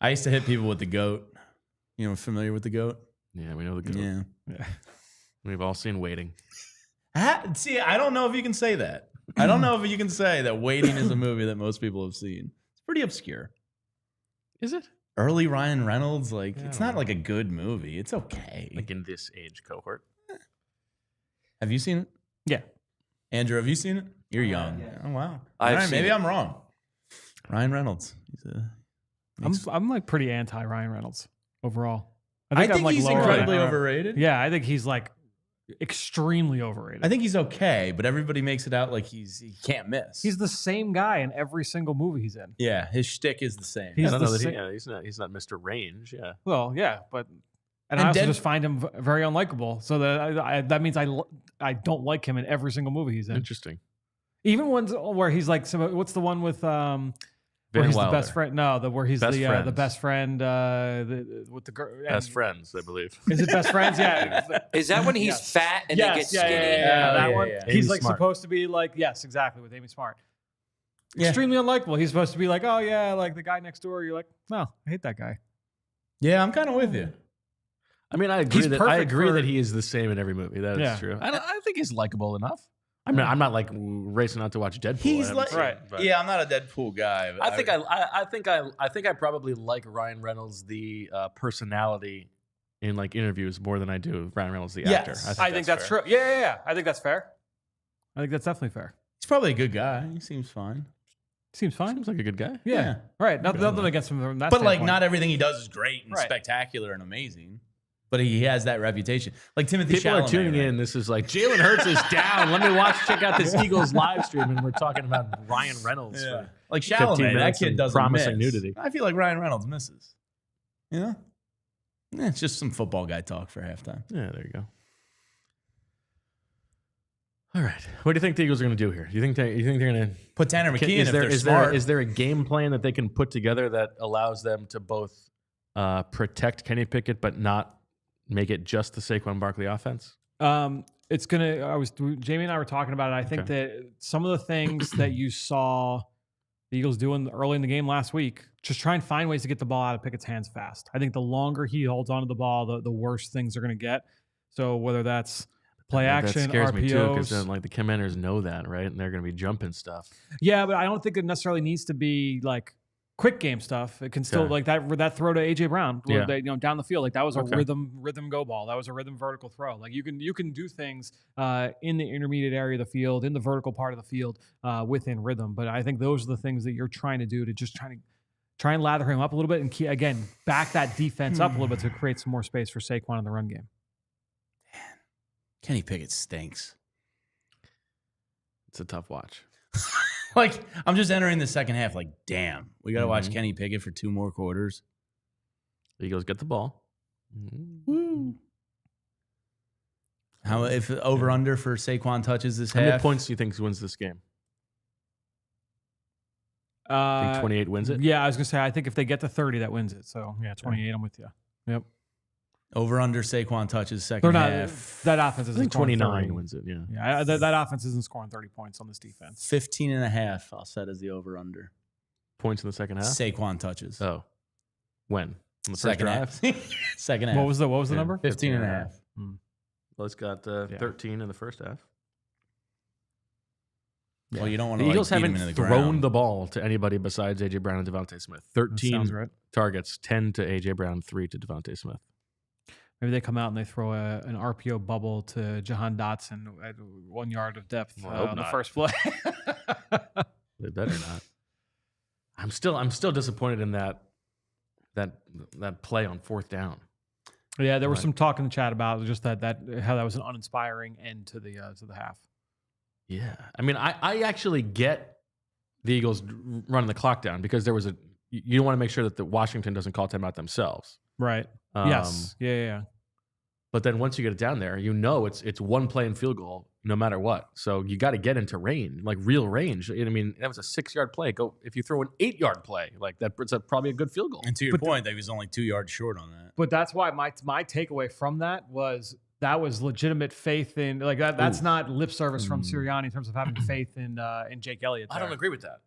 I used to hit people with the goat. You know, familiar with the goat? Yeah, we know the goat. Yeah. We've all seen Waiting. See, I don't know if you can say that. I don't know if you can say that Waiting is a movie that most people have seen. It's pretty obscure. Is it? Early Ryan Reynolds, like, Yeah, it's I don't not know. like a good movie. It's okay. Like in this age cohort. Have you seen it? Yeah. Andrew, have you seen it? You're young. Oh, wow. I've All right, seen maybe it. I'm wrong. Ryan Reynolds. I'm like pretty anti Ryan Reynolds overall. I think I'm he's lower incredibly than- overrated. Yeah, I think he's like extremely overrated. I think he's okay, but everybody makes it out like he can't miss. he's the same guy in every single movie he's in. Yeah, his shtick is the same. He's I don't the know that sa- he's not Mr. Range. Yeah. Well, yeah, but and And I also Den- just find him very unlikable. So that means I don't like him in every single movie he's in. Interesting. Even ones where he's like, what's the one with where Van he's Wilder. the best friend? No, where he's Best the friends. best friend with the girl. Best friends, I believe. Is it best friends? Yeah. Is that when he's Yes. fat and then gets skinny? that yeah, one. yeah. He's Amy like Smart. supposed to be like, yes, exactly, with Amy Smart. Yeah. Extremely unlikable. He's supposed to be like, oh yeah, like the guy next door. You're like, no, I hate that guy. Yeah, I'm kind of with you. I mean, I agree He's that perfect for- that he is the same in every movie. That is Yeah. true. I think he's likable enough. I mean, I'm not like racing out to watch Deadpool. He's I haven't like, seen it, but yeah, I'm not a Deadpool guy. But I think I probably like Ryan Reynolds the personality in like interviews more than I do Ryan Reynolds the actor. Yes. I think that's fair. true. Yeah. I think that's fair. I think that's definitely fair. he's probably a good guy. He seems fine. Seems fine. Seems like a good guy. Yeah. Right. Nothing against him from that But like, standpoint. not everything he does is great and Right. spectacular and amazing. But he has that reputation. Like Timothy People Chalamet, are tuning right? in. This is like Jalen Hurts is down. Let me check out this Eagles live stream, and we're talking about Ryan Reynolds. Yeah. For Like 15 Chalamet, that minutes kid and doesn't promising miss. nudity. I feel like Ryan Reynolds misses. You know? It's just some football guy talk for halftime. Yeah, there you go. All right. What do you think the Eagles are going to do here? You think they're going to Put Tanner McKee in if they're is smart. is there a game plan that they can put together that allows them to both protect Kenny Pickett but not make it just the Saquon Barkley offense? It's gonna. Jamie and I were talking about it. I think that some of the things that you saw the Eagles doing early in the game last week, just try and find ways to get the ball out of Pickett's hands fast. I think the longer he holds onto the ball, the worse things are going to get. So whether that's play action, that scares RPOs, me too, because then like the Commanders know that, right? And they're going to be jumping stuff. yeah, but I don't think it necessarily needs to be like quick game stuff. It can still Okay. like that throw to AJ Brown, where Yeah. they, down the field, like that was a Okay. rhythm go ball. That was a rhythm vertical throw. Like you can do things in the intermediate area of the field, in the vertical part of the field, within rhythm. But I think those are the things that you're trying to do to just try and lather him up a little bit and again back that defense up a little bit to create some more space for Saquon in the run game. Kenny Pickett stinks. It's a tough watch. Like, I'm just entering the second half like, damn, we got to watch Mhm. Kenny Pickett for 2 more quarters. The Eagles get the ball. Woo. How if over under for Saquon touches this How many half? points do you think wins this game? I think 28 wins it. Yeah, I was gonna say I think if they get to 30, that wins it. So yeah, 28. I'm with you. Yep. Over under Saquon touches second They're not. half. That offense I isn't think scoring 29 30. wins it. Yeah. Yeah, that offense isn't scoring 30 points on this defense. 15 and a half, I'll set as the over under. Points in the second half. Saquon touches. Oh, when? In the first Second drive. half. Second half. What was the Yeah. number? 15 and a half. Well, it's got 13 in the first half. Well, you don't want The to Eagles beat him haven't into the thrown ground. the ball to anybody besides AJ Brown and DeVonta Smith. That 13 sounds right. targets, 10 to AJ Brown, 3 to DeVonta Smith. Maybe they come out and they throw an RPO bubble to Jahan Dotson at 1 yard of depth Well, I hope on the not. first play. They better not. I'm still disappointed in that play on 4th down. Yeah, there was Right. some talk in the chat about just that how that was an uninspiring end to the half. Yeah. I mean, I actually get the Eagles running the clock down because there was you want to make sure that the Washington doesn't call timeout themselves. Right. Yes. Yeah. But then once you get it down there, you know it's one play and field goal no matter what. So you got to get into range, like real range. I mean, that was a 6-yard play. If you throw an 8-yard play, like that's probably a good field goal. And to your point, they was only 2 yards short on that. But that's why my takeaway from that was legitimate faith in like that. That's not lip service from Sirianni in terms of having faith in Jake Elliott. I don't agree with that.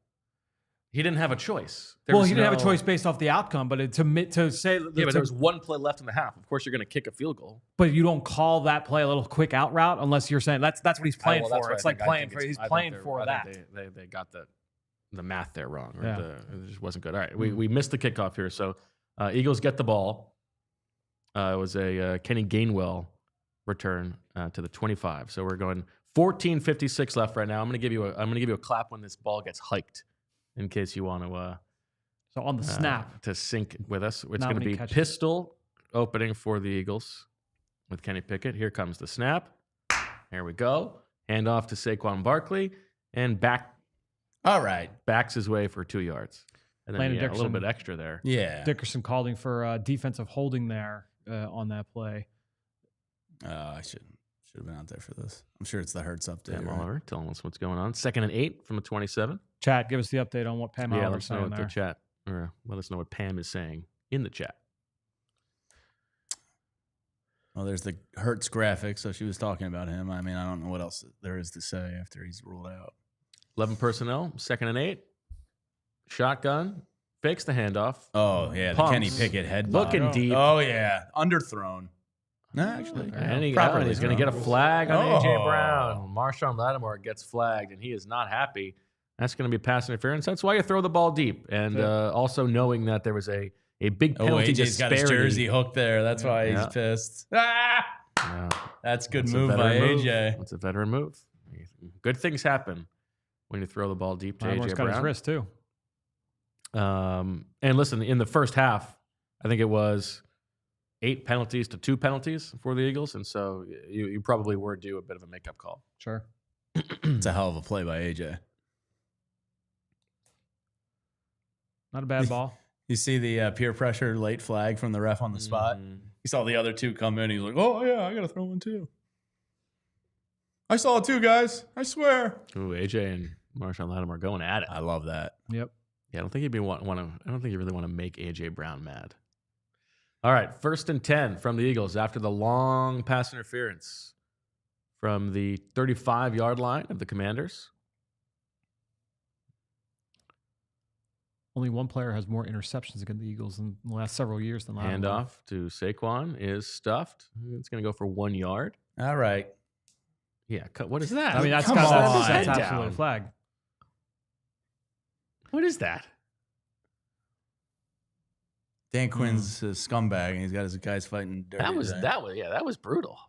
He didn't have a choice. He didn't have a choice based off the outcome, but to say Yeah, but there was one play left in the half. Of course, you're going to kick a field goal. but you don't call that play a little quick out route unless you're saying that's what he's playing Well, that's for. what It's I like think. I playing think for it's- he's I think playing they're- for I that. think they got the math there wrong. Or Yeah. it just wasn't good. All right, we missed the kickoff here. So Eagles get the ball. It was a Kenny Gainwell return to the 25. So we're going 14:56 left right now. I'm going to give you a clap when this ball gets hiked, in case you want to. So on the snap, to sync with us. It's Not going to when he be catches it. pistol opening for the Eagles with Kenny Pickett. Here comes the snap. There we go. Hand off to Saquon Barkley and All right. backs his way for 2 yards. And then Landon a little Dickerson. bit extra there. Yeah. Dickerson calling for defensive holding there on that play. I should have been out there for this. I'm sure it's the Hurts update. Pam right? Oliver telling us what's going on. 2nd and 8 from the 27. Chat, give us the update on what Pam Yeah, let Oliver's us know saying what there. the chat, or let us know what Pam is saying in the chat. Well, there's the Hurts graphic, so she was talking about him. I mean, I don't know what else there is to say after he's ruled out. 11 personnel, 2nd and 8. Shotgun, fakes the handoff. Oh, yeah, the Pumps. Kenny Pickett head Looking bob. deep. Oh, yeah, underthrown. No, actually. And he's properly going to get a thrown. flag on AJ Oh. Brown. Marshawn Lattimore gets flagged, and he is not happy. That's going to be pass interference. That's why you throw the ball deep. And also knowing that there was a big Oh, penalty AJ's got his disparity. jersey hooked there. That's why he's Yeah. pissed. Ah! Yeah. That's a good That's a move by veteran move. AJ. That's a veteran move. Good things happen when you throw the ball deep to Lattimore's AJ got his Brown. wrist too. And listen, in the first half, I think it was 8 penalties to 2 penalties for the Eagles, and so you probably were due a bit of a makeup call. Sure. It's a hell of a play by AJ. Not a bad ball. You see the peer pressure late flag from the ref on the spot? He saw the other two come in. He's like, oh, yeah, I got to throw one too. I saw it too, guys. I swear. Ooh, AJ and Marshawn Lattimore going at it. I love that. Yep. Yeah, I don't think I don't think you really want to make AJ Brown mad. All right, 1st and 10 from the Eagles after the long pass interference from the 35-yard line of the Commanders. Only one player has more interceptions against the Eagles in the last several years than Lattimore. Handoff to Saquon is stuffed. It's going to go for 1 yard. All right. Yeah, what is that? I mean, that's Come on. that's Head absolutely down. a flag. What is that? Dan Quinn's a scumbag, and he's got his guys fighting dirty. That was today. that was brutal.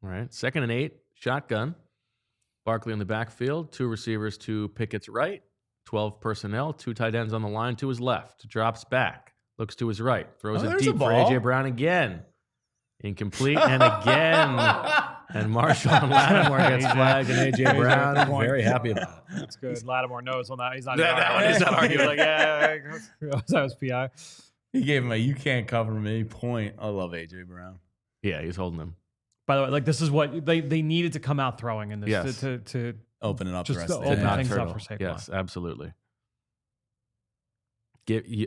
All right, 2nd and 8, shotgun. Barkley in the backfield, 2 receivers to Pickett's right, 12 personnel, 2 tight ends on the line to his left. Drops back, looks to his right, throws it there's deep a for ball. AJ Brown again. Incomplete, and again. And Marshawn Lattimore gets flagged, and AJ Brown very happy about it. That's good. Lattimore knows on that. He's not. That one is not arguing. Like, yeah, that was PI. He gave him a "you can't cover me" point. I love AJ Brown. Yeah, he's holding him. By the way, like this is what they needed to come out throwing in this Yes. to Open it up Just the rest to of the open day. Not things up turtle. for Saquon. Yes, absolutely.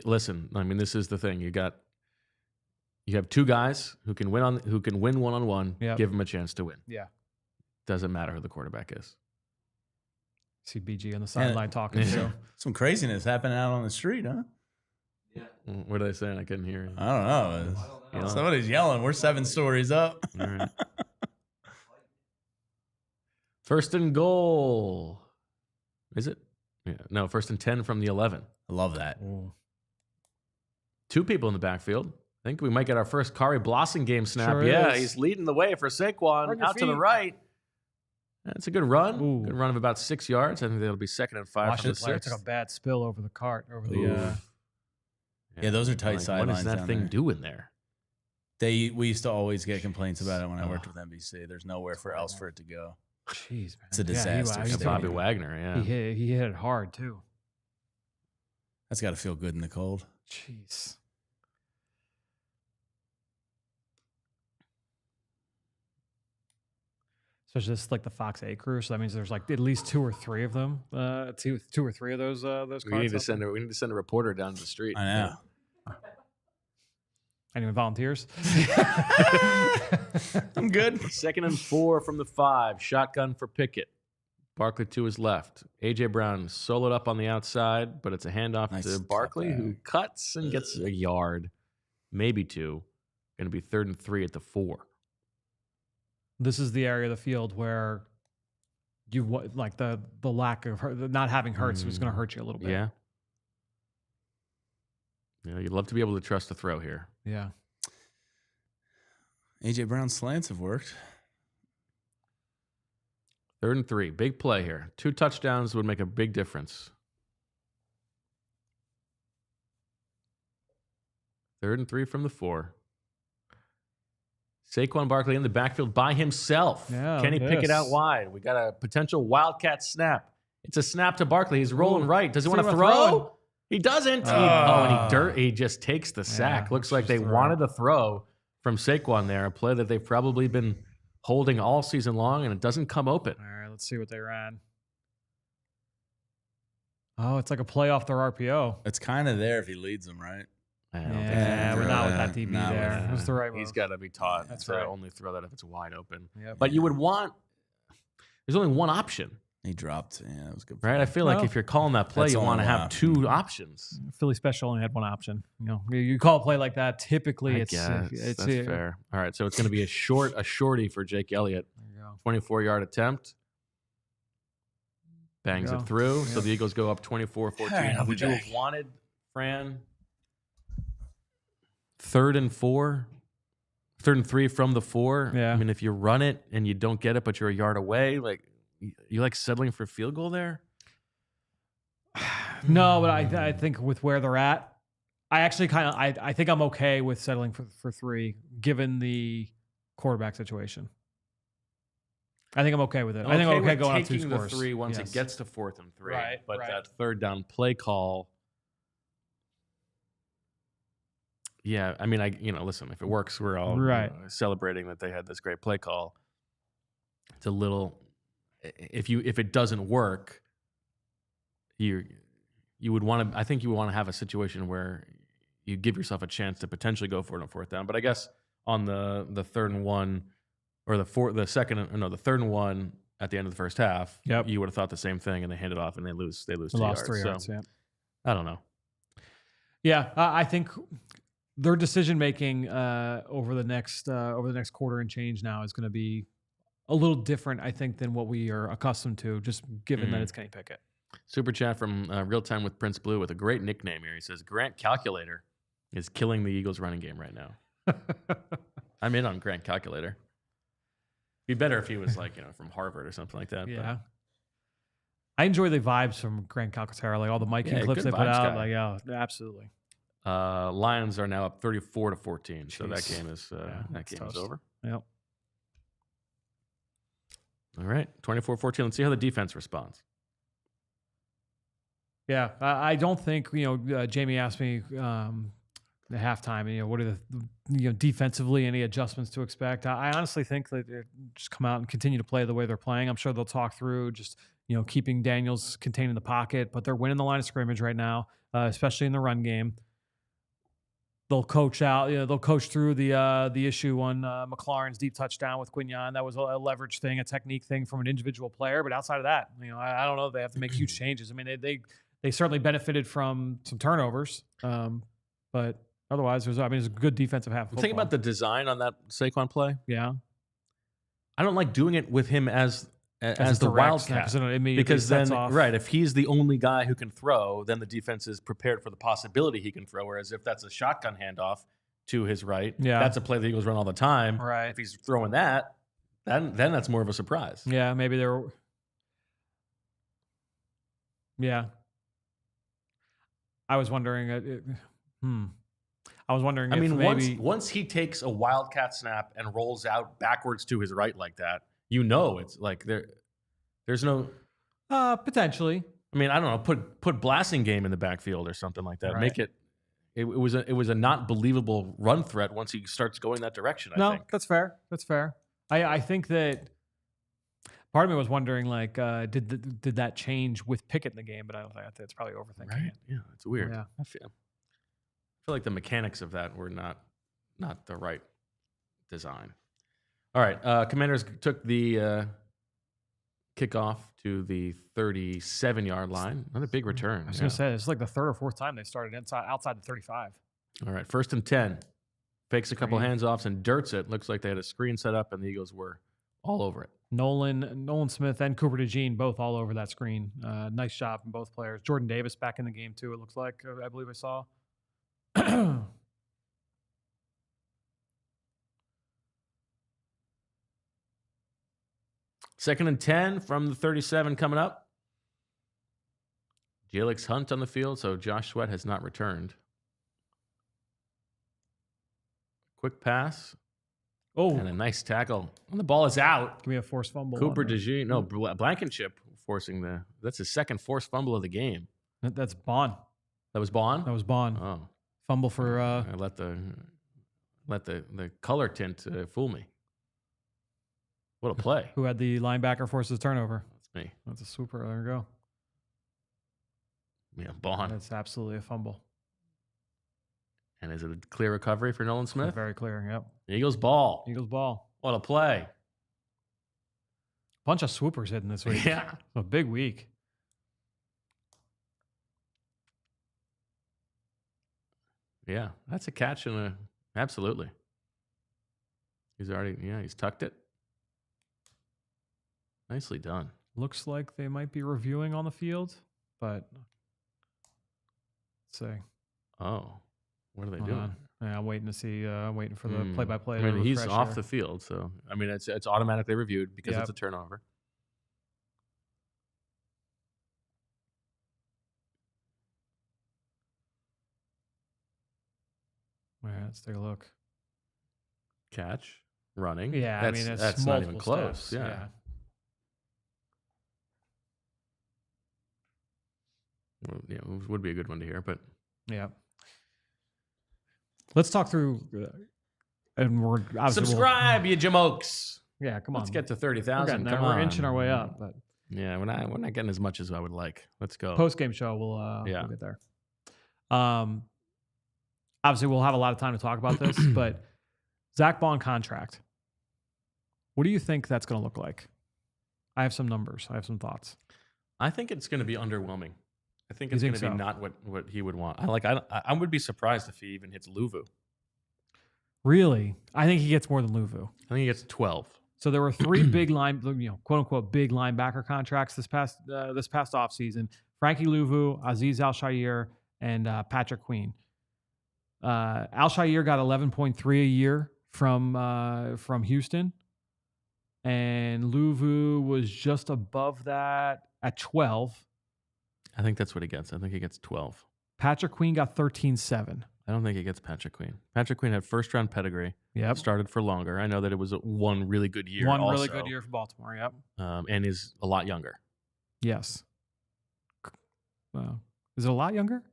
Listen, I mean, this is the thing. You have 2 guys who can win one-on-one. Yep. Give them a chance to win. Yeah. Doesn't matter who the quarterback is. see BG on the sideline talking. So Some craziness happening out on the street, huh? What are they saying? I couldn't hear you. I don't know. Yelling. Somebody's yelling. We're 7 stories up. All right. 1st and goal. Is it? Yeah. No, 1st and 10 from the 11. I love that. 2 people in the backfield. I think we might get our first Kari Blossom game snap. Sure Yeah, is. he's leading the way for Saquon On your out to the feet. right. That's a good run. Ooh. Good run of about 6 yards. I think that'll be 2nd and 5 from the Player 6. took a bad spill over the cart over the. Oof. Yeah, those are tight What is sidelines that down thing there. doing there? We used to always get complaints about it when I worked with NBC. There's nowhere else for it to go. Jeez, man. It's a Yeah, disaster. he Yeah, was- Bobby Wagner, yeah. He hit it hard too. That's got to feel good in the cold. Jeez. So it's just like the Fox A crew. So that means there's like at least 2 or 3 of them. Two or three of those cards. We need to send a reporter down to the street. I know. Anyone volunteers? I'm good. 2nd and 4 from the 5. Shotgun for Pickett. Barkley to his left. A.J. Brown soloed up on the outside, but it's a handoff Nice to Barkley, cutback. who cuts and gets a yard, maybe 2. Going to be 3rd and 3 at the 4. This is the area of the field where like the lack of not having Hurts was going to hurt you a little bit. Yeah. Yeah, you'd love to be able to trust the throw here. Yeah. AJ Brown's slants have worked. 3rd and 3. Big play here. 2 touchdowns would make a big difference. 3rd and 3 from the 4. Saquon Barkley in the backfield by himself. Yeah, Can he look at pick it this. out wide? We got a potential Wildcat snap. It's a snap to Barkley. He's rolling Ooh. right. Does he See want to him throw? throwing. He doesn't. Ah. He just takes the sack. Looks like just they throw. wanted to throw from Saquon there, a play that they've probably been holding all season long, and it doesn't come open. All right, let's see what they ran. Oh, it's like a play off their RPO. It's kind of there if he leads them, right? I don't think Yeah, he but can not throw with that. that DB Not with there. that. It was the right move. He's got to be taught That's to right. only throw that if it's wide open. Yep. But you would want. There's only one option, He dropped. Yeah, that was good. right? I feel like Well, if you're calling that play, that's you only want to one have option. 2 options. Philly Special only had one option. You call a play like that. Typically, I it's guess that's fair. All right, so it's going to be a shorty for Jake Elliott. There you go. 24-yard attempt. Bangs go. it through. So the Eagles go up 24-14. All right, I'll be Would you back. have wanted, Fran, 3rd and 4? 3rd and 3 from the 4? Yeah. I mean, if you run it and you don't get it, but you're a yard away, like you like settling for a field goal there? No, but I think with where they're at, I actually I think I'm okay with settling for 3, given the quarterback situation. I think I'm okay with it. I think I'm okay going up 2 taking the scores. 3 once it gets to 4th and 3. Right, But right. that third down play call. Yeah, I mean, listen, if it works, we're all celebrating that they had this great play call. It's a little, if it doesn't work, you would want to. I think you would want to have a situation where you give yourself a chance to potentially go for it on 4th down. But I guess on the 3rd and 1 or the 3rd and 1 at the end of the first half, you would have thought the same thing, and they hand it off and they lose 2 yards. Lost 3 yards. Yeah, I don't know. Yeah, I think their decision making over the next quarter and change now is going to be a little different, I think, than what we are accustomed to, just given that it's Kenny Pickett. Super chat from Real Time with Prince Blue with a great nickname here. He says, Grant Calculator is killing the Eagles running game right now. I'm in on Grant Calculator. Be better if he was from Harvard or something like that. Yeah. But I enjoy the vibes from Grant Calcaterra, like all the miking clips they put out. Like, yeah, absolutely. Lions are now up 34-14. So that game is over. Yep. All right, 24-14. Let's see how the defense responds. Yeah, I don't think Jamie asked me at halftime. What are the defensively any adjustments to expect? I honestly think that they just come out and continue to play the way they're playing. I'm sure they'll talk through just keeping Daniels contained in the pocket, but they're winning the line of scrimmage right now, especially in the run game. They'll coach out. They'll coach through the issue on McLaurin's deep touchdown with Quinyon. That was a leverage thing, a technique thing from an individual player. But outside of that, I don't know if they have to make huge changes. I mean, they certainly benefited from some turnovers, but otherwise, it's a good defensive half. Think about the design on that Saquon play. Yeah, I don't like doing it with him as the wildcat, because then if he's the only guy who can throw, then the defense is prepared for the possibility he can throw. Whereas if that's a shotgun handoff to his right, that's a play the Eagles run all the time. Right. If he's throwing that, then that's more of a surprise. Yeah, maybe they're. Yeah. I was wondering. I mean, once he takes a wildcat snap and rolls out backwards to his right like that, it's like there's no potentially. I mean, I don't know. Put Blasting Game in the backfield or something like that. Right. Make it. It was a not believable run threat once he starts going that direction. I think that's fair. That's fair. I think that part of me was wondering, did that change with Pickett in the game? But I don't think that's probably overthinking it. Yeah, it's weird. Yeah. I feel like the mechanics of that were not the right design. All right, Commanders took the kickoff to the 37-yard line. Another big return. I was going to say, it's like the 3rd or 4th time they started outside the 35. All right, 1st and 10. Fakes a couple hands-offs and dirts it. Looks like they had a screen set up, and the Eagles were all over it. Nolan Smith and Cooper DeJean both all over that screen. Nice job from both players. Jordan Davis back in the game, too, it looks like. I believe I saw. 2nd and 10 from the 37 coming up. Jalix Hunt on the field, so Josh Sweat has not returned. Quick pass. Oh, and a nice tackle. And the ball is out. Give me a forced fumble. Cooper DeJean. No, Blankenship forcing that's his 2nd forced fumble of the game. That's Baun. That was Baun? That was Baun. Oh. Fumble for I let the color tint fool me. What a play. Who had the linebacker force the turnover? That's me. That's a super. There we go. Yeah, Baun. That's absolutely a fumble. And is it a clear recovery for Nolan Smith? Very clear, yep. Eagles ball. Eagles ball. What a play. Bunch of swoopers hitting this week. Yeah. A big week. Yeah, that's a catch absolutely. He's tucked it. Nicely done. Looks like they might be reviewing on the field, but let's see. Oh, what are they doing? Yeah, I'm waiting to see. Waiting for the play-by-play. I mean, he's off the field, so I mean, it's automatically reviewed because it's a turnover. All right, let's take a look. Catch, running. Yeah, I mean, it's that's not even multiple close. steps. Yeah. Well, yeah, it would be a good one to hear, but Yeah. Let's talk through, and we're obviously subscribe, you jamokes. Yeah, come on. Let's get to We're 30,000. getting there. Come We're on. inching our way up, but Yeah, we're not getting as much as I would like. Let's go. post game show we'll Yeah. get there. Obviously we'll have a lot of time to talk about this, but Zack Baun contract. What do you think that's going to look like? I have some numbers. I have some thoughts. I think it's going to be underwhelming. I think You it's going think to be so? not what he would want. I would be surprised if he even hits Luvu. Really? I think he gets more than Luvu. I think he gets 12. So there were three big quote unquote big linebacker contracts this past offseason. Frankie Luvu, Azeez Al-Shaair, and Patrick Queen. Al-Shaair got 11.3 a year from Houston, and Luvu was just above that at 12. I think that's what he gets. I think he gets 12. Patrick Queen got 13.7. I don't think he gets Patrick Queen. Patrick Queen had first-round pedigree. Yep. Started for longer. I know that it was one really good year. One also, really good year for Baltimore. Yep. And is a lot younger. Yes. Is it a lot younger?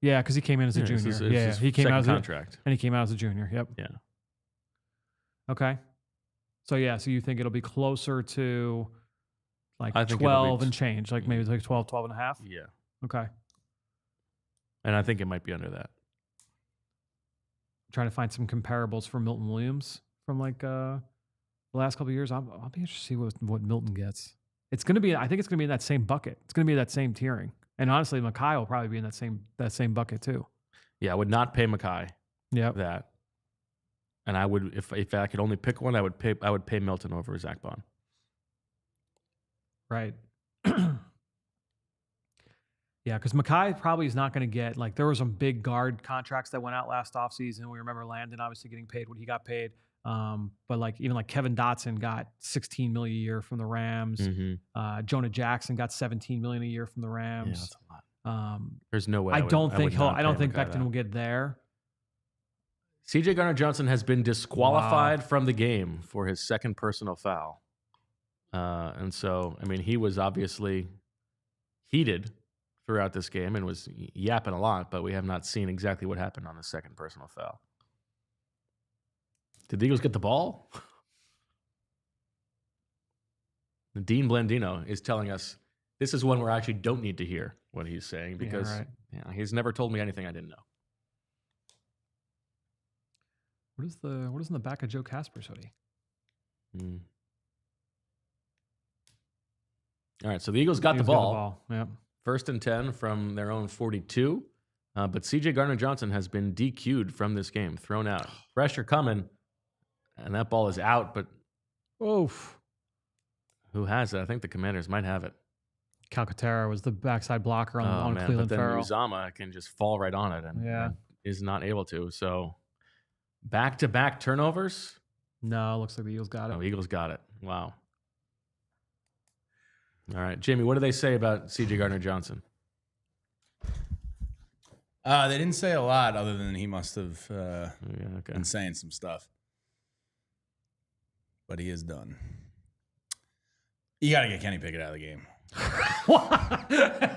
Yeah, because he came in as a Yeah, junior. it's his He came second out as contract. and he came out as a junior. Yep. Yeah. Okay. So you think it'll be closer to like I think it'll be 12 and change, like maybe like 12 and a half? Yeah. Okay. And I think it might be under that. Trying to find some comparables for Milton Williams from like the last couple of years. I'll be interested to see what Milton gets. I think it's gonna be in that same bucket. It's gonna be that same tiering. And honestly, Mekhi will probably be in that same bucket too. Yeah, I would not pay Mekhi Yep. that. And I would, if I could only pick one, I would pay Milton over Zack Baun. Right. Yeah, because Mekhi probably is not going to get, like, there were some big guard contracts that went out last offseason. We remember Landon obviously getting paid what he got paid. But like even like Kevin Dotson got $16 million a year from the Rams. Mm-hmm. Jonah Jackson got $17 million a year from the Yeah, Rams. that's a lot. Um, There's no way. I don't think Becton Becton will get there. CJ Gardner-Johnson has been disqualified from the game for his second personal foul. And so, I mean, he was obviously heated throughout this game and was yapping a lot, but we have not seen exactly what happened on the second personal foul. Did the Eagles get the ball? Dean Blandino is telling us this is one where I actually don't need to hear what he's saying because he's never told me anything I didn't know. What is in the back of Joe Casper's hoodie? All right, so the Eagles got the ball. Yep. 1st and 10 from their own 42. But CJ Gardner-Johnson has been DQ'd from this game, thrown out. Pressure coming, and that ball is out, but oof. Who has it? I think the Commanders might have it. Calcaterra was the backside blocker on man, Cleveland but then Farrell. Uzama can just fall right on it and is not able to. So back-to-back turnovers? No, looks like the Eagles got it. Oh, Eagles got it. Wow. All right, Jamie, what do they say about CJ Gardner-Johnson? They didn't say a lot other than he must have been saying some stuff. But he is done. You got to get Kenny Pickett out of the game.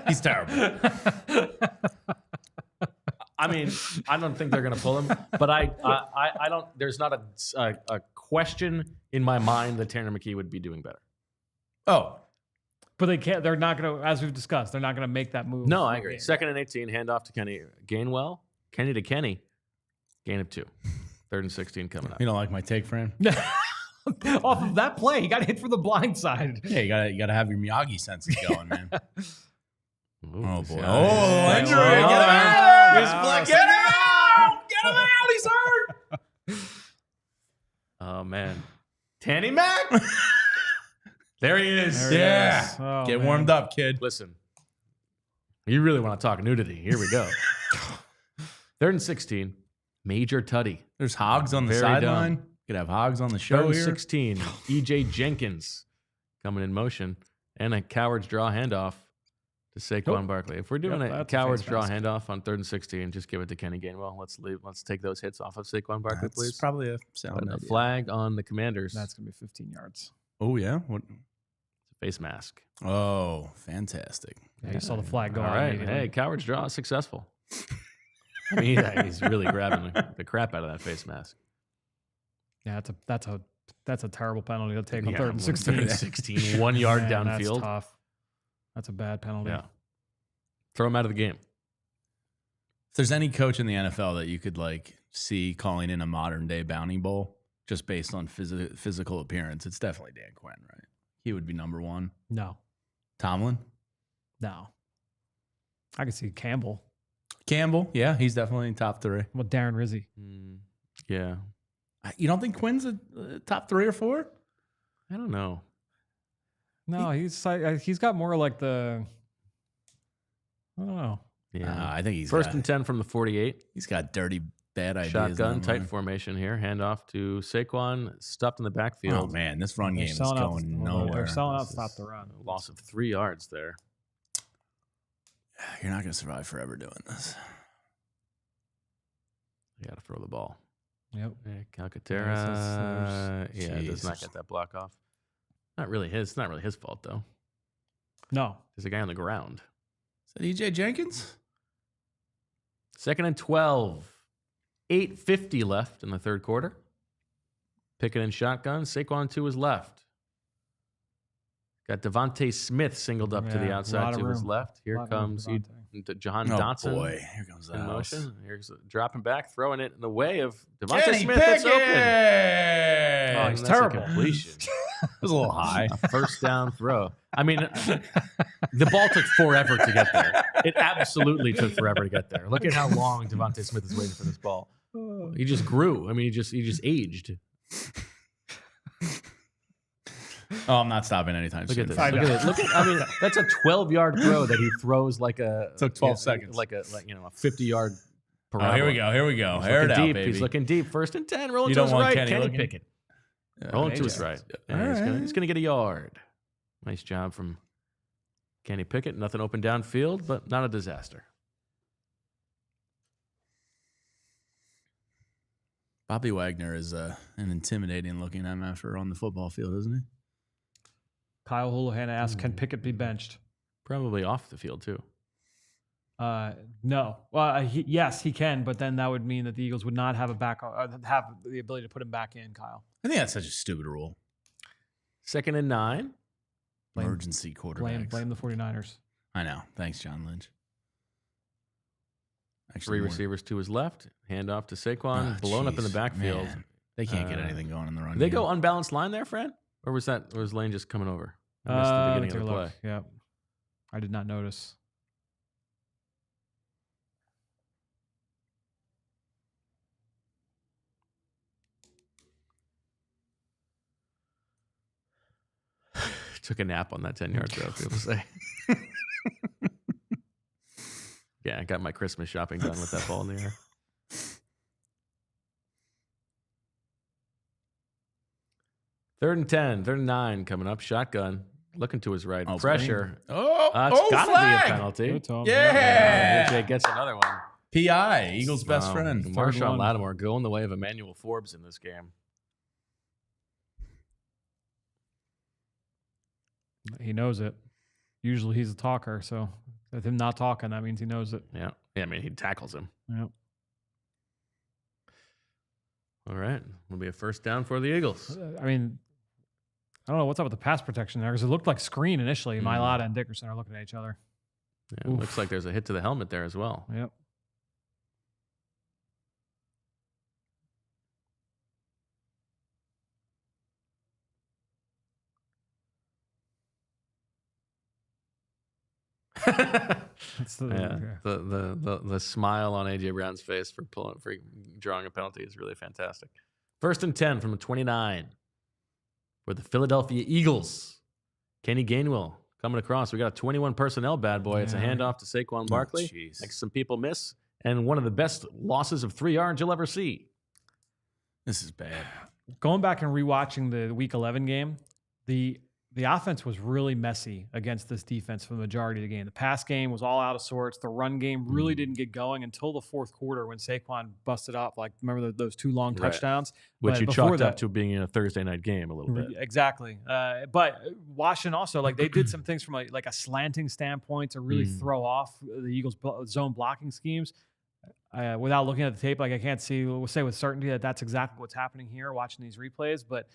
He's terrible. I mean, I don't think they're going to pull him, but I don't. There's not a question in my mind that Tanner McKee would be doing better. Oh, but they can't. They're not going to, as we've discussed, they're not going to make that move. No, I agree. 2nd and 18, handoff to Kenny Gainwell. Kenny to Kenny, gain of 2. 3rd and 16 coming up. You don't like my take, Fran? Off of that play, he got hit for the blind side. Yeah, you gotta have your Miyagi senses going, man. Ooh, oh boy! Oh, Andrew, get him out! Get him out! Get him out! He's hurt. Oh man, Tanny Mac. There he is. Yeah, Oh, get warmed up, kid. Listen, you really want to talk nudity? Here we go. 3rd and 16, Major Tutty. There's hogs on the Very sideline. dumb. Could have hogs on the show 3rd and here. 16, EJ Jenkins coming in motion and a coward's draw handoff. to Saquon Barkley. If we're doing a that's a coward's face draw mask. handoff on 3rd and 16, just give it to Kenny Gainwell. Let's take those hits off of Saquon Barkley, That's please. probably a sound Putting a idea. flag on the Commanders. That's going to be 15 yards. Oh, yeah? What? Face mask. Oh, fantastic. Yeah, you saw the flag go All out right. immediately. Hey, coward's draw is successful. I mean, he's really grabbing the crap out of that face mask. Yeah, that's a terrible penalty to take on Yeah, 3rd and 16. 3rd and 16, 1 yard Man, downfield. That's tough. That's a bad penalty. Yeah. Throw him out of the game. If there's any coach in the NFL that you could see calling in a modern day bounty bowl just based on physical appearance, it's definitely Dan Quinn, right? He would be number one. No. Tomlin? No. I can see Campbell. Campbell, yeah, he's definitely top 3. Well, Darren Rizzi. Yeah. You don't think Quinn's a top 3 or 4? I don't know. No, he's got more like the. I don't know. Yeah. I think he's First and 10 from the 48. He's got dirty, bad ideas. Shotgun, tight online. formation here. Handoff to Saquon. Stopped in the backfield. Oh, man, this run They're game is selling out going the- nowhere. They're selling out This to stop is the run. a loss of 3 yards there. You're not going to survive forever doing this. You got to throw the ball. Yep. Yeah, Calcaterra. Yes, Yeah, does not Jesus. get that block off. Not really his. It's not really his fault though. No. There's a guy on the ground. Is that EJ Jenkins? 2nd and 12. 8:50 left in the 3rd quarter. Pickett and shotgun. Saquon to his left. Got DeVonta Smith singled up to the Yeah, outside lot of to his room. left. Here Lot of room comes for Devontae. Jahan Oh, Dotson boy. Here comes the in house. motion. Here's dropping back, throwing it in the way of DeVonta Kenny Smith. It's open. Pickett! Oh, he's And that's a terrible. completion. It was a little high. A first down throw. I mean, the ball took forever to get there. It absolutely took forever to get there. Look at how long DeVonta Smith is waiting for this ball. He just grew. I mean, he just aged. Oh, I'm not stopping anytime Look soon. at this. I Look know. at it. Look at. I mean, that's a 12-yard throw that he throws like a. Took 12 seconds. Like a 50-yard. Oh, here we go. Here we go. He's Air it looking out, deep. baby. He's looking deep. 1st and 10. Rolling You to don't his want right. Kenny Kenny looking? Pickett. Yeah, Rolling to his AJ. right. All Yeah, right. he's gonna get a yard. Nice job from Kenny Pickett. Nothing open downfield, but not a disaster. Bobby Wagner is an intimidating looking MFer on the football field, isn't he? Kyle Houlihan asked, "Can Pickett be benched?" Probably off the field too. No. Well, yes, he can, but then that would mean that the Eagles would not have have the ability to put him back in. Kyle. I think that's such a stupid rule. 2nd and 9. Blame- Emergency quarterbacks. Blame the 49ers. I know. Thanks, John Lynch. Three more- receivers to his left. Handoff to Saquon. Ah, blown up in the jeez, backfield. man. They can't get anything going in the run Did they game. go unbalanced line there, Fran? Or was Lane just coming over? I missed the Let me beginning take of a the look. play. Yeah, I did not notice. Took a nap on that 10-yard throw, people say. Yeah, I got my Christmas shopping done with that ball in the air. Third and 10, 3rd and 9 coming up. Shotgun. Looking to his right. Oh, Pressure. Oh, It's got to be flag! a penalty. Good to him. Yeah. AJ gets another one. PI, Eagles' best friend. Marshawn one. Lattimore going the way of Emmanuel Forbes in this game. He knows it. Usually he's a talker, so with him not talking, that means he knows it. Yeah. I mean, he tackles him. Yep. All right. Will be a first down for the Eagles. I mean, I don't know what's up with the pass protection there because it looked like screen initially. Mailata and Dickerson are looking at each other. Yeah, looks like there's a hit to the helmet there as well. Yep. That's the, Yeah. The smile on AJ Brown's face for drawing a penalty is really fantastic. 1st and 10 from the 29 for the Philadelphia Eagles. Kenny Gainwell coming across. We got a 21 personnel bad boy. It's a Yeah. handoff to Saquon Barkley. jeez. Makes some people miss. And one of the best losses of 3 yards you'll ever see. This is bad. Going back and rewatching the Week 11 game, the the offense was really messy against this defense for the majority of the game. The pass game was all out of sorts. The run game really didn't get going until the fourth quarter when Saquon busted up. Like, remember those 2 long touchdowns? Which But you before chalked up that- to being a Thursday night game a little bit. Exactly. But Washington also, like, they did some things from like a slanting standpoint to really throw off the Eagles' zone blocking schemes. Without looking at the tape, like I can't say with certainty that that's exactly what's happening here watching these replays, but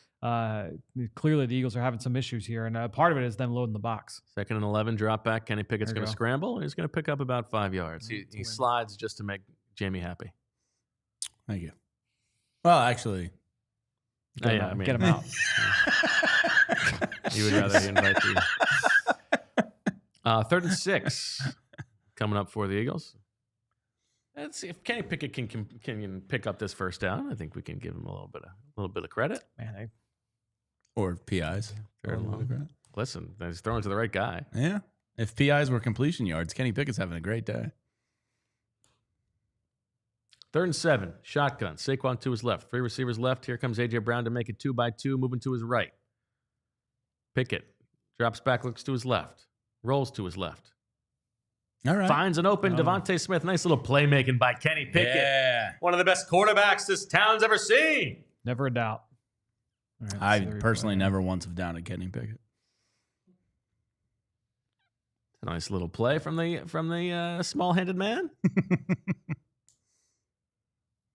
clearly the Eagles are having some issues here, and part of it is them loading the box. 2nd and 11, drop back. Kenny Pickett's There you going to go. scramble, and he's going to pick up about 5 yards. He slides just to make Jamie happy. Thank you. Well, actually, Get him get him out. You would rather he invite the 3rd and 6 coming up for the Eagles. Let's see if Kenny Pickett can pick up this first down. I think we can give him a little bit of credit. Man, or PIs. Third and long. Listen, he's throwing to the right guy. Yeah. If PIs were completion yards, Kenny Pickett's having a great day. 3rd and 7, shotgun. Saquon to his left. 3 receivers left. Here comes A.J. Brown to make it 2-by-2, moving to his right. Pickett drops back, looks to his left, rolls to his left. All right. Finds an open DeVonta Smith. Nice little playmaking by Kenny Pickett. Yeah. One of the best quarterbacks this town's ever seen. never a doubt. All right, I so there we personally go. never once have doubted Kenny Pickett. A nice little play from the small-handed man.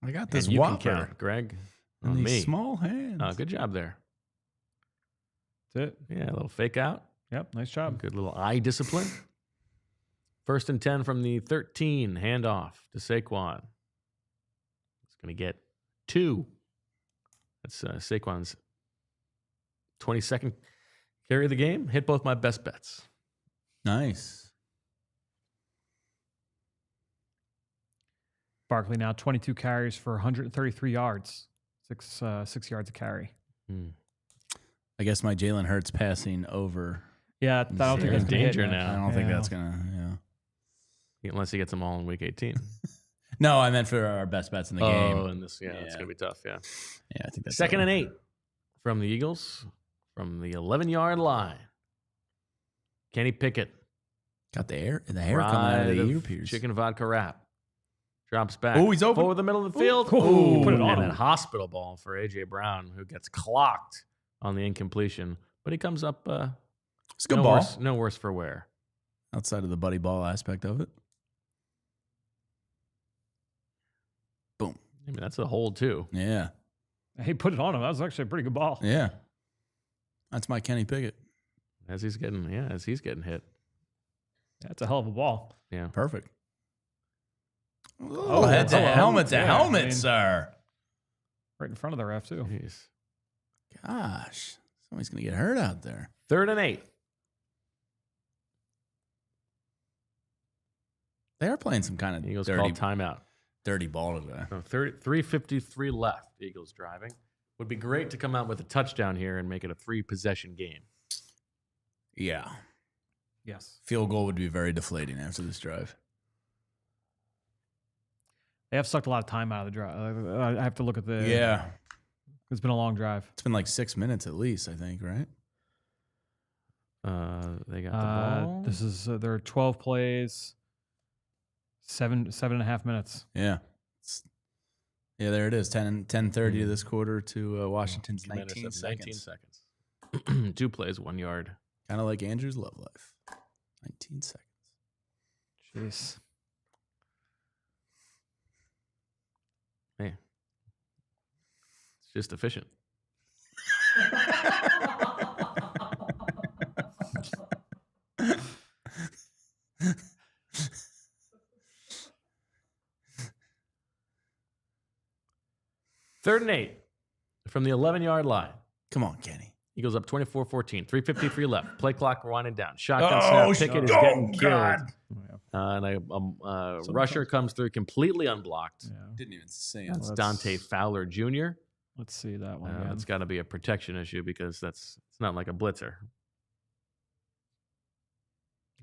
I got this And you can whopper count, Greg. in On these me. small hands. Oh, good job there. That's it. Yeah, a little fake out. Yep, nice job. Good little eye discipline. 1st and 10 from the 13. Handoff to Saquon. It's going to get 2. That's Saquon's 22nd carry of the game. Hit both my best bets. Nice. Barkley now 22 carries for 133 yards, 6 yards a carry. I guess my Jalen Hurts passing over. Yeah, I don't think Zero that's gonna hit danger yet. now. I don't think Yeah. that's going to, yeah. Unless he gets them all in week 18. No, I meant for our best bets in the game. Oh, and this, it's going to be tough, yeah. Yeah, I think that's 2nd and 8 from the Eagles from the 11-yard line. Kenny Pickett. Got the hair coming out of the earpiece. Chicken vodka wrap. Drops back. Oh, he's open. Forward the middle of the field. Ooh, put it on And him. a hospital ball for A.J. Brown, who gets clocked on the incompletion. But he comes up It's a good ball. no worse for wear. Outside of the buddy ball aspect of it. Boom. I mean, that's a hold, too. Yeah. He put it on him. That was actually a pretty good ball. Yeah. That's my Kenny Pickett. As he's getting hit. That's a hell of a ball. Yeah. Perfect. Oh, head to hello. helmet to Yeah, helmet, I mean- sir. Right in front of the ref, too. Jeez. Gosh. Somebody's going to get hurt out there. 3rd and 8. They are playing some kind of Eagles dirty, called timeout. dirty ball today. 3:53 left. Eagles driving. Would be great to come out with a touchdown here and make it a 3-possession game. Yeah. Yes. Field goal would be very deflating after this drive. They have sucked a lot of time out of the drive. I have to look at the. Yeah. It's been a long drive. It's been like 6 minutes at least, I think, right? They got the ball. This is there are 12 plays, 7.5 minutes. Yeah. Yeah, there it is. 10:30 to this quarter to Washington's 19 seconds. 2 plays, 1 yard. Kind of like Andrew's love life. 19 seconds. Jeez. Hey, it's just efficient. Third and 8 from the 11-yard line. Come on, Kenny. Eagles up 24-14. 3:53 left. Play clock winding down. Shotgun Oh, snap. Pickett is oh, getting killed. God. And a rusher comes through completely unblocked. Yeah. Didn't even see it. That's Let's- Dante Fowler Jr. Let's see that one. again. It's got to be a protection issue because it's not like a blitzer.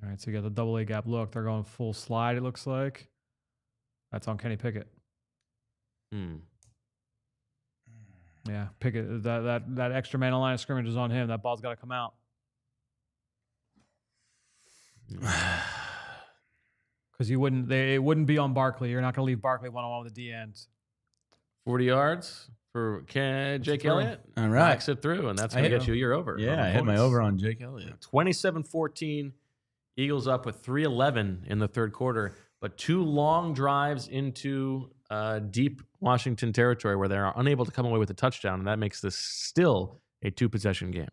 All right, so you got the double A gap look. They're going full slide, it looks like. That's on Kenny Pickett. Yeah, Pickett. That extra man on line of scrimmage is on him. That ball's got to come out. Because it wouldn't be on Barkley. You're not going to leave Barkley one-on-one with the D ends. 40 yards for Jake through. Elliott. All right. Knocks it through, and that's going to get you your over. Yeah, on the I hit my points. over on Jake Elliott. 27-14. Eagles up with 3:11 in the third quarter, but 2 long drives into deep Washington territory where they are unable to come away with a touchdown, and that makes this still a 2-possession game.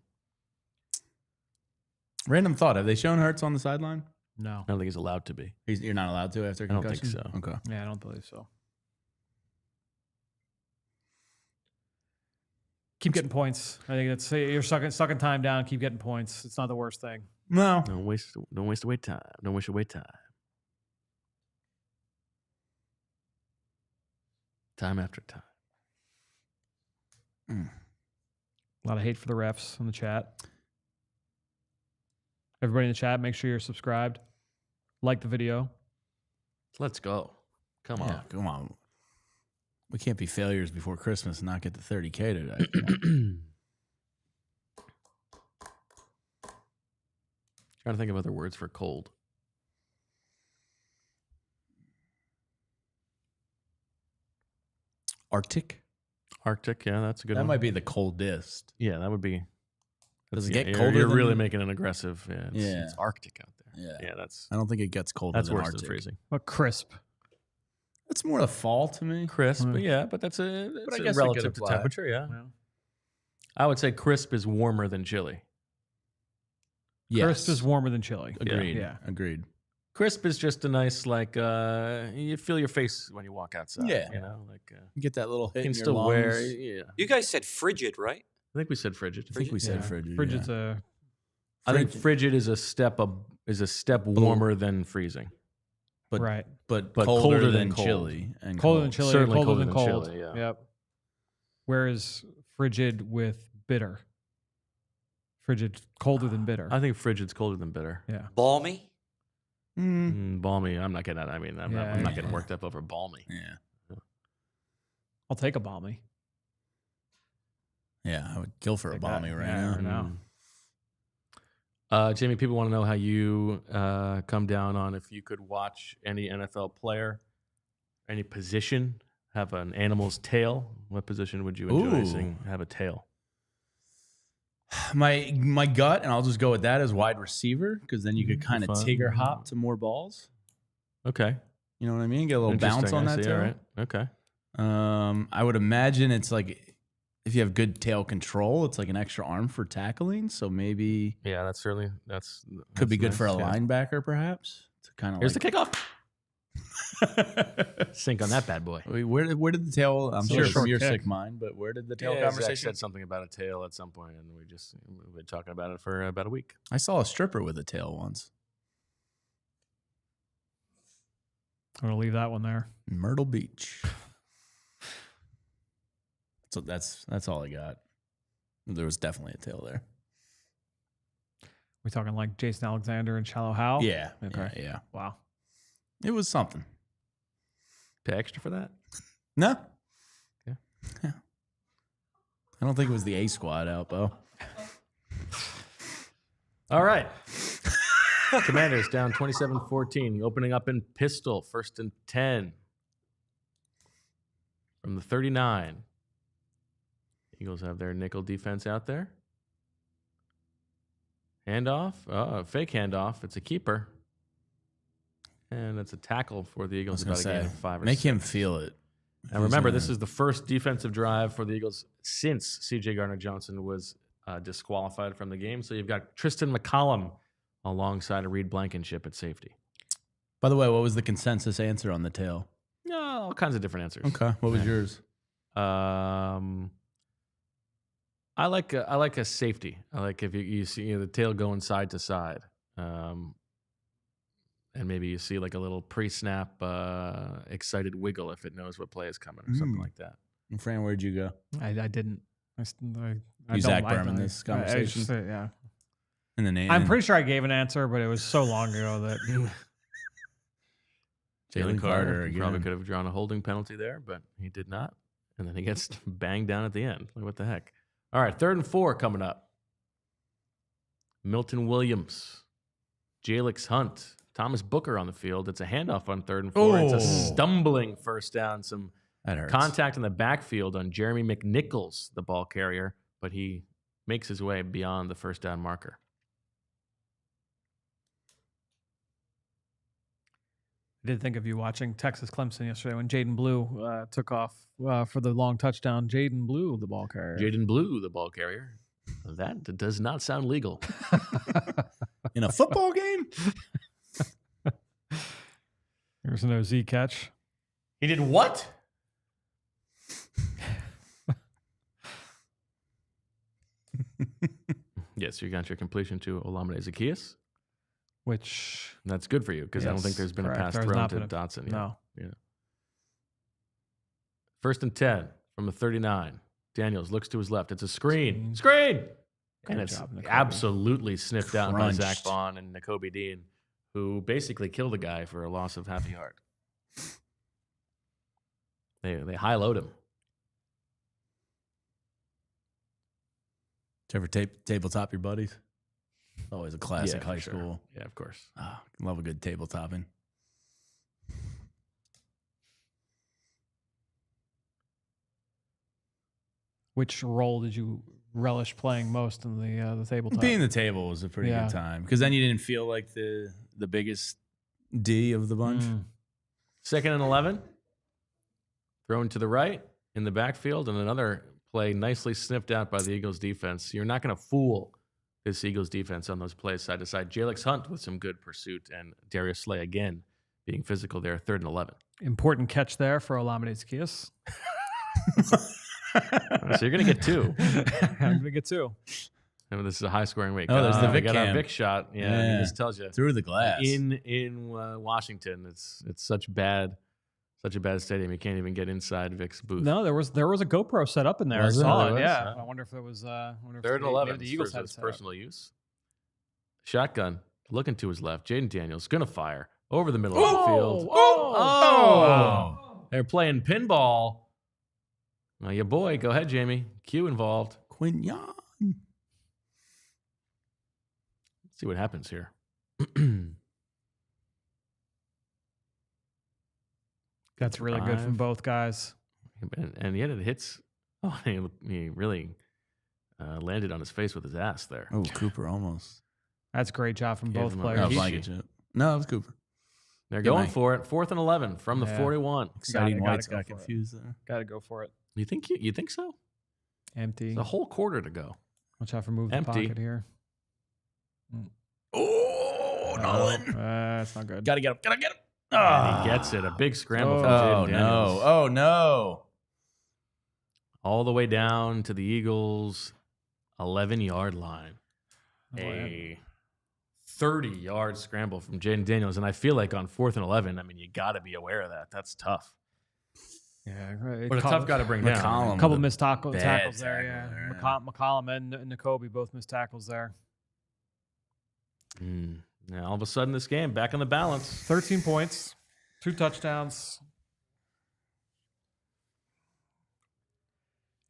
Random thought. Have they shown Hurts on the sideline? No. I don't think he's allowed to be. You're not allowed to after I don't concussion? think so. Okay. Yeah, I don't believe so. Keep getting points. I think that's you're sucking time down. Keep getting points. It's not the worst thing. No. Don't waste away time. Don't waste away time. Time after time. A lot of hate for the refs in the chat. Everybody in the chat, make sure you're subscribed. Like the video. Let's go. Come on. Yeah, come on. We can't be failures before Christmas and not get to 30K today. Trying to think of other words for cold. Arctic? Arctic, yeah, that's a good That one. might be the coldest. Yeah, that would be. Does it yeah, get colder You're than- really making an aggressive. Yeah, Yeah. It's Arctic out there. Yeah. Yeah, that's I don't think it gets colder that's than worse Arctic. than freezing. What crisp? That's more the fall to me. Crisp, Mm. but yeah, but that's I a guess it could relative to apply. temperature. Yeah, Yeah. I would say crisp is warmer than chilly. Yes. Crisp is warmer than chili. Agreed. Yeah. Agreed. Crisp is just a nice like you feel your face when you walk outside. Yeah. you know, like You get that little you hit can in your still lungs. wear. Yeah, You guys said frigid, right? I think we said frigid. I think we said Yeah. frigid. Frigid's yeah. a I think frigid is a step warmer than freezing. but right. but But colder, colder than than cold. chili and Colder cold. than chili. Certainly colder colder than than cold. chili, yeah. Yep. Whereas frigid with bitter. Frigid colder than bitter. I think frigid's colder than bitter. Yeah. Balmy. Balmy. I'm not getting that. I mean, I'm not getting worked up over balmy. Yeah. I'll take a balmy. Yeah, I would kill for a Take balmy that. right Yeah, now. I know. Jamie, people want to know how you come down on if you could watch any NFL player, any position, have an animal's tail. What position would you enjoy Ooh. seeing have a tail? My gut, and I'll just go with that as wide receiver, because then you could kind of Fun. Tigger hop to more balls. Okay. You know what I mean? Get a little bounce Interesting, on I that see. tail. All right. Okay. I would imagine it's like if you have good tail control, it's like an extra arm for tackling. So maybe Yeah, that's certainly could be good nice, for a yeah. linebacker, perhaps. To kind of Here's like, the kickoff. Sink on that bad boy. Where did the tail? I'm So sure short from your kick. sick mind, but where did the tail Yeah, Zach conversation? said something about a tail at some point, and we've been talking about it for about a week. I saw a stripper with a tail once. I'm going to leave that one there. in Myrtle Beach. So that's all I got. There was definitely a tail there. We talking like Jason Alexander and Shallow Hal? Yeah. Okay. Yeah. Wow. It was something. Pay extra for that? No. Yeah. Yeah. I don't think it was the A squad out, Bo. All right. Commanders down 27-14, opening up in pistol, 1st and 10 from the 39. Eagles have their nickel defense out there. Handoff. Oh, fake handoff. It's a keeper. And it's a tackle for the Eagles. I was About a gonna gain say, of 5 or make 6. him feel it. And remember, this is the first defensive drive for the Eagles since C.J. Gardner-Johnson was disqualified from the game. So you've got Tristan McCollum alongside a Reed Blankenship at safety. By the way, what was the consensus answer on the tail? Yeah, all kinds of different answers. Okay. What was Yeah. yours? I like a safety. I like if you see the tail going side to side, and maybe you see like a little pre-snap excited wiggle if it knows what play is coming or something like that. And Fran, where'd you go? I didn't. I You don't Zach like Berman that. this I just conversation? say, yeah. In the name. I'm pretty sure I gave an answer, but it was so long ago that Jalen Carter again. Probably could have drawn a holding penalty there, but he did not. And then he gets banged down at the end. Like, what the heck? All right, 3rd and 4 coming up. Milton Williams Jalen Hunt, Thomas Booker on the field. It's a handoff on 3rd and 4. It's a stumbling first down. Some That hurts. contact in the backfield on Jeremy McNichols, the ball carrier, but he makes his way beyond the first down marker. I did think of you watching Texas Clemson yesterday when Jaden Blue took off for the long touchdown. Jaden Blue, the ball carrier. Jaden Blue, the ball carrier. That does not sound legal. In a football game? There's no Z catch. He did what? Yes, you got your completion to Olamide Zaccheaus. Which That's good for you because I don't think Yes, there's been correct. a pass There's thrown not to been a- Dotson yet. no. Yeah. 1st and 10 from the 39. Daniels looks to his left. It's a screen. Screen! And Good it's job, Nakobe. absolutely sniffed out by Crunched. Zack Baun and Nakobe Dean, who basically killed the guy for a loss of half a yard. They high-load him. Did you ever tabletop your buddies? Always a classic for high sure. school. Yeah, of course. Love a good tabletopping. Which role did you relish playing most in the tabletop? Being the table was a pretty Yeah. good time because then you didn't feel like the biggest D of the bunch. 2nd and 11. Thrown to the right in the backfield, and another play nicely sniffed out by the Eagles defense. You're not going to fool this Eagles defense on those plays side to side. Jalen Hunt with some good pursuit, and Darius Slay again being physical there, 3rd and 11. Important catch there for Olamide Zaccheaus. So you're going to get 2. I'm going to get 2. And this is a high-scoring week. Oh, there's the we Vic got cam. our Vic shot. Yeah, I mean, Yeah. this tells you. Through the glass. In Washington, it's such a bad stadium. You can't even get inside Vic's booth. No, there was a GoPro set up in there. Was I there? saw There it. was? Yeah. Huh? I wonder if it was. 3rd and maybe 11 The for Eagles had it his set up. personal use. Shotgun, looking to his left. Jaden Daniels going to fire over the middle of the field. Oh! They're playing pinball. Now, your boy, go ahead, Jamie. Q involved. Quinyon. Let's see what happens here. That's really good from 5. both guys. And yet it hits. Oh, he really landed on his face with his ass there. Oh, Cooper almost. That's a great job from Gave both him a- players. Oh, He- blanket chip. No, it was Cooper. They're Good going night. for it. 4th and 11 from the Yeah. 41. Exciting gotta Whites go got for it. confused there. Got to go for it. You think so? Empty. The whole quarter to go. Watch out for move the Empty. pocket here. Oh, Nolan. That's not good. Gotta get him. Gotta get him. And he gets it. A big scramble from Oh, Jaden no. Daniels. Oh, no. All the way down to the Eagles' 11-yard line. Oh, A 30-yard scramble from Jaden Daniels. And I feel like on 4th and 11, I mean, you got to be aware of that. That's tough. Yeah, right. But a tough guy to bring down. McCollum. A couple with a missed tackles bad there. tackle Yeah, there, McCollum and Nakobe both missed tackles there. Now, all of a sudden, this game back on the balance. 13 points, 2 touchdowns.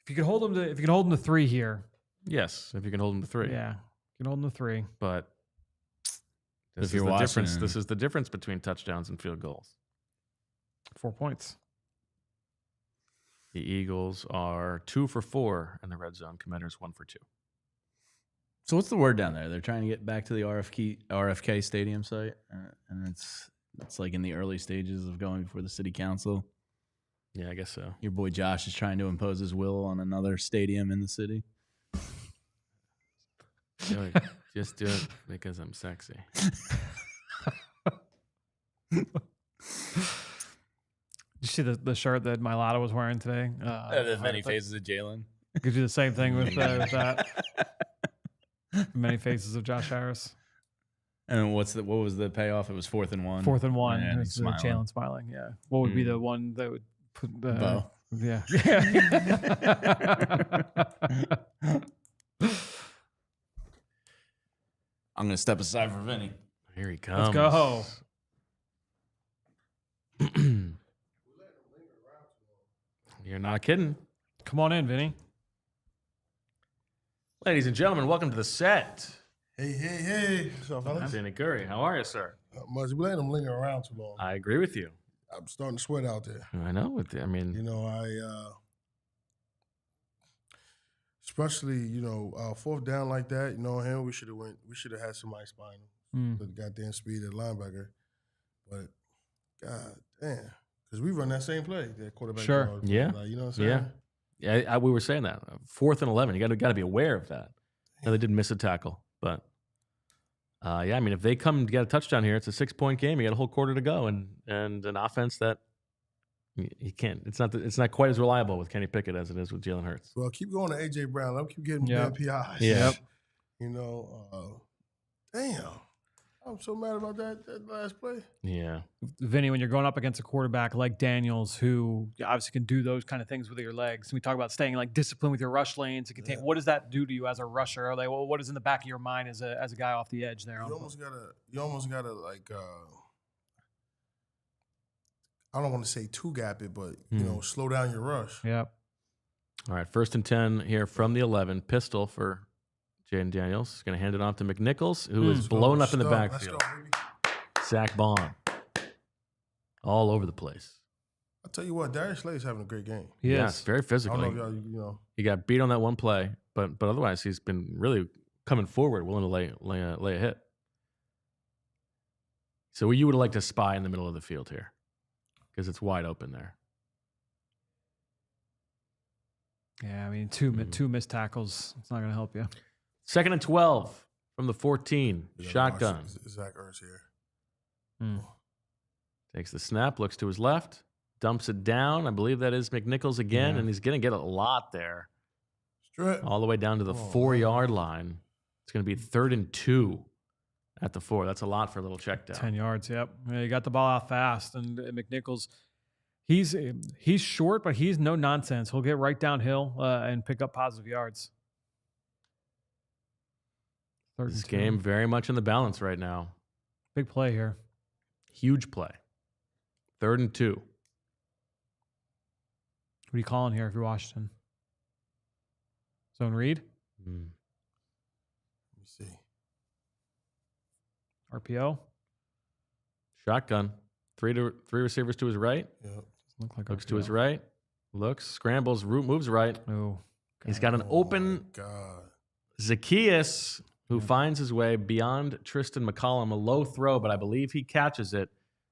If you can hold them to 3 here, Yes, if you can hold him to 3. yeah, you can hold them to 3. But this If you're is the watching difference. it. This is the difference between touchdowns and field goals. 4 points. The Eagles are 2 for 4 in the red zone. Commanders 1 for 2. So what's the word down there? They're trying to get back to the RFK Stadium site, and it's like in the early stages of going before the city council. Yeah, I guess so. Your boy Josh is trying to impose his will on another stadium in the city. Just do it because I'm sexy. Did you see the shirt that Milata was wearing today? The many faces of Jalen. Could do the same thing with that. Many faces of Josh Harris. And what was the payoff? It was 4th and 1. 4th and 1. And It's he's smiling. Jalen smiling. Yeah. What would be the one that would put the Bow. Yeah. I'm gonna step aside for Vinny. Here he comes. Let's go. You're not kidding. Come on in, Vinny. Ladies and gentlemen, welcome to the set. Hey. What's up, fellas? Danny Curry, how are you, sir? Much we let them linger around too long. I agree with you. I'm starting to sweat out there. I know. I mean, especially fourth down like that. We should have had somebody spine him. The goddamn speed at linebacker, but god damn, because we run that same play, that quarterback. Sure. draw. Yeah. Like, you know what I'm saying? Yeah. We were saying that 4th and 11. You got to be aware of that. Now, they did miss a tackle, but I mean, if they come to get a touchdown here, it's a 6-point game. You got a whole quarter to go, and an offense that you can't. It's not quite as reliable with Kenny Pickett as it is with Jalen Hurts. Well, keep going to AJ Brown. Let him keep getting bad PIs. Yeah. Damn. I'm so mad about that last play. Yeah. Vinny, when you're going up against a quarterback like Daniels, who obviously can do those kind of things with your legs, we talk about staying like disciplined with your rush lanes. What does that do to you as a rusher? Or what is in the back of your mind as a guy off the edge there? You almost gotta like I don't want to say two gap it, but slow down your rush. Yep. All right, 1st and 10 here from the 11. Pistol for Jaden Daniels. He's going to hand it off to McNichols, who is blown up in the backfield. Zack Baun. All over the place. I'll tell you what, Darius Slay's having a great game. Yes, very physical. I don't know if y'all, He got beat on that one play, but otherwise he's been really coming forward, willing to lay a hit. So you would like to spy in the middle of the field here because it's wide open there. Yeah, I mean, two missed tackles. It's not going to help you. 2nd and 12 from the 14. Shotgun. Zach Ertz here. Takes the snap, looks to his left, dumps it down. I believe that is McNichols again, and he's going to get a lot there. Straight. All the way down to the 4-yard line. It's going to be 3rd and 2 at the 4. That's a lot for a little check down. 10 yards, yep. Yeah, he got the ball out fast, and McNichols, he's short, but he's no nonsense. He'll get right downhill and pick up positive yards. This game very much in the balance right now. Big play here. Huge play. 3rd and 2. What are you calling here if you're Washington? Zone read? Let me see. RPO? Shotgun. Three receivers to his right. Yep. Looks to his right. Looks, scrambles, route moves right. Oh, he's got an open Zacchaeus who finds his way beyond Tristan McCollum. A low throw, but I believe he catches it.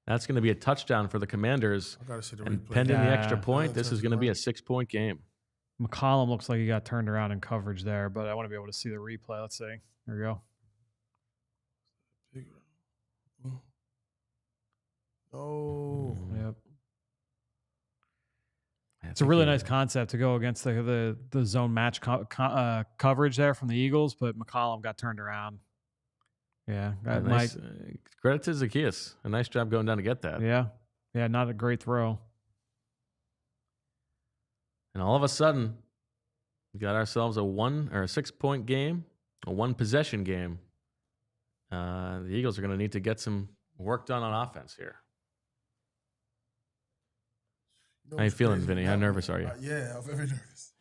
That's going to be a touchdown for the Commanders. And pending the extra point, this is going to be a 6-point game. McCollum looks like he got turned around in coverage there, but I want to be able to see the replay. Let's see. Here we go. Oh. Yep. It's a really nice concept to go against the zone match coverage there from the Eagles, but McCollum got turned around. Yeah. Nice, credit to Zacchaeus. A nice job going down to get that. Yeah. Yeah, not a great throw. And all of a sudden, we got ourselves a 6-point game, a 1-possession game. The Eagles are going to need to get some work done on offense here. How you feeling, Vinny? How nervous are you? Yeah, I'm very nervous.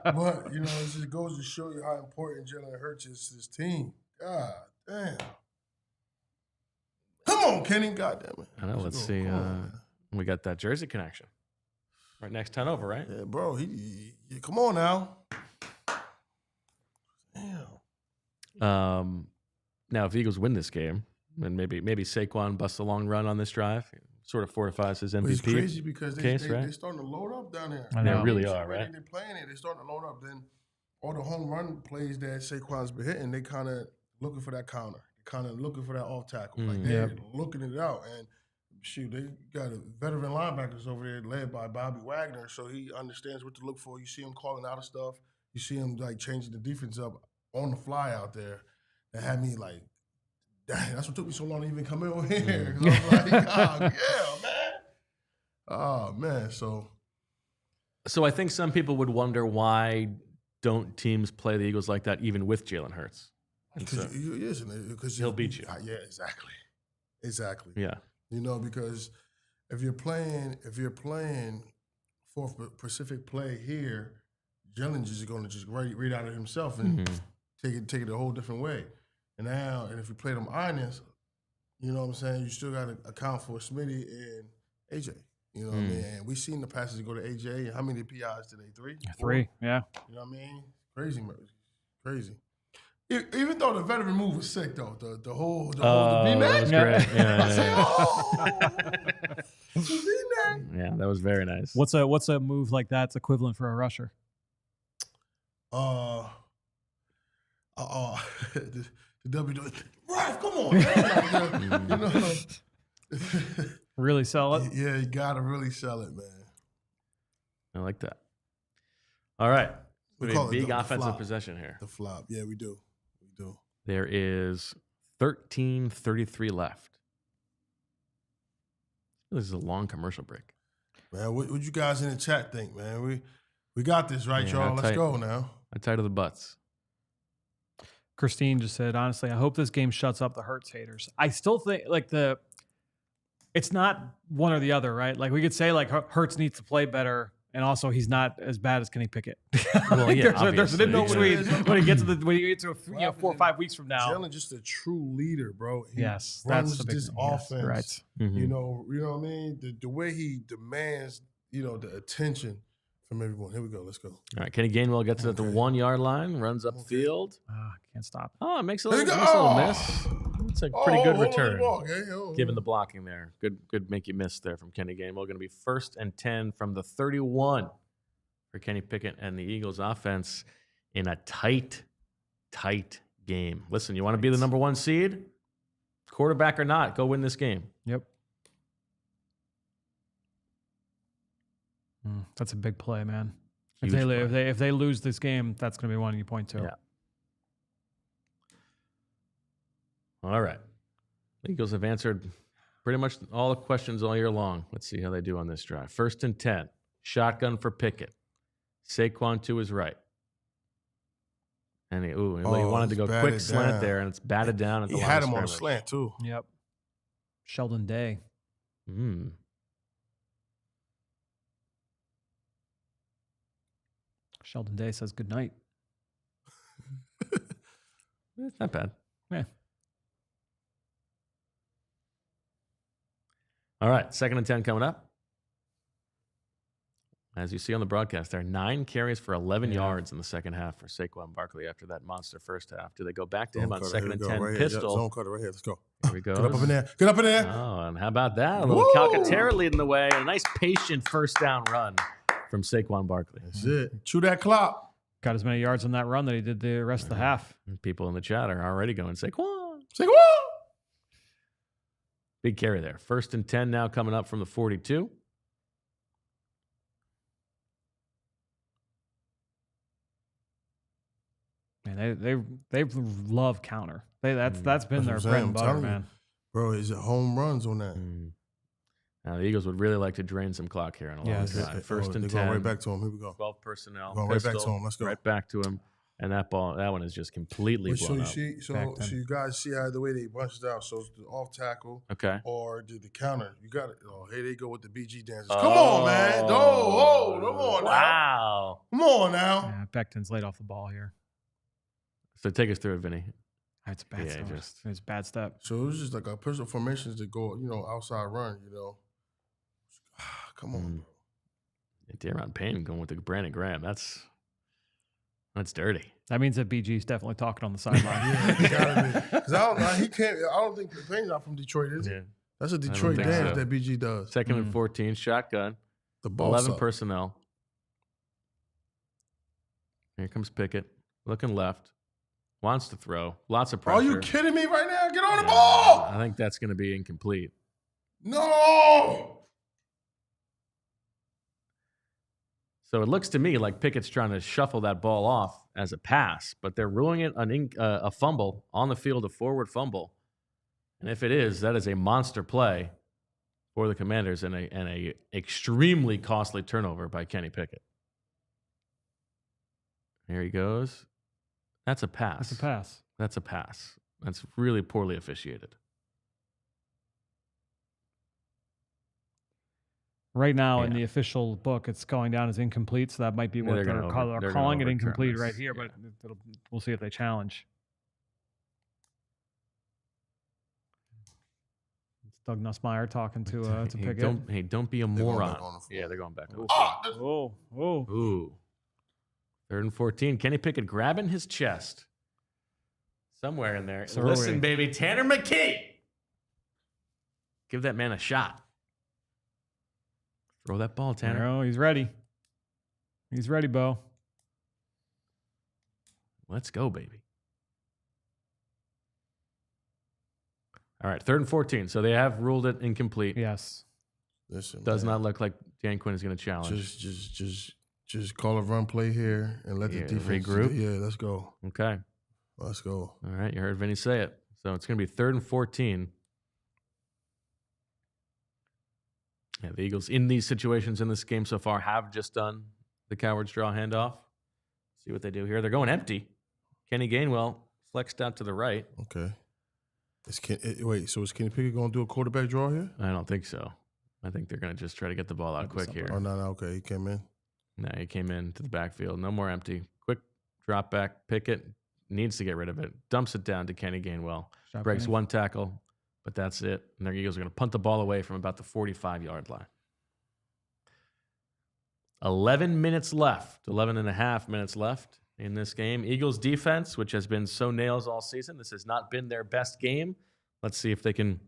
But, it just goes to show you how important Jalen Hurts is to this team. God damn. Come on, Kenny. God damn it. I know. Let's see. We got that jersey connection. Right next turnover, right? Yeah, bro. He come on now. Damn. Now, if the Eagles win this game, then maybe Saquon busts a long run on this drive. Sort of fortifies his MVP it's crazy because they're right? starting to load up down there. I know. They really are, right? They're playing it. They're starting to load up. Then all the home run plays that Saquon's been hitting, they kind of looking for that counter, kind of looking for that off tackle. Like they're looking it out. And shoot, they got a veteran linebackers over there led by Bobby Wagner, so he understands what to look for. You see him calling out of stuff. You see him like changing the defense up on the fly out there. That had me like, dang, that's what took me so long to even come in over here. 'Cause I was like, oh, yeah, man. Oh, man. So I think some people would wonder why don't teams play the Eagles like that even with Jalen Hurts? Because he'll beat you. Yeah, exactly. Yeah. Because if you're playing for a specific play here, Jalen's just going to just read out of himself and take it a whole different way. And now, and if you play them honest, you know what I'm saying, you still got to account for Smitty and AJ. You know what I mean? And we seen the passes go to AJ. How many PIs today? 3? 3, yeah. You know what I mean? Crazy, man. Crazy. Even though the veteran move was sick, though, the whole the V-neck. That was great. The V-neck. Yeah, that was very nice. What's a move like that's equivalent for a rusher? The WWE. Ref, come on, man. You know. Really sell it? Yeah, you gotta really sell it, man. I like that. All right. We We call have it big the offensive flop. possession here. The flop. Yeah, we do. We do. There is 13:33 left. This is a long commercial break. Man, what you guys in the chat think, man? We got this, right, Yeah, y'all? Let's tight. go now. I'm tired of the butts. Christine just said, honestly, I hope this game shuts up the Hurts haters. I still think it's not one or the other, right? Like we could say like Hurts needs to play better, and also he's not as bad as Kenny Pickett. Well, yeah, there's an in obviously. between when you get to 4 or 5 weeks from now. Jalen just a true leader, bro. He Yes, runs that's the big this thing. Yes, offense. right. Mhm. You know what I mean? The way he demands, the attention from everyone. Here we go. Let's go. All right, Kenny Gainwell gets it at the 1 yard line, runs upfield. Can't stop. Oh, it makes a There little, you makes a little go. miss. It's a pretty good hold on to the return, ball, okay? Oh. given the blocking there. Good make you miss there from Kenny Gainwell. Going to be 1st and 10 from the 31 for Kenny Pickett and the Eagles offense in a tight game. Listen, you want to be the number 1 seed? Quarterback or not, go win this game. Yep. That's a big play, man. If Huge if they lose this game, that's going to be one you point to. Yeah. All right. The Eagles have answered pretty much all the questions all year long. Let's see how they do on this drive. 1st and 10. Shotgun for Pickett. Saquon to his right. And he wanted to go quick batted slant down. there, and it's batted down at the He line had of him on a scrimmage. slant, too. Yep. Sheldon Day. Sheldon Day says good night. It's not bad. Yeah. All right, 2nd and 10 coming up. As you see on the broadcast, there are 9 carries for 11 yards in the second half for Saquon Barkley after that monster first half. Do they go back to him on 2nd and 10 right pistol? Zone cutter right here. Let's go. Here we go. Get up in there. Get up in there. Oh, and how about that? A little Woo! Calcaterra leading the way. A nice patient first down run from Saquon Barkley. That's it. Chew that clock. Got as many yards on that run that he did the rest of the half. And people in the chat are already going, Saquon. Say what? Big carry there. 1st and 10 now coming up from the 42. Man, they love counter. That's been their That's what bread I'm and butter, telling you. man. Bro, is it home runs on that? Now, the Eagles would really like to drain some clock here on a long Yes. drive. 1st and They're 10. going right back to him. Here we go. 12 personnel. Going right back pistol, to him. Let's go. Right back to him. And that one is just completely So blown you up. see, so Back then. you guys see how the way they bunched out. So it's the off tackle Okay. or the counter. You got it. Oh, here they go with the BG dances. Come on, man. Oh, come on now. Wow. Come on now. Yeah, Becton's laid off the ball here. So take us through it, Vinny. It's a bad Yeah, step. just- It's a bad step. So it was just like a personal formations to go, outside run, Come on. Daron Payne going with the Brandon Graham. That's dirty. That means that BG's definitely talking on the sideline. Yeah, it gotta be. 'Cause I don't think Payne's not from Detroit, is he? That's a Detroit think dance so. that BG does. 2nd and 14, shotgun. The ball 11 suck. personnel. Here comes Pickett. Looking left. Wants to throw. Lots of pressure. Are you kidding me right now? Get on the Yeah, ball! I think that's going to be incomplete. No! So it looks to me like Pickett's trying to shuffle that ball off as a pass, but they're ruling it a fumble on the field, a forward fumble. And if it is, that is a monster play for the Commanders and a extremely costly turnover by Kenny Pickett. Here he goes. That's a pass. That's a pass. That's a pass. That's really poorly officiated. Right now in the official book, it's going down as incomplete, so that might be what they're calling it incomplete right here, but we'll see if they challenge. It's Doug Nussmeier talking to Pickett. Don't be a moron. Yeah, they're going back. Oh. Ooh. 3rd and 14. Kenny Pickett grabbing his chest. Somewhere in there. So listen, baby. Tanner McKee. Give that man a shot. Throw that ball, Tanner. Oh, he's ready. He's ready, Bo. Let's go, baby. All right, 3rd and 14. So they have ruled it incomplete. Yes. Listen, does not look like Dan Quinn is going to challenge. Just call a run play here and let the defense regroup. Yeah, let's go. Okay. Let's go. All right, you heard Vinny say it. So it's going to be 3rd and 14. Yeah, the Eagles in these situations in this game so far have just done the coward's draw handoff. See what they do here. They're going empty. Kenny Gainwell flexed out to the right. Okay. Wait, so is Kenny Pickett going to do a quarterback draw here? I don't think so. I think they're going to just try to get the ball out quick here. Oh, no, okay. He came in. No, he came into the backfield. No more empty. Quick drop back. Pickett needs to get rid of it. Dumps it down to Kenny Gainwell. Breaks one tackle. But that's it. And the Eagles are going to punt the ball away from about the 45-yard line. 11 minutes left. 11 and a half minutes left in this game. Eagles defense, which has been so nails all season. This has not been their best game. Let's see if they can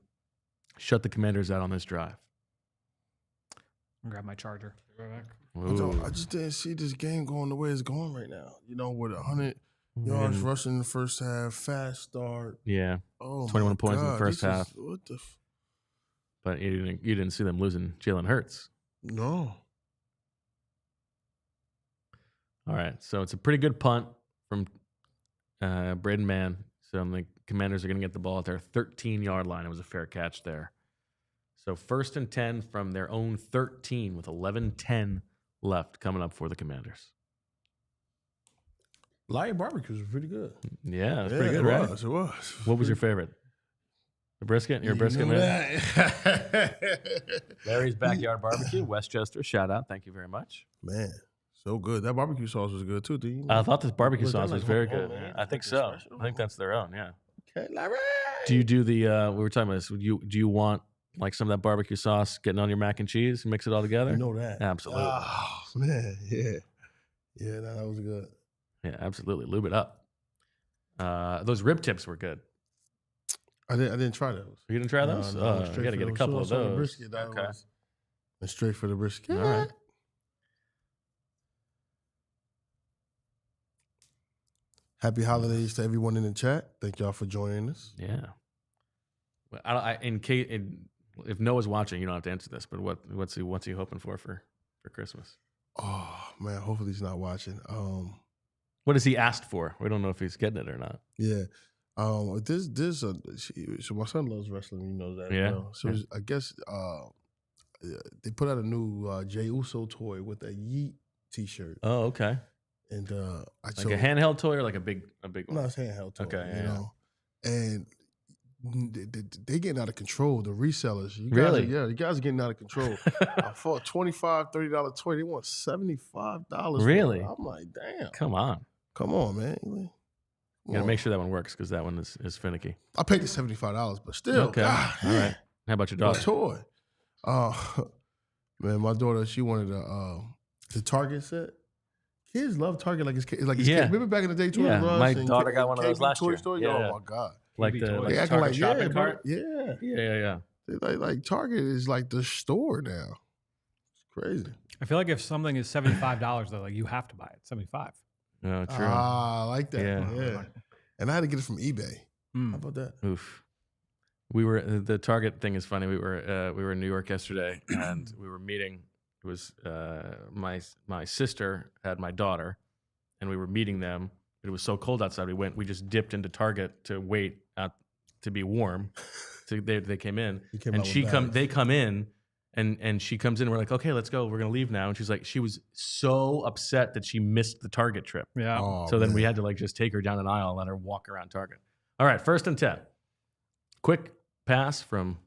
shut the Commanders out on this drive. I'll grab my charger. I just didn't see this game going the way it's going right now. You know, with 100 yards rushing in the first half, fast start. Yeah. Oh, 21 points in the first half. What the? But you didn't see them losing Jalen Hurts. No. All right. So it's a pretty good punt from Braden Mann. So the Commanders are going to get the ball at their 13-yard line. It was a fair catch there. So 1st and 10 from their own 13 with 11:10 left coming up for the Commanders. Larry Barbecue was pretty good. Yeah, it was pretty good, right? It was. What was your favorite? The brisket? You're a brisket man? Larry's Backyard Barbecue, Westchester. Shout out. Thank you very much. Man, so good. That barbecue sauce was good, too. I thought this barbecue sauce was very good. Yeah, I think so. I think that's their own, yeah. Okay, Larry. Do you do the, we were talking about this, do you want like some of that barbecue sauce getting on your mac and cheese and mix it all together? You know that. Absolutely. Oh, man, yeah. Yeah, that was good. Yeah, absolutely. Lube it up. Those rib tips were good. I didn't try those. You didn't try those? No, you got to get a couple of those. Brisket, okay. Straight for the brisket. All right. Happy holidays to everyone in the chat. Thank y'all for joining us. Yeah. Well, if Noah's watching, you don't have to answer this. But what's he hoping for Christmas? Oh man, hopefully he's not watching. What has he asked for? We don't know if he's getting it or not. Yeah. So my son loves wrestling. You know that. Yeah. You know? So I guess they put out a new Jey Uso toy with a Yeet T-shirt. Oh, okay. And a handheld toy or like a big one? No, it's a handheld toy. Okay, you know, and they getting out of control. The resellers, really? You guys are getting out of control. For a $25, $30 toy, they want $75. Really? I'm like, damn. Come on, man. You gotta make sure that one works because that one is finicky. I paid the $75, but still. Okay. All right. How about your daughter? Toy. Man, my daughter, she wanted the Target set. Kids love Target like it's kids. Remember back in the day, yeah. My daughter got one of those last year. Story? Yeah. Oh my God! Like the they acting Target like shopping cart. Yeah. They like Target is like the store now. It's crazy. I feel like if something is $75, though, like you have to buy it. $75. Oh, true. I like that. Yeah. And I had to get it from eBay. How about that? Oof. We were the Target thing is funny. We were in New York yesterday, and we were meeting. It was my sister had my daughter, and we were meeting them. It was so cold outside. We just dipped into Target to wait out to be warm. So they came in, and they come in, and she comes in. And we're like, okay, let's go. We're gonna leave now. And she's like, she was so upset that she missed the Target trip. Yeah. Oh, so then we had to just take her down an aisle and let her walk around Target. All right, 1st and 10. Quick pass from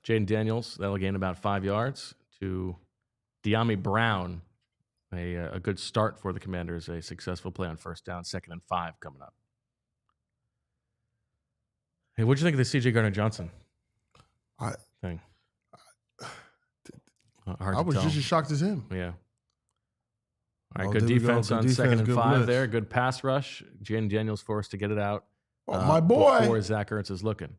Jaden Daniels. That'll gain about 5 yards to De'Ami Brown, a good start for the Commanders, a successful play on first down, 2nd and 5 coming up. Hey, what'd you think of the C.J. Gardner-Johnson thing? Hard I to was tell. just as shocked as him. Yeah. All right, Oh, good there we go. defense Good on defense, 2nd and good 5 blitz. there. Good pass rush. Jaden Daniels forced to get it out. Oh, my boy. Before Zach Ertz is looking. I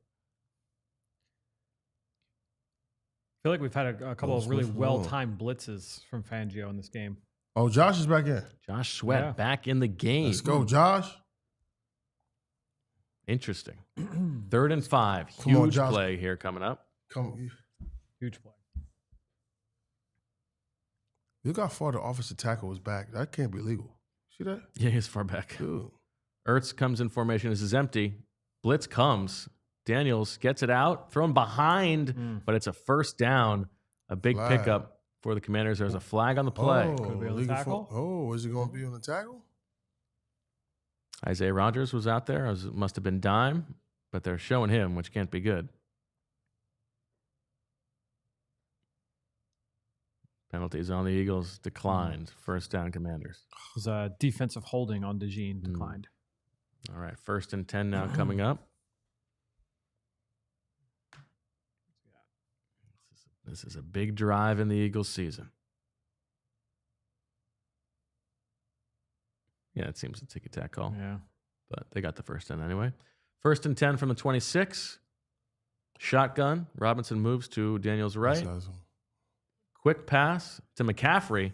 feel like we've had a couple Oh, of really Smith, well-timed blitzes from Fangio in this game. Oh, Josh is back in. Josh Sweat Yeah. back in the game. Let's go, Josh. Interesting. 3rd and 5. Come on, Huge Josh. play here coming up. Come. Huge play. Look how far the offensive tackle was back. That can't be legal. See that? Yeah, he's far back. Dude. Ertz comes in formation. This is empty. Blitz comes. Daniels gets it out, thrown behind, but it's a first down. A big Flag. pickup for the Commanders. There's a flag on the play. Could be on the legal tackle? is it going to be on the tackle? Isaiah Rodgers was out there. Must have been dime, but they're showing him, which can't be good. Penalties on the Eagles declined. First down, Commanders. It was a defensive holding on DeJean declined. All right, 1st and 10 now coming up. This is a big drive in the Eagles season. Yeah, it seems a ticky-tack call. Yeah. But they got the first down anyway. 1st and 10 from the 26. Shotgun. Robinson moves to Daniels' right. That's awesome. Quick pass to McCaffrey,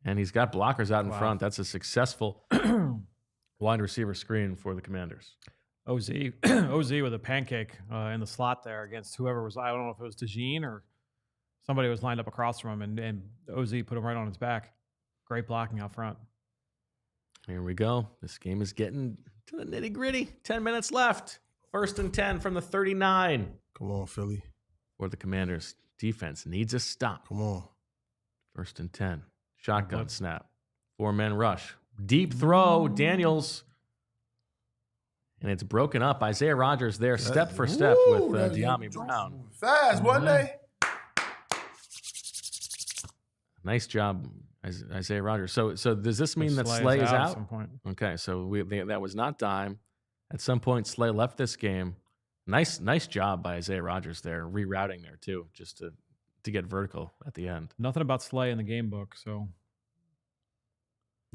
and he's got blockers out in front. That's a successful wide receiver screen for the Commanders. OZ with a pancake in the slot there against whoever was. I don't know if it was DeJean or somebody was lined up across from him, and OZ put him right on his back. Great blocking out front. Here we go. This game is getting to the nitty-gritty. 10 minutes left. 1st and 10 from the 39. Come on, Philly. For the Commanders. Defense needs a stop. Come on. 1st and 10. Shotgun snap. 4-man rush. Deep throw. Daniels. And it's broken up. Isaiah Rodgers there, step for step with De'Ami Brown. Fast, wasn't they? Nice job, Isaiah Rodgers. So does this mean that Slay Slay is at out? some point. Okay, so that was not dime. At some point, Slay left this game. Nice job by Isaiah Rodgers there, rerouting there too, just to get vertical at the end. Nothing about Slay in the game book, so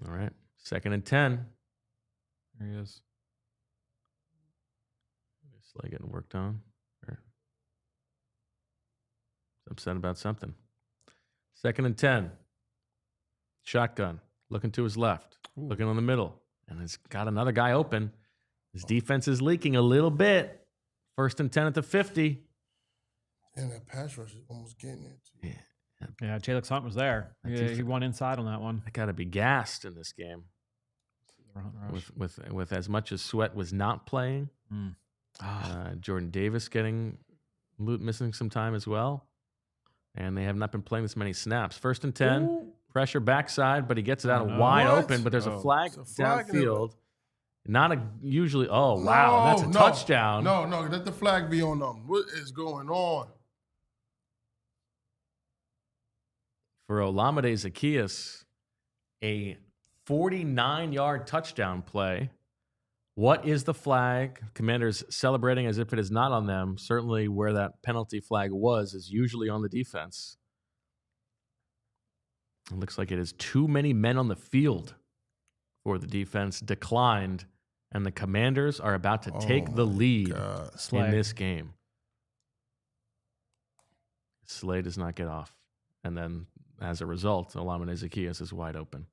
All right, 2nd and 10. there he is. Slay getting worked on. Upset about something. 2nd and 10. Shotgun. Looking to his left. Looking on the middle. And it's got another guy open. His defense is leaking a little bit. 1st and 10 at the 50. And that pass rush is almost getting it. Yeah, Jalen Hunt was there. He won inside on that one. I got to be gassed in this game. With as much as Sweat was not playing. Jordan Davis missing some time as well. And they have not been playing this many snaps. 1st and 10. Ooh. Pressure backside, but he gets it out wide open. But there's a flag It's a flag in downfield. Not usually. Oh, wow. That's a touchdown. No, let the flag be on them. What is going on? For Olamide Zaccheaus, a 49-yard touchdown play. What is the flag? Commanders celebrating as if it is not on them. Certainly where that penalty flag was is usually on the defense. It looks like it is too many men on the field for the defense. Declined, and the Commanders are about to take the lead in this game. Slay does not get off. And then, as a result, Olamide Zaccheaus is wide open.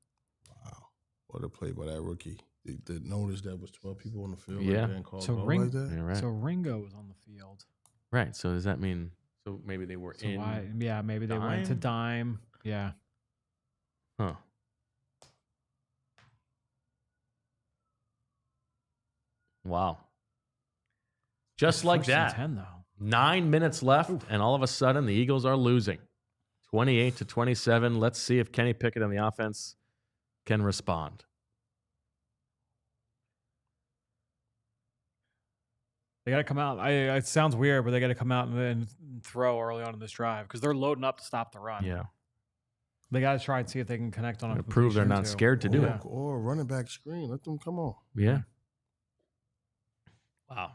Wow. What a play by that rookie. They noticed that was 12 people on the field. Yeah. Right there and called So ball Ring- like that. Yeah, right. So Ringo was on the field. Right. So does that mean? So maybe they were So in. why? Yeah, maybe they went to dime. Yeah. Huh. Wow. Just like 1st and that. 10 though. 9 minutes left, and all of a sudden the Eagles are losing. 28-27. Let's see if Kenny Pickett and the offense can respond. They got to come out. It sounds weird, but they got to come out and throw early on in this drive because they're loading up to stop the run. Yeah. They got to try and see if they can connect on a Prove they're not too. scared to do it. Or running back screen. Let them come on. Yeah. Wow.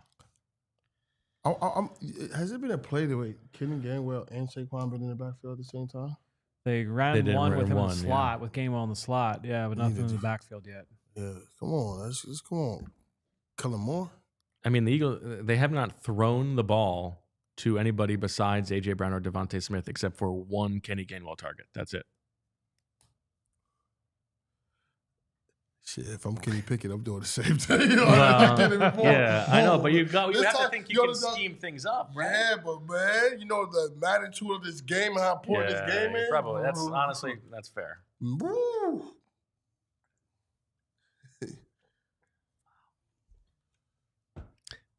Has it been a play the way Kenny Gainwell and Saquon been in the backfield at the same time? They ran did one run with him in one, the yeah. slot, with Gainwell in the slot. Yeah, but nothing in the backfield yet. Yeah, come on. Let's come on. Kellen Moore. I mean, the Eagles, they have not thrown the ball to anybody besides A.J. Brown or DeVonta Smith except for one Kenny Gainwell target. That's it. Shit, if I'm Kenny Pickett, I'm doing the same thing. Yeah, I know, but you have to think you can scheme scheme things up, right? Yeah, but man, you know the magnitude of this game and how important this game is. Probably. That's honestly, that's fair. Woo.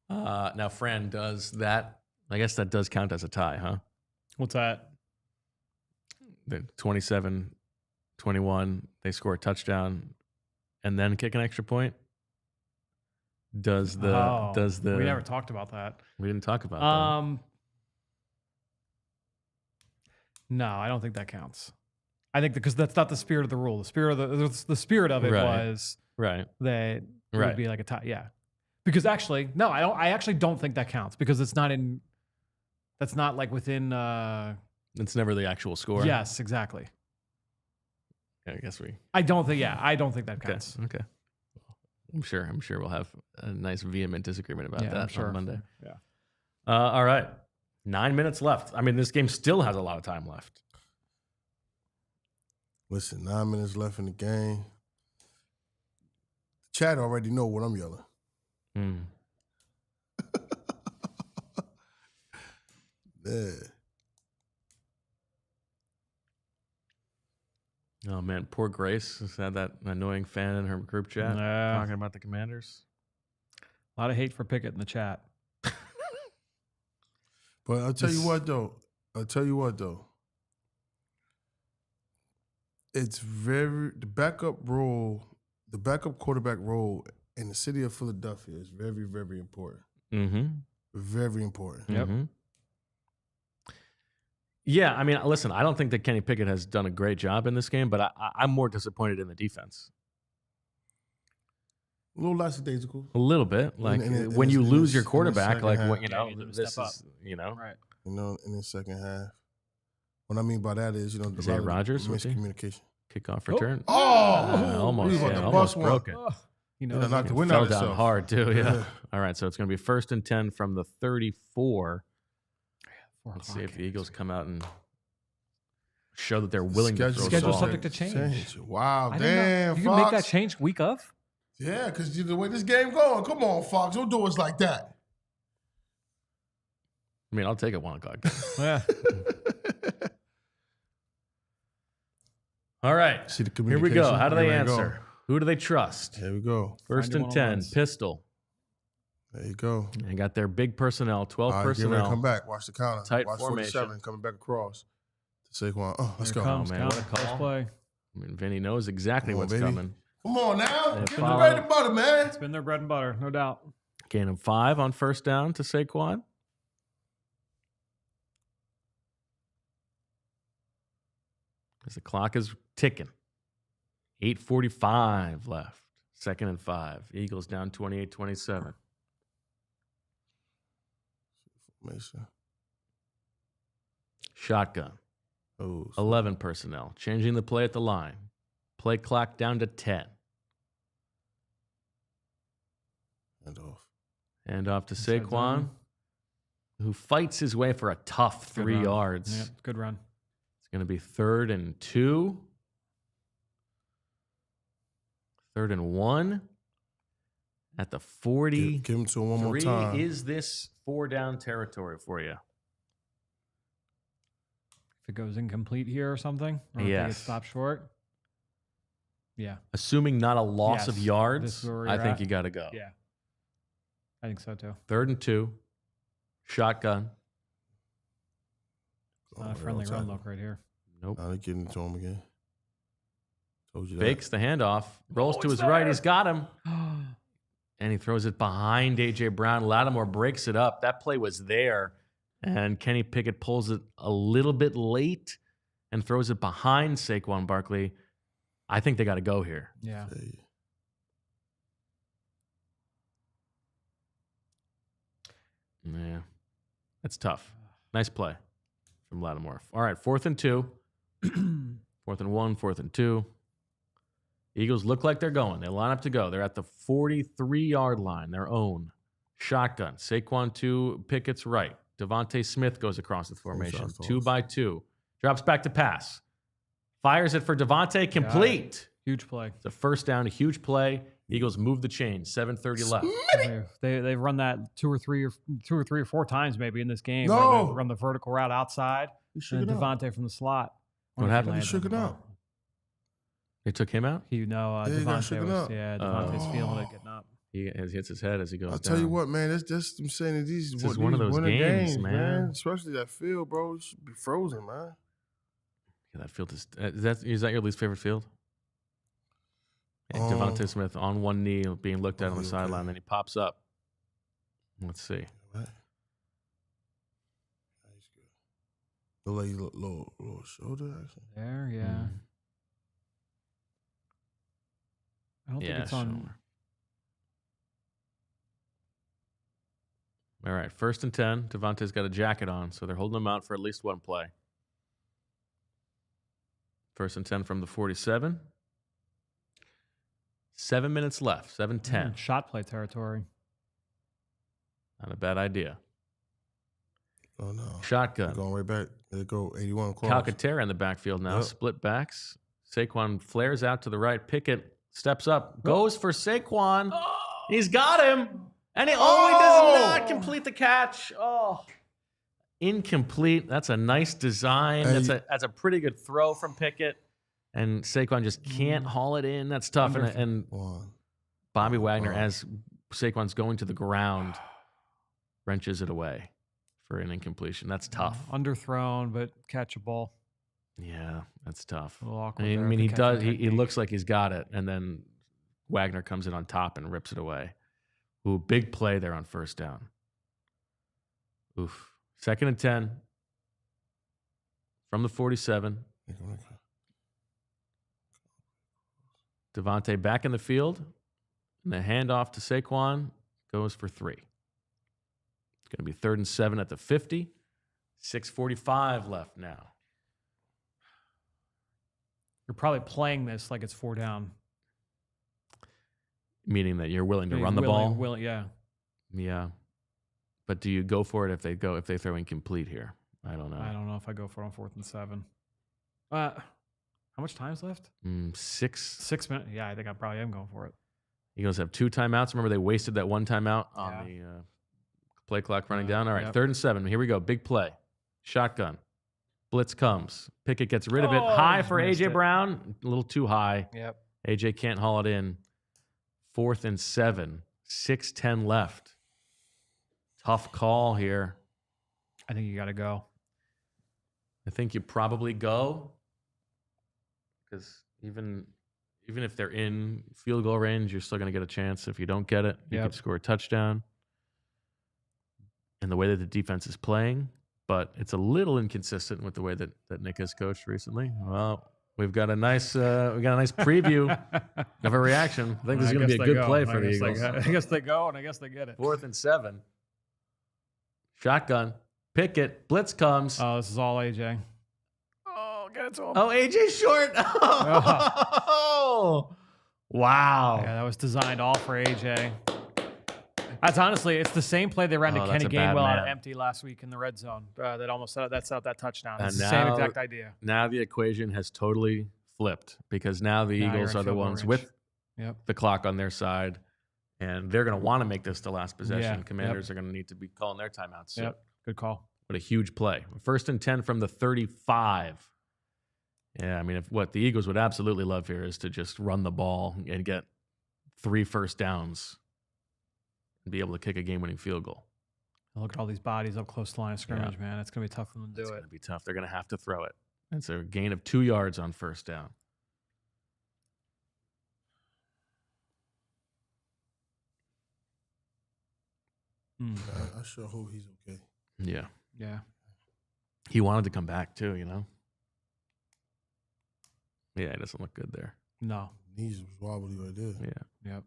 Now, Fran, does that? I guess that does count as a tie, huh? What's that? The 27-21, they score a touchdown, and then kick an extra point. Does the we never talked about that. We didn't talk about that. No, I don't think that counts. I think because that's not the spirit of the rule. The spirit of it Right. was Right. that it Right. would be like a tie. Yeah, because actually, no, I don't. I actually don't think that counts because it's not in. That's not like within. It's never the actual score. Yes, exactly. I guess we. I don't think. Yeah, I don't think that Okay. counts. Okay. I'm sure we'll have a nice vehement disagreement about that I'm sure. on Monday. Yeah. All right. 9 minutes left. I mean, this game still has a lot of time left. Listen, 9 minutes left in the game. Chat already know what I'm yelling. Yeah. Oh man, poor Grace has had that annoying fan in her group chat Yeah. talking about the Commanders. A lot of hate for Pickett in the chat. But I'll tell you what though. It's the backup quarterback role in the city of Philadelphia is very, very important. Mm-hmm. Very important. Yep. Mm-hmm. Yeah, I mean, listen, I don't think that Kenny Pickett has done a great job in this game, but I'm more disappointed in the defense. A little lackadaisical. A little bit, like in when you in lose the- your in the quarterback, second like half. what you know, you need to this step is Right. You know, in the second half. What I mean by that is, you know, Is that Rodgers with you? miscommunication. Kickoff return. Oh, he was about to almost bust one. broke it. You He know, done knocked the wind Fell out down himself. hard too. Yeah. Yeah. All right, so it's going to be 1st and 10 from the 34. 4 Let's see o'clock if the games. Eagles come out and show that they're willing to throw the Schedule ball. subject to change. Wow, I didn't know. damn, You Fox. can make that change week of? Yeah, because the way this game going, come on, Fox, don't do us like that. I mean, I'll take a 1 o'clock. Yeah. All right, See the here we go. communication? How do they Here we go. answer? Who do they trust? Here we go. 1st and 10, 91-on-ones. pistol. There you go. They got their big personnel, 12 All right, get ready to personnel. come back. Watch the counter. Tight Watch formation. 47 coming back across to Saquon. Oh, let's Here go. comes, man, what a count, first call. play. I mean, Vinny knows exactly Come on, what's baby. coming. Come on now. They Get the follow. bread and butter, man. It's been their bread and butter, no doubt. Gain of 5 on 1st down to Saquon. As the clock is ticking. 8:45 left. 2nd and 5. Eagles down 28-27. Mason. Shotgun. Oh, 11 personnel. Changing the play at the line. Play clock down to 10. hand off. And off to Inside Saquon, zone. who fights his way for a tough 3 run. yards. Yeah, good run. It's going to be 3rd and 2. 3rd and 1 at the 40. Give him to him one more time. Is this 4 down territory for you? If it goes incomplete here or something, or if they get Yes. stopped short. Yeah, Assuming not a loss of Yes. This yards, is where I you're think at. you got to go. yeah. I think so too. 3rd and 2. Shotgun. Not a friendly run look right here. Nope. Now they're getting to him again. Told you that. Fakes the handoff. Rolls to his right. He's got him. And he throws it behind A.J. Brown. Lattimore breaks it up. That play was there. And Kenny Pickett pulls it a little bit late. and throws it behind Saquon Barkley. I think they got to go here. Yeah. Yeah. That's tough. Nice play from Lattimore. All right, 4th and 2. 4th and 1, 4th and 2. Eagles look like they're going. They line up to go. They're at the 43-yard line, their own. Shotgun. Saquon to Pickett's right. DeVonta Smith goes across the formation. 2 by 2. Drops back to pass. Fires it for DeVonta. Complete. Huge play. It's a first down, a huge play. Eagles move the chain. 7:30 left. They've run that two or three or four times maybe in this game. No. Run the vertical route outside. And DeVonta from the slot. What happened? He shook it out. They took him out? DeVonta was, DeVonta's feeling it getting up. He hits his head as he goes down. I'll tell you what, man. That's just I'm saying that these is one of those games, man. Especially that field, bro. It should be frozen, man. Yeah, that field is that your least favorite field? DeVonta Smith on one knee being looked at on the sideline, then he pops up. Let's see. What? Little shoulder action. There, yeah. I don't think it's on. Sure. All right, 1st and 10. DeVonta's got a jacket on, so they're holding him out for at least one play. 1st and 10 from the 47. 7 minutes left. 7:10. Shot play territory. Not a bad idea. Oh, no. Shotgun. They're going right back. They go 81 across. Calcaterra in the backfield now. Yep. Split backs. Saquon flares out to the right. Pickett steps up. Goes for Saquon. Oh. He's got him. And he does not complete the catch. Oh. Incomplete. That's a nice design. That's a pretty good throw from Pickett. And Saquon just can't haul it in. That's tough. And Bobby Wagner, as Saquon's going to the ground, wrenches it away for an incompletion. That's tough. Underthrown, but catchable. Yeah, that's tough. A little awkward I there mean, with he the does. catching He looks like he's got it, and then Wagner comes in on top and rips it away. Ooh, big play there on 1st down. Oof. 2nd and 10 from the 47. DeVonta back in the field, and the handoff to Saquon goes for 3. It's going to be 3rd and 7 at the 50. 6:45 left now. You're probably playing this like it's 4 down. Meaning that you're willing to run the ball? Yeah. Yeah. But do you go for it if they throw incomplete here? I don't know. I don't know if I go for it on 4th and 7. How much time's left? 6. 6 minutes. Yeah, I think I probably am going for it. Eagles have 2 timeouts. Remember, they wasted that 1 timeout on the play clock running down. All right, 3rd and 7. Here we go. Big play. Shotgun. Blitz comes. Pickett gets rid of it. High for A.J. Brown. A little too high. Yep. A.J. can't haul it in. 4th and 7. 6:10 left. Tough call here. I think you got to go. I think you probably go because even if they're in field goal range, you're still going to get a chance. If you don't get it, you could score a touchdown. And the way that the defense is playing, but it's a little inconsistent with the way that Nick has coached recently. Well, we've got a nice preview of a reaction. I think this is going to be a good play for the Eagles. I guess they go, and I guess they get it. 4th and 7. Shotgun. Pickett. Blitz comes. Oh, this is all AJ. Oh, get it to him. Oh, AJ short. Oh. Wow. Yeah, that was designed all for AJ. That's honestly, it's the same play they ran to Kenny Gainwell out of empty last week in the red zone. That almost that's out that touchdown. It's the same exact idea. Now the equation has totally flipped because now the Eagles are the ones with the clock on their side, and they're going to want to make this the last possession. Yeah. Commanders are going to need to be calling their timeouts. So Good call. What a huge play. 1st and 10 from the 35. Yeah, I mean, what the Eagles would absolutely love here is to just run the ball and get 3 first downs and be able to kick a game-winning field goal. Look at all these bodies up close to the line of scrimmage, man. It's going to be tough for them to do it. It's going to be tough. They're going to have to throw it. It's a gain of 2 yards on 1st down. I sure hope he's okay. Yeah. Yeah. He wanted to come back too, you know? Yeah, it doesn't look good there. No. Knees was wobbly right there. Yeah. Yep.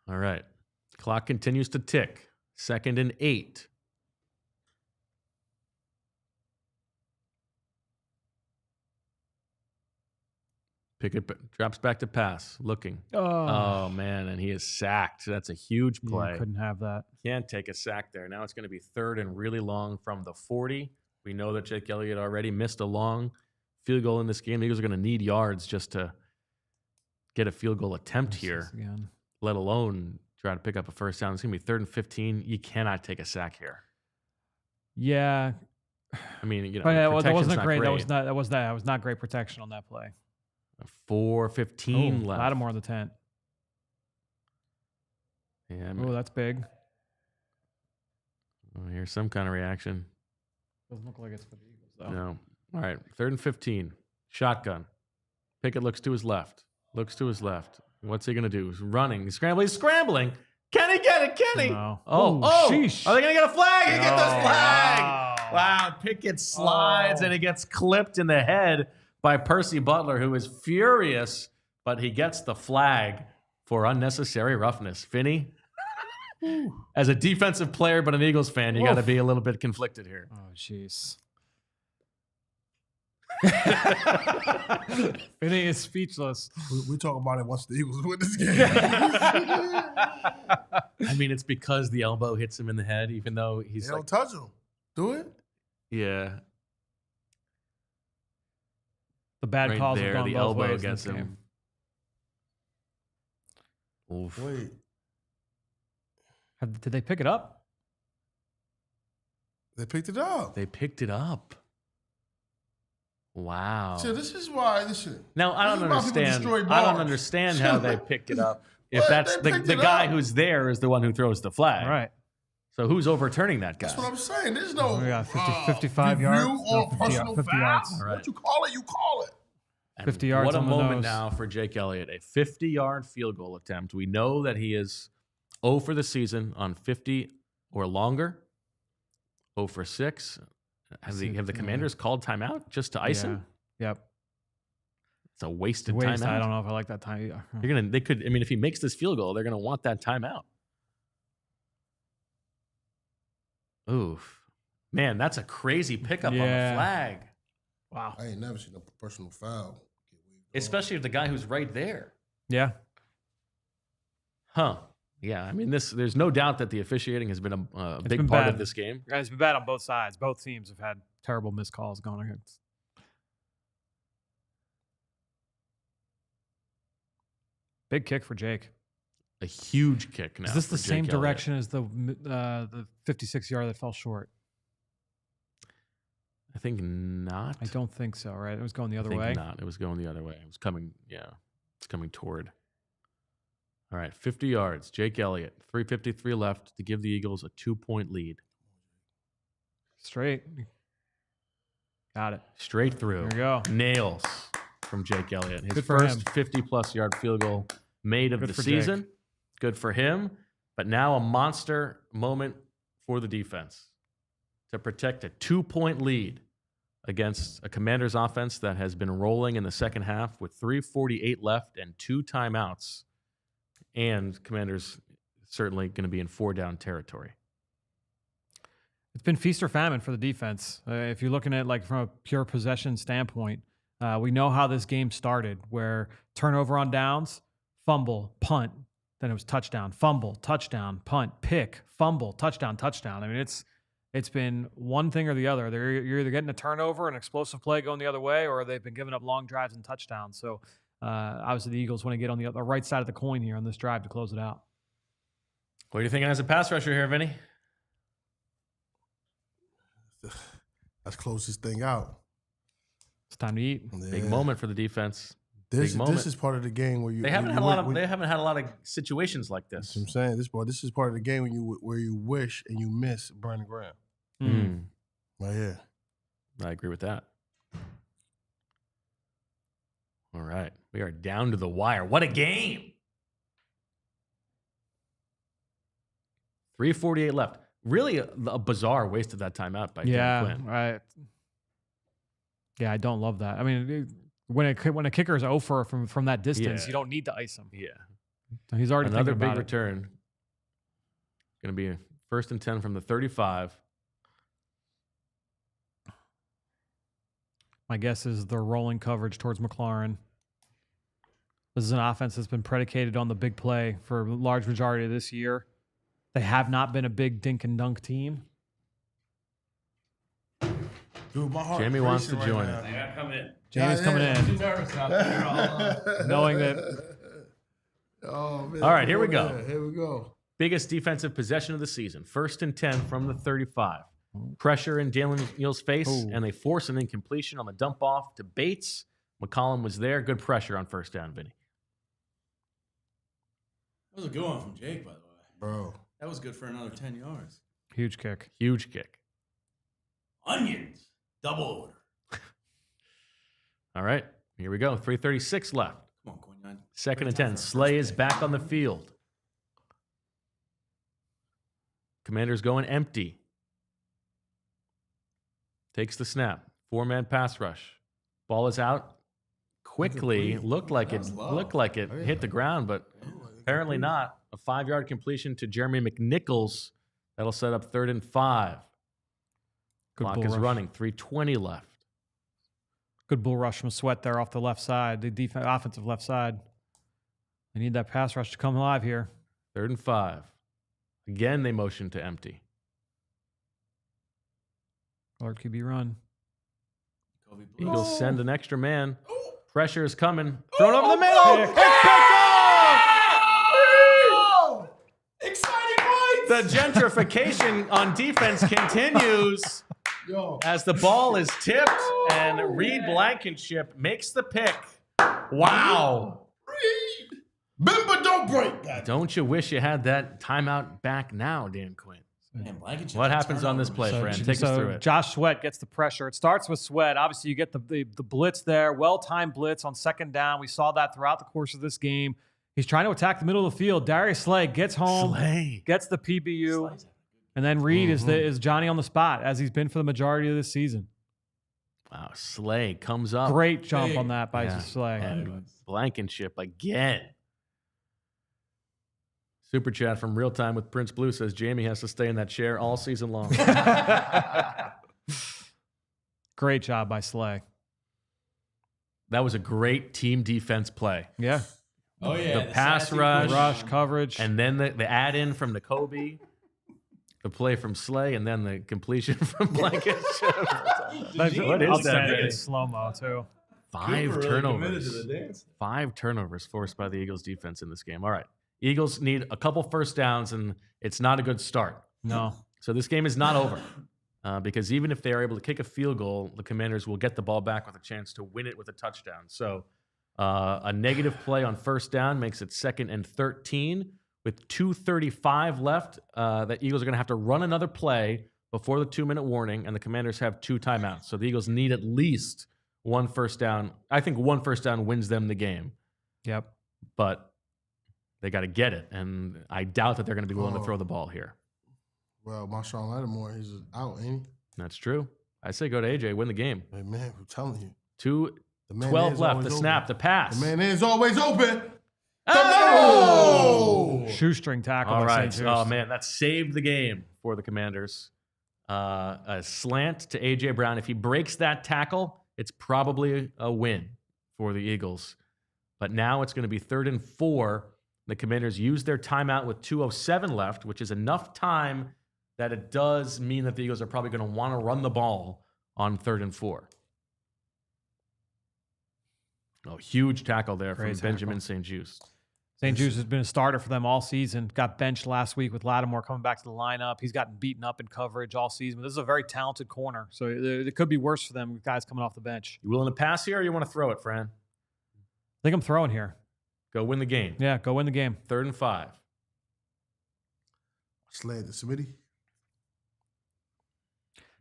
All right. Clock continues to tick. 2nd and 8. Pickett drops back to pass, looking. Oh, man, and he is sacked. That's a huge play. Yeah, couldn't have that. Can't take a sack there. Now it's going to be 3rd and really long from the 40. We know that Jake Elliott already missed a long field goal in this game. The Eagles are going to need yards just to get a field goal attempt here, let alone try to pick up a first down. It's going to be 3rd and 15. You cannot take a sack here. Yeah. I mean, you know, that wasn't great. great. That was not great protection on that play. 4:15 left. Lattimore in the tent. Yeah. Oh, that's big. Here's some kind of reaction. Doesn't look like it's for the Eagles, though. No. All right. 3rd and 15. Shotgun. Pickett looks to his left. What's he going to do? He's running. He's scrambling. Can he get it? Can he? No. Oh. Sheesh. Are they going to get a flag? He gets this flag. Wow. Pickett slides and he gets clipped in the head by Percy Butler, who is furious, but he gets the flag for unnecessary roughness. Finney, as a defensive player but an Eagles fan, you got to be a little bit conflicted here. Oh, jeez. Finney is speechless. We talk about it once the Eagles win this game. I mean, it's because the elbow hits him in the head, even though he's They don't touch him. Do it. Yeah. The bad Right calls there, have gone the both elbow ways in gets this game. him. Oof. Wait. Did they pick it up? They picked it up. They picked it up. Wow. So this is why. Listen. Now I don't understand. I don't understand how they picked it up. If What? that's They the picked it guy up. who's there is the one who throws the flag. Right. So who's overturning that guy? That's what I'm saying. There's no We got 55 review yards. or No, 50 personal 50 foul. yards. All right. What you call it, you call it. And 50 yards What a on the moment nose. now for Jake Elliott. A 50-yard field goal attempt. We know that he is 0 for the season on 50 or longer. 0 for 6. Have the Commanders called timeout just to ice him? Yep. It's a wasted Waste. timeout. I don't know if I like that time either. They could. I mean, if he makes this field goal, they're gonna want that timeout. Oof, man, that's a crazy pickup on the flag. Wow. I ain't never seen a personal foul. Especially if the guy who's right there. Yeah. Huh. Yeah. I mean, there's no doubt that the officiating has been a big been part bad. of this game. It's been bad on both sides. Both teams have had terrible missed calls going against. Big kick for Jake. A huge kick now. Is this for the Jake same Elliott. direction as the 56-yard that fell short? I think not. I don't think so, right? It was going the I other think way. not. It was going the other way. It was coming. Yeah. It's coming toward. All right. 50 yards. Jake Elliott. 3:53 left to give the Eagles a 2-point lead. Straight. Got it. Straight through. There we go. Nails from Jake Elliott. His Good for first him. 50-plus yard field goal made of Good the for season. Jake. Good for him. But now a monster moment for the defense to protect a 2-point lead against a Commanders offense that has been rolling in the second half with 3:48 left and 2 timeouts. And Commanders certainly going to be in 4-down territory. It's been feast or famine for the defense. If you're looking at like from a pure possession standpoint, we know how this game started, where turnover on downs, fumble, punt, then it was touchdown, fumble, touchdown, punt, pick, fumble, touchdown, touchdown. I mean, it's been one thing or the other. You're either getting a turnover, an explosive play going the other way, or they've been giving up long drives and touchdowns. So obviously the Eagles want to get on the right side of the coin here on this drive to close it out. What are you thinking as a pass rusher here, Vinny? Let's close this thing out. It's time to eat. Yeah. Big moment for the defense. This Big moment. is part of the game where you They haven't you- had a lot when- of. They haven't had a lot of situations like That's this. what I'm saying. This is part of the game where you wish and you miss Brandon Graham. Mm. Right here. I agree with that. All right, we are down to the wire. What a game! 3:48 left. Really a bizarre waste of that timeout by Dan Yeah, Quinn. right. Yeah, I don't love that. I mean, when a kicker is 0 for from that distance, Yeah. you don't need to ice him. Yeah. He's already Another thinking big about it. return. Going to be a 1st and 10 from the 35. My guess is they're rolling coverage towards McLaurin. This is an offense that's been predicated on the big play for a large majority of this year. They have not been a big dink and dunk team. Dude, my heart Jamie wants to racing join now. it. I gotta come in. Jamie's coming in, Too nervous out there. knowing that Oh, man. All right, here we Come go. on, man. Here we go. Biggest defensive possession of the season. 1st and 10 from the 35. Pressure in Jalen Neal's face, Ooh. and they force an incompletion on the dump off to Bates. McCollum was there. Good pressure on 1st down, Vinny. That was a good one from Jake, by the way. Bro. That was good for another 10 yards. huge kick. Huge kick. Onions. Double order. All right, here we go. 3:36 left. Come on, Quinyon. 2nd and Great time 10. for a Slay first is pick. back on the field. Commander's going empty. Takes the snap. 4-man pass rush. Ball is out quickly. Incomplete. Looked like That it was low. looked like it hit the ground, but apparently not. A 5-yard completion to Jeremy McNichols. That'll set up 3rd and 5. Good Clock bull is rush. running. 3:20 left. Good bull rush from Sweat there off the left side, the offensive left side. They need that pass rush to come alive here. 3rd and 5. Again, they motion to empty. Or QB run. Kobe Blue. Eagles send an extra man. Pressure is coming. Thrown over the middle. It's picked off. Exciting points. The gentrification on defense continues Yo. as the ball is tipped and Reed Blankenship makes the pick. Wow. Reed. Bimba don't break that. Don't you wish you had that timeout back now, Dan Quinn? Man, Blankenship's What a happens on this turnover play, machine. Fran? Take us through it. Josh Sweat gets the pressure. It starts with Sweat. Obviously, you get the blitz there. Well-timed blitz on 2nd down. We saw that throughout the course of this game. He's trying to attack the middle of the field. Darius Slay gets home, Slay. gets the PBU, and then Reed is Johnny on the spot, as he's been for the majority of this season. Wow, Slay comes up. Great jump Big. on that by Yeah. Slay. And Blankenship again. Super chat from Real Time with Prince Blue says Jamie has to stay in that chair all season long. Great job by Slay. That was a great team defense play. Yeah. Oh, yeah. The pass sassy rush. push. Rush, coverage. And then the add-in from N'Kobe, the play from Slay, and then the completion from Blankenship. What is that, Vinny? Slow-mo, too. Five Cooper really committed turnovers. to the dance. 5 turnovers forced by the Eagles defense in this game. All right. Eagles need a couple first downs, and it's not a good start. No. So this game is not over because even if they are able to kick a field goal, the Commanders will get the ball back with a chance to win it with a touchdown. So a negative play on 1st down makes it 2nd and 13 with 2:35 left. The Eagles are going to have to run another play before the 2-minute warning, and the Commanders have 2 timeouts. So the Eagles need at least 1 first down. I think 1 first down wins them the game, Yep. but they got to get it, and I doubt that they're going to be willing to throw the ball here. Well, Marshawn Lattimore, he's out, ain't That's true. I say go to AJ, win the game. he? Hey, man, I'm telling you. 2:12 is left. always The open. snap, the pass. The man is always open. Oh! Shoestring tackle All by right. St. Oh, Jude's. man, that saved the game for the Commanders. A slant to A.J. Brown. If he breaks that tackle, it's probably a win for the Eagles. But now it's going to be 3rd and 4. The Commanders use their timeout with 2:07 left, which is enough time that it does mean that the Eagles are probably going to want to run the ball on 3rd and 4. Oh, huge tackle there Great from tackle. Benjamin St. Just. St. Jude's has been a starter for them all season. Got benched last week with Lattimore coming back to the lineup. He's gotten beaten up in coverage all season. But this is a very talented corner. So it could be worse for them with guys coming off the bench. You willing to pass here or you want to throw it, Fran? I think I'm throwing here. Go win the game. Yeah, go win the game. 3rd and 5. Sled to Smitty.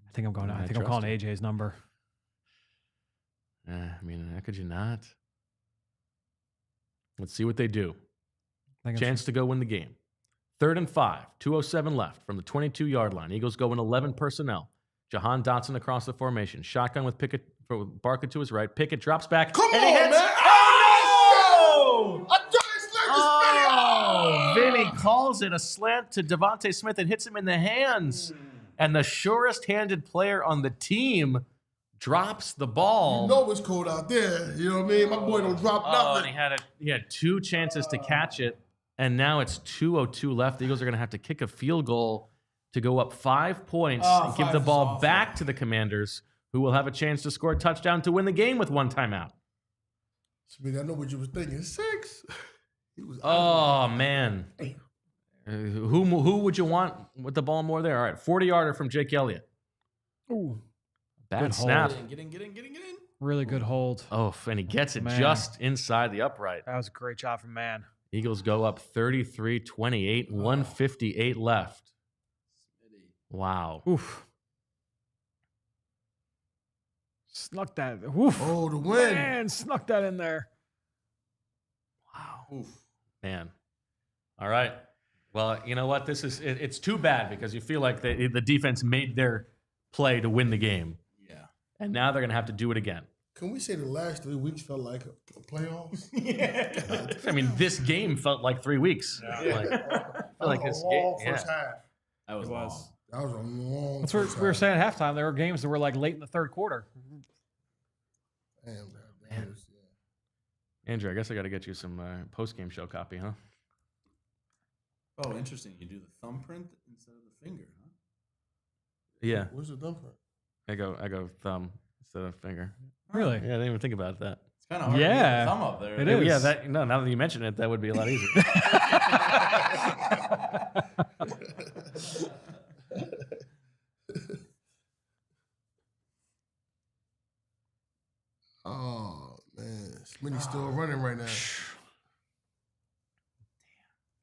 I think I'm going. I think I'm trust calling you. AJ's number. I mean, how could you not? Let's see what they do. I think Chance to go win the game. 3rd and 5. 2:07 left from the 22-yard line. Eagles go in 11 personnel. Jahan Dotson across the formation. Shotgun with for Barkley to his right. Pickett drops back. Come and on, he hits. man. Oh, I thought it's like oh, Vinny calls it a slant to DeVonta Smith and hits him in the hands. And the surest-handed player on the team drops the ball. You know it's cold out there. You know what I mean? My boy don't drop Oh, nothing. and he had 2 chances to catch it, and now it's 2:02 left. The Eagles are going to have to kick a field goal to go up 5 points and give the ball back to the Commanders, who will have a chance to score a touchdown to win the game with 1 timeout. I know what you was thinking. 6. He was Oh, man. Who would you want with the ball more there? All right, 40-yarder from Jake Elliott. Ooh, Bad good snap. hold. Get in. Really good hold. Oh, and he gets it Man. just inside the upright. That was a great job from Man. Eagles go up 33-28, 1:58 left. Wow. Oof. Snuck that. Oof. Oh, the win. Man, snuck that in there. Wow. Oof. Man. All right. Well, you know what? It's too bad because you feel like the defense made their play to win the game. Yeah. And now they're going to have to do it again. Can we say the last 3 weeks felt like a playoffs? I mean, this game felt like 3 weeks. Like a this long game. first half. That was long. That was a long. That's what first we were half. saying at halftime. There were games that were like late in the third quarter. Damn, that was, Andrew, I guess I got to get you some post-game show copy, huh? Oh, interesting. You do the thumbprint instead of the finger, huh? Yeah. Where's the thumbprint? I go thumb instead of finger. Really? Yeah, I didn't even think about that. It's kind of hard to Yeah, get the thumb up there. it is. Yeah, now that you mention it, that would be a lot easier. Oh man, Smitty's still running right now.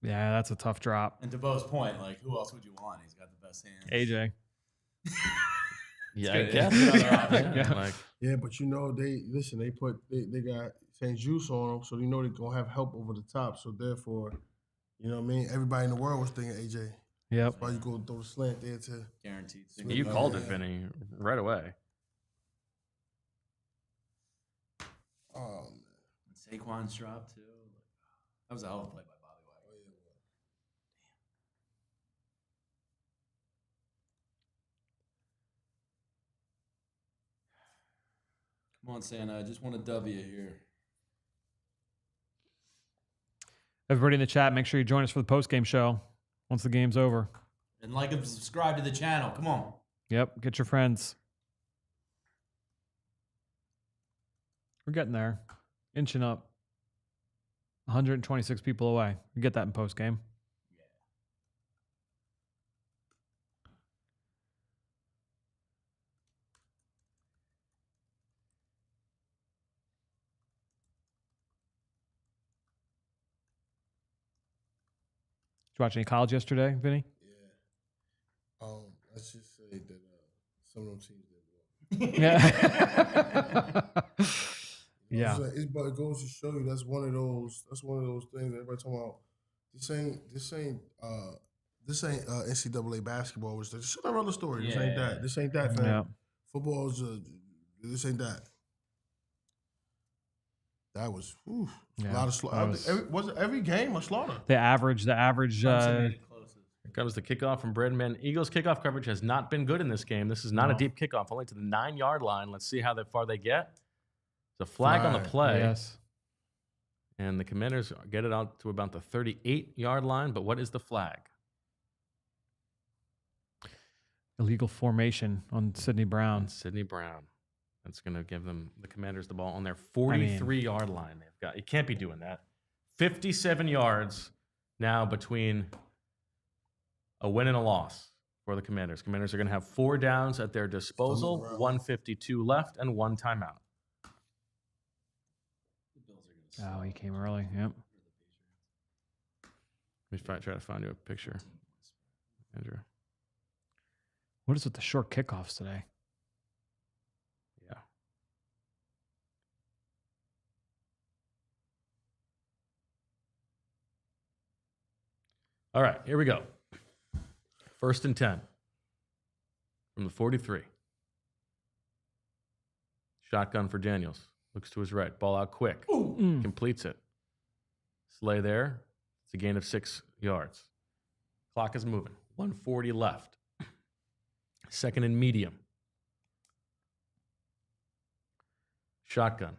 Yeah, that's a tough drop. And to Bo's point, like, who else would you want? He's got the best hands. AJ. Yeah, I good. guess. It's another option. Yeah, like, Yeah, but you know they got St. Juice on them, so you know they're gonna have help over the top. So therefore, you know what I mean. Everybody in the world was thinking AJ. Yep. That's why you go throw the slant there to. Guaranteed. you called it, Vinny, right away. Oh man. Saquon's drop, too. That was a hell of a play by Bobby Wagner. Come on, Santa. I just want a W here. Everybody in the chat, make sure you join us for the post-game show once the game's over. And like and subscribe to the channel. Come on. Yep, get your friends. We're getting there. Inching up. 126 people away. You get that in post-game. Did you watch any college yesterday, Vinny? Yeah. Let's just say that some of them teams did well. Yeah. Yeah. But it goes to show you that's one of those things that everybody talking about. This ain't NCAA basketball. It's just another story. This ain't that. This ain't that, fam. Yeah. Football is this ain't that. That was a lot of slaughter. Was it every game a slaughter? The average. Here comes the kickoff from Breadman. Eagles kickoff coverage has not been good in this game. This is not a deep kickoff, only to the 9-yard line. Let's see how far they get. It's a flag on the play. Yes. And the Commanders get it out to about the 38-yard line. But what is the flag? Illegal formation on Sidney Brown. On Sidney Brown. That's going to give the Commanders the ball on their 43-yard line. You can't be doing that. 57 yards now between a win and a loss for the Commanders. Commanders are going to have 4 downs at their disposal, 1:52 left, and 1 timeout. Oh, he came early. Yep. Let me try to find you a picture, Andrew. What is with the short kickoffs today? Yeah. All right, here we go. 1st and 10 from the 43. Shotgun for Daniels. Looks to his right. Ball out quick. Completes it. Slay there. It's a gain of 6 yards. Clock is moving. 1:40 left. Second and medium. Shotgun.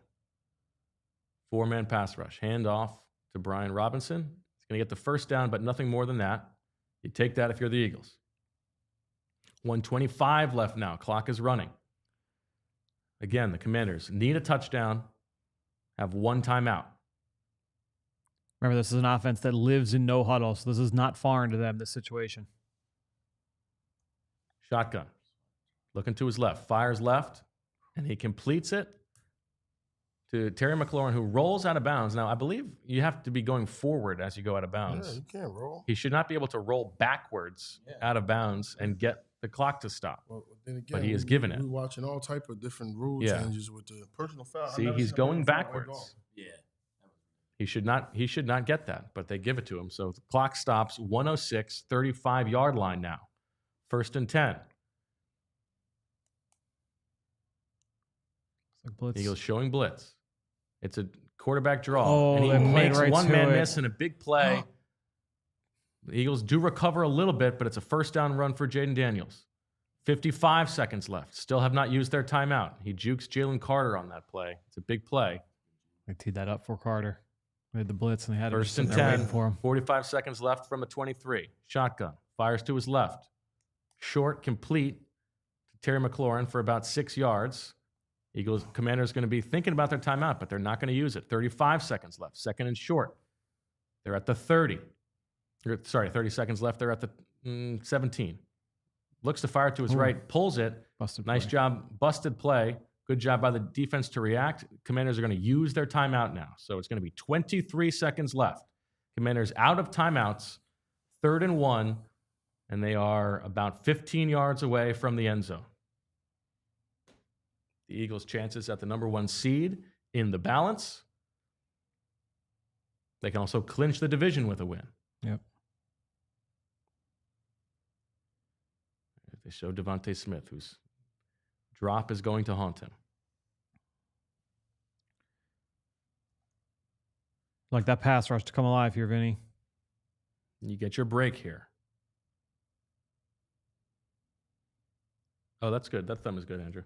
4-man pass rush. Hand off to Brian Robinson. He's going to get the first down, but nothing more than that. You take that if you're the Eagles. 1:25 left now. Clock is running. Again, the Commanders need a touchdown, have 1 timeout. Remember, this is an offense that lives in no huddle, so this is not foreign to them, this situation. Shotgun. Looking to his left. Fires left, and he completes it to Terry McLaurin, who rolls out of bounds. Now, I believe you have to be going forward as you go out of bounds. Yeah, you can't roll. He should not be able to roll backwards out of bounds and get the clock to stop. Well, then again, But he is given it. We're watching all type of different rule Yeah. changes with the personal foul. See, he's going backwards. Yeah. He should not get that, but they give it to him. So the clock stops, 106, 35-yard line now. 1st and 10. Blitz. Eagles showing blitz. It's a quarterback draw. Oh, and he they played makes right one to man it. miss and a big play. The Eagles do recover a little bit, but it's a first down run for Jaden Daniels. 55 seconds left. Still have not used their timeout. He jukes Jalen Carter on that play. It's a big play. They teed that up for Carter. They had the blitz, and they had it 1st just and sitting there 10. waiting for him. 45 seconds left from a 23. Shotgun. Fires to his left. Short, complete to Terry McLaurin for about 6 yards. Eagles Commanders going to be thinking about their timeout, but they're not going to use it. 35 seconds left. Second and short. They're at the 30. 30 seconds left. They're at the 17. Looks to fire to his right. Pulls it. Busted Nice play. job. Busted play. Good job by the defense to react. Commanders are going to use their timeout now. So it's going to be 23 seconds left. Commanders out of timeouts. 3rd and 1. And they are about 15 yards away from the end zone. The Eagles' chances at the number 1 seed in the balance. They can also clinch the division with a win. Yep. They show DeVonta Smith, whose drop is going to haunt him. Like that pass rush to come alive here, Vinny. You get your break here. Oh, that's good. That thumb is good, Andrew.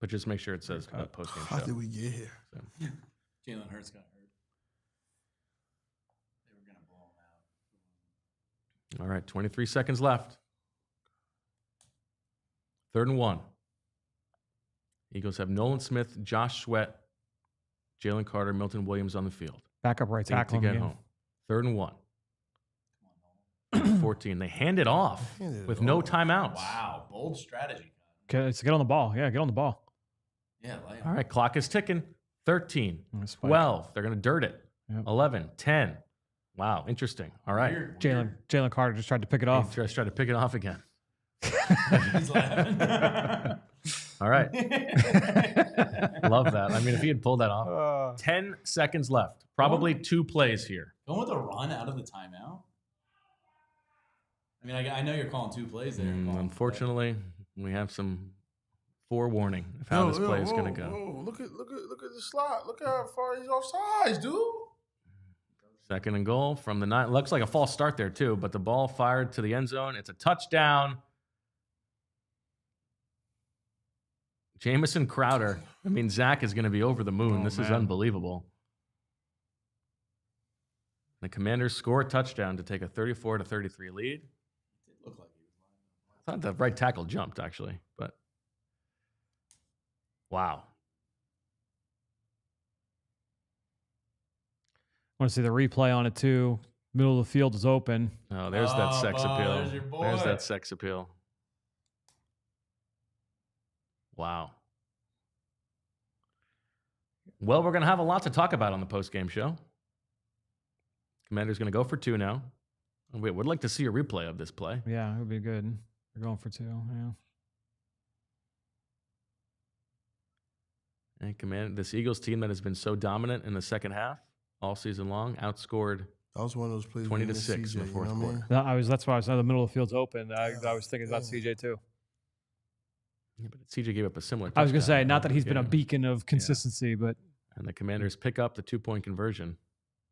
But just make sure it says post-game How show. did we get here? So, Jalen Hurts got hurt. They were going to blow him out. all right, 23 seconds left. 3rd and 1. Eagles have Nolan Smith, Josh Sweat, Jalen Carter, Milton Williams on the field. Back up right To tackle get him home. 3rd and 1. 14. They hand it off with no timeouts. Wow, bold strategy. Okay, let's get on the ball. Yeah, get on the ball. Yeah, like All right, clock is ticking. 13, Nice spike. 12. They're going to dirt it. Yep. 11, 10. Wow, interesting. All right. Jalen Carter just tried to pick it He off. just tried to pick it off again. He's laughing. All right. Love that. I mean, if he had pulled that off. 10 seconds left. Probably 2 plays here. Going with a run out of the timeout? I mean, I know you're calling 2 plays there. Unfortunately, we have some forewarning of how this play is going to go. Whoa. Look at the slot. Look how far he's offsides, dude. 2nd and goal from the 9. Looks like a false start there, too, but the ball fired to the end zone. It's a touchdown. Jamison Crowder. I mean, Zach is going to be over the moon. This is unbelievable. The Commanders score a touchdown to take a 34-33 lead. It looked like he was lying. I thought the right tackle jumped, actually, but wow. I want to see the replay on it too. Middle of the field is open. Oh, there's that sex appeal. There's your boy. There's that sex appeal. Wow. Well, we're going to have a lot to talk about on the post-game show. Commander's going to go for 2 now. We would like to see a replay of this play. Yeah, it would be good. They're going for 2. Yeah. And this Eagles team that has been so dominant in the second half all season long outscored That was one of those plays. 20-6 in the fourth quarter. That's why I was in the middle of the field's open. I was thinking about CJ too. Yeah, but CJ gave up a similar. I was gonna say, touchdown not that he's been a game. beacon of consistency, but And the Commanders pick up the 2-point conversion.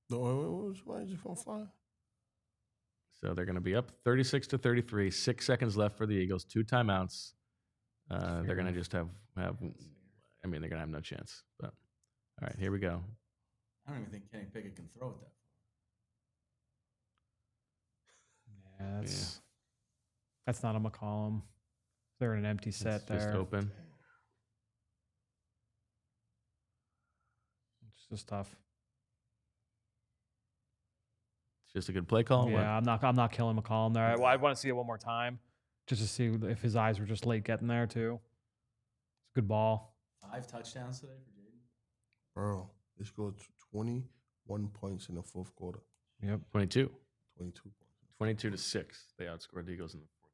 Why just gonna fly? So they're going to be up 36-33. 6 seconds left for the Eagles. 2 timeouts. They're going to just have. I mean, they're going to have no chance. But all right, here we go. I don't even think Kenny Pickett can throw it that far. yeah, that's not a McCollum. They're in an empty set It's there. just open. It's just tough. It's just a good play call. Yeah, I'm not killing McCollum there. I want to see it one more time, just to see if his eyes were just late getting there too. It's a good ball. 5 touchdowns today for Jaden. Bro, they scored 21 points in the fourth quarter. Yep. 22. 22 points. 22-6. They outscored the Eagles in the fourth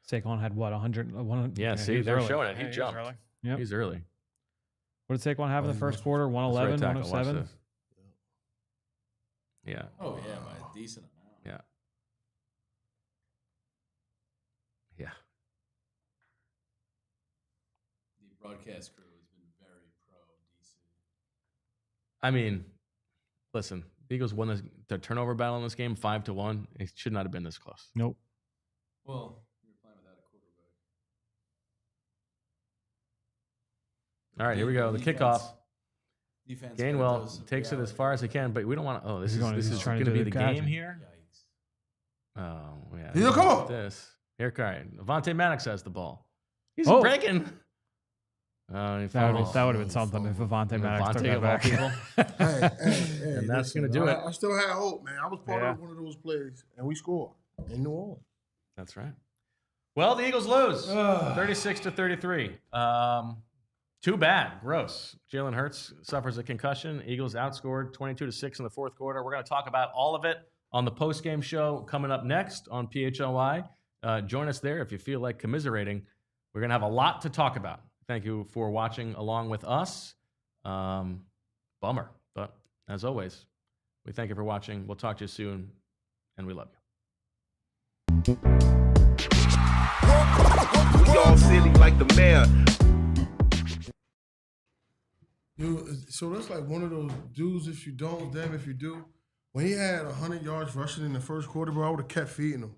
quarter. Saquon had what, 100? Yeah, see, he's they're early. showing it. He He's jumped. early. Yep. He's early. What did Saquon have in the first quarter? That's 111, right tackle. Watch 107? this. Yeah. Oh, yeah, by a decent amount. Yeah. Yeah. The broadcast crew has been very pro-DC. I mean, listen, the Eagles won the turnover battle in this game 5-1. It should not have been this close. Nope. Well, you're playing without a quarterback. All right, here we go. The kickoff. Defense Gainwell takes it as far as he can, but we don't want to. Oh, this is trying going to to be do the the game catch. here. Yikes. Oh, yeah. Here, come on. This. Here, Devontae Maddox has the ball. He's Oh. breaking. Oh, he That would falls. have been something if Avante Maddox took Devontae that of all back. people. Hey, And that's listen, gonna do it. I still had hope, man. I was part Yeah. of one of those plays, and we scored in New Orleans. That's right. Well, the Eagles lose 36-33. Too bad. Gross. Jalen Hurts suffers a concussion. Eagles outscored 22-6 in the fourth quarter. We're going to talk about all of it on the postgame show coming up next on PHLY. Join us there if you feel like commiserating. We're going to have a lot to talk about. Thank you for watching along with us. Bummer. But as always, we thank you for watching. We'll talk to you soon, and we love you. We all silly like the mayor. So that's like one of those dudes, if you don't, damn if you do. When he had 100 yards rushing in the first quarter, bro, I would have kept feeding him.